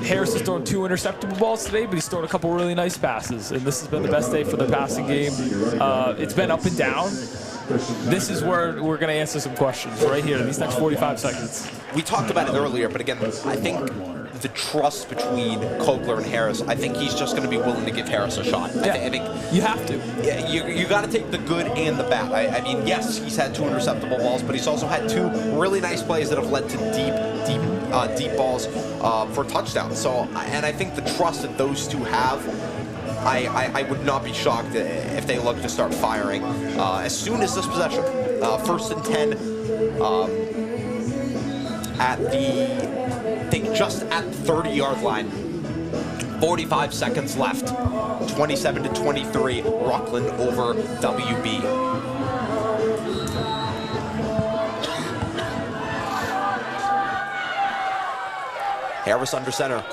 Harris has thrown 2 interceptable balls today, but he's thrown a couple really nice passes, and this has been the best day for the passing game. It's been up and down. This is where we're going to answer some questions right here in these next 45 seconds. We talked about it earlier, but again, I think the trust between Kogler and Harris, I think he's just going to be willing to give Harris a shot. Yeah, I think you have to. Yeah, you got to take the good and the bad. I mean, yes, he's had 2 interceptable balls, but he's also had 2 really nice plays that have led to deep balls for touchdowns. So, and I think the trust that those 2 have, I would not be shocked if they look to start firing as soon as this possession. 1st and 10. at the, I think just at the 30-yard line. 45 seconds left. 27-23, Rockland over WB. Harris under center.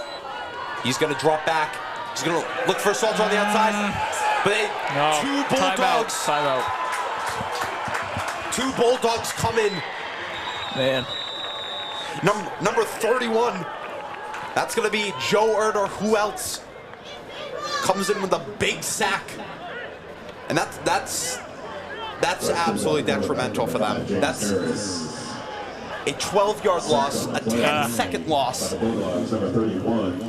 He's going to drop back. He's going to look for Salter on the outside. But two Bulldogs. Timeout. Two Bulldogs come in. Man. Number 31. That's going to be Joe Erd or who else. Comes in with a big sack. And that's absolutely detrimental for them. That's a 12-yard loss, a 10-second loss.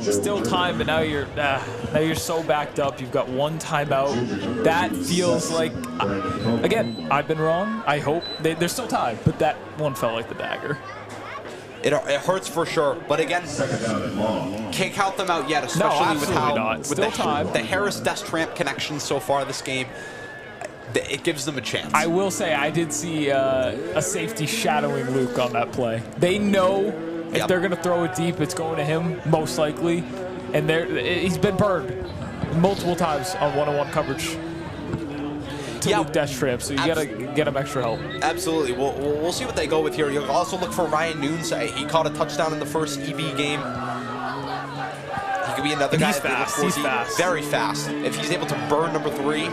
Still time, but now you're so backed up. You've got one timeout. That feels like, again, I've been wrong. I hope there's still time, but that one felt like the dagger. It hurts for sure, but again, can't count them out yet, especially with how with the Harris Destramp connection so far this game. It gives them a chance. I will say I did see a safety shadowing Luke on that play. They know if they're going to throw it deep, it's going to him, most likely. And he's been burned multiple times on one-on-one coverage to Luke Destramp, so you got to get him extra help. Absolutely. We'll see what they go with here. You'll also look for Ryan Nunes. He caught a touchdown in the first EV game. He could be another guy. He's fast. He's fast. Very fast. If he's able to burn number 3,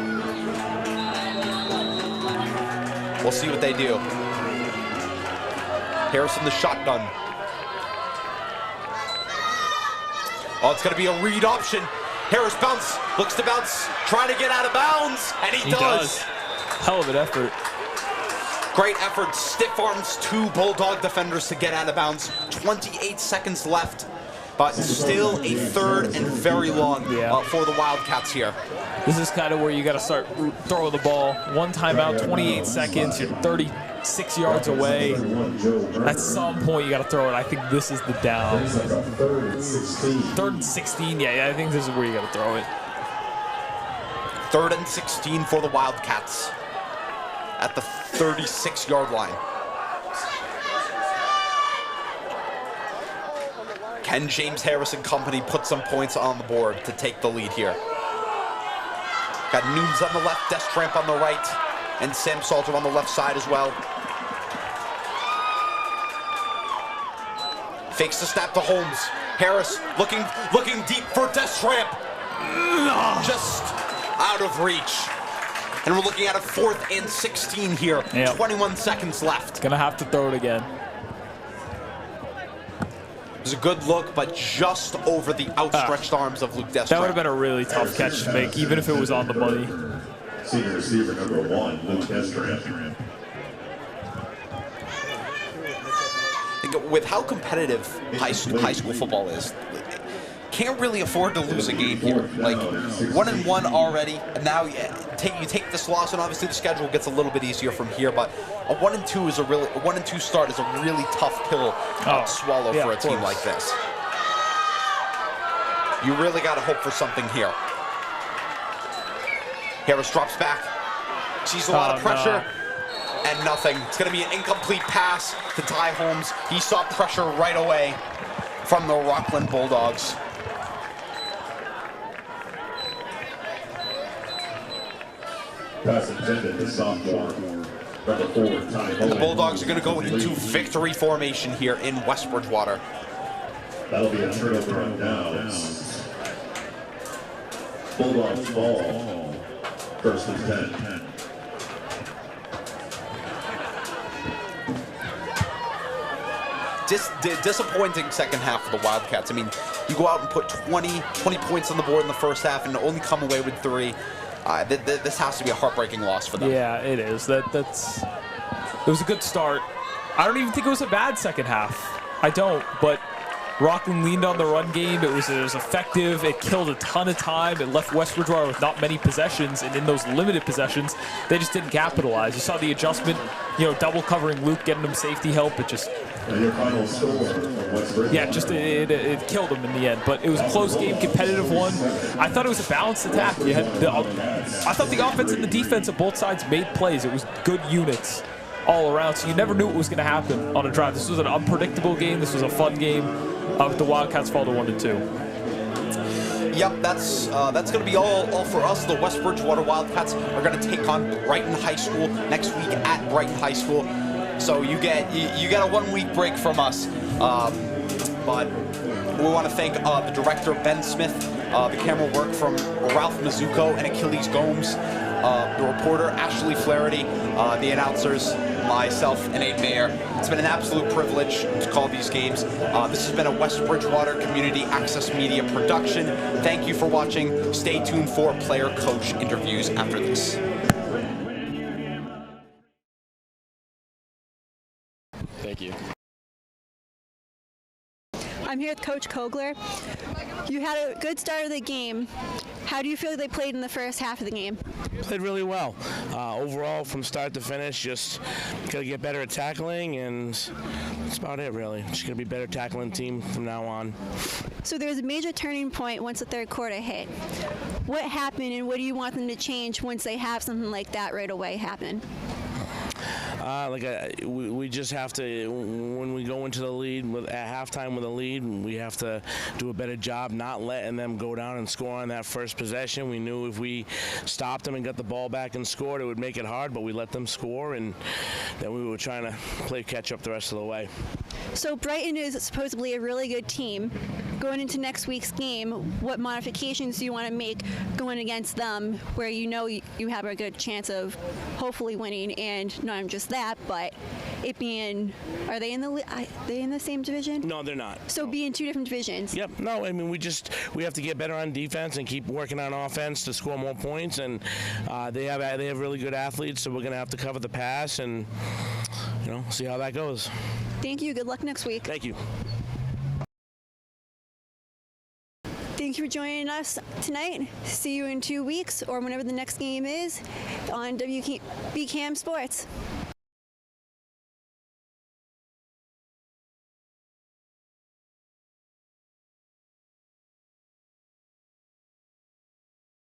we'll see what they do. Harrison the shotgun. Oh, it's going to be a read option. Harris looks to bounce, trying to get out of bounds, and he does. Hell of an effort. Great effort. Stiff arms 2 Bulldog defenders to get out of bounds. 28 seconds left, but still a 3rd and very long for the Wildcats here. This is kind of where you got to start throwing the ball. One timeout, 28 seconds. You're 36 yards away. At some point, you got to throw it. I think this is the down. 3rd and 16. Yeah, I think this is where you got to throw it. 3rd and 16 for the Wildcats at the 36-yard line. Can James Harris and company put some points on the board to take the lead here? Got Nunes on the left, Destramp on the right, and Sam Salter on the left side as well. Fakes the snap to Holmes. Harris looking deep for Destramp. Just out of reach. And we're looking at a 4th and 16 here. 21 seconds left. Gonna have to throw it again. It was a good look, but just over the outstretched arms of Luke Destramp. That would have been a really tough catch to make, even if it was on the money. Senior receiver number 1, Luke Destramp. With how competitive high school football is, can't really afford to lose a game here. Like 1-1 already, and now you take this loss, and obviously the schedule gets a little bit easier from here. But a 1-2 is a 1-2 start is a really tough pill to swallow for a team like this. You really got to hope for something here. Harris drops back, sees a lot of pressure. And nothing. It's going to be an incomplete pass to Ty Holmes. He saw pressure right away from the Rockland Bulldogs. Pass intended to sophomore. Number 4, Ty Holmes. The Bulldogs are going to go into victory formation here in West Bridgewater. That'll be a turnover on downs. Bulldogs ball. 1st and 10. Disappointing second half for the Wildcats. I mean, you go out and put 20 points on the board in the first half and only come away with 3. This has to be a heartbreaking loss for them. Yeah, it is. It was a good start. I don't even think it was a bad second half. I don't, but Rockland leaned on the run game. It was effective. It killed a ton of time. It left West Bridgewater with not many possessions, and in those limited possessions, they just didn't capitalize. You saw the adjustment, double covering Luke, getting him safety help. It just... And your final score from West Bridgewater. Yeah, just it killed them in the end. But it was a close game, competitive one. I thought it was a balanced attack. I thought the offense and the defense of both sides made plays. It was good units. all around. So you never knew what was going to happen on a drive. This was an unpredictable game. This was a fun game. The Wildcats fall to 1-2. Yep, that's going to be all for us. The West Bridgewater Wildcats are going to take on Brighton High School next week at Brighton High School. So you get a 1 week break from us. But we want to thank the director, Ben Smith, the camera work from Ralph Mizuko and Achilles Gomes, the reporter, Ashley Flaherty, the announcers, myself, and Abe Mayer. It's been an absolute privilege to call these games. This has been a West Bridgewater Community Access Media production. Thank you for watching. Stay tuned for player-coach interviews after this. Thank you. I'm here with Coach Kogler. You had a good start of the game. How do you feel they played in the first half of the game? Played really well. Overall, from start to finish, just got to get better at tackling, and that's about it, really. Just going to be a better tackling team from now on. So there was a major turning point once the third quarter hit. What happened, and what do you want them to change once they have something like that right away happen? We just have to, when we go into the lead, at halftime with a lead, we have to do a better job not letting them go down and score on that first possession. We knew if we stopped them and got the ball back and scored, it would make it hard, but we let them score, and then we were trying to play catch up the rest of the way. So Brighton is supposedly a really good team. Going into next week's game, what modifications do you want to make going against them where you know you have a good chance of hopefully winning, and not just that, but it being, are they in the same division? No, they're not. So be in two different divisions? Yep. No, I mean, we have to get better on defense and keep working on offense to score more points, and they have really good athletes, so we're going to have to cover the pass and, see how that goes. Thank you. Good luck next week. Thank you. Thank you for joining us tonight. See you in 2 weeks or whenever the next game is on WBCAM Sports.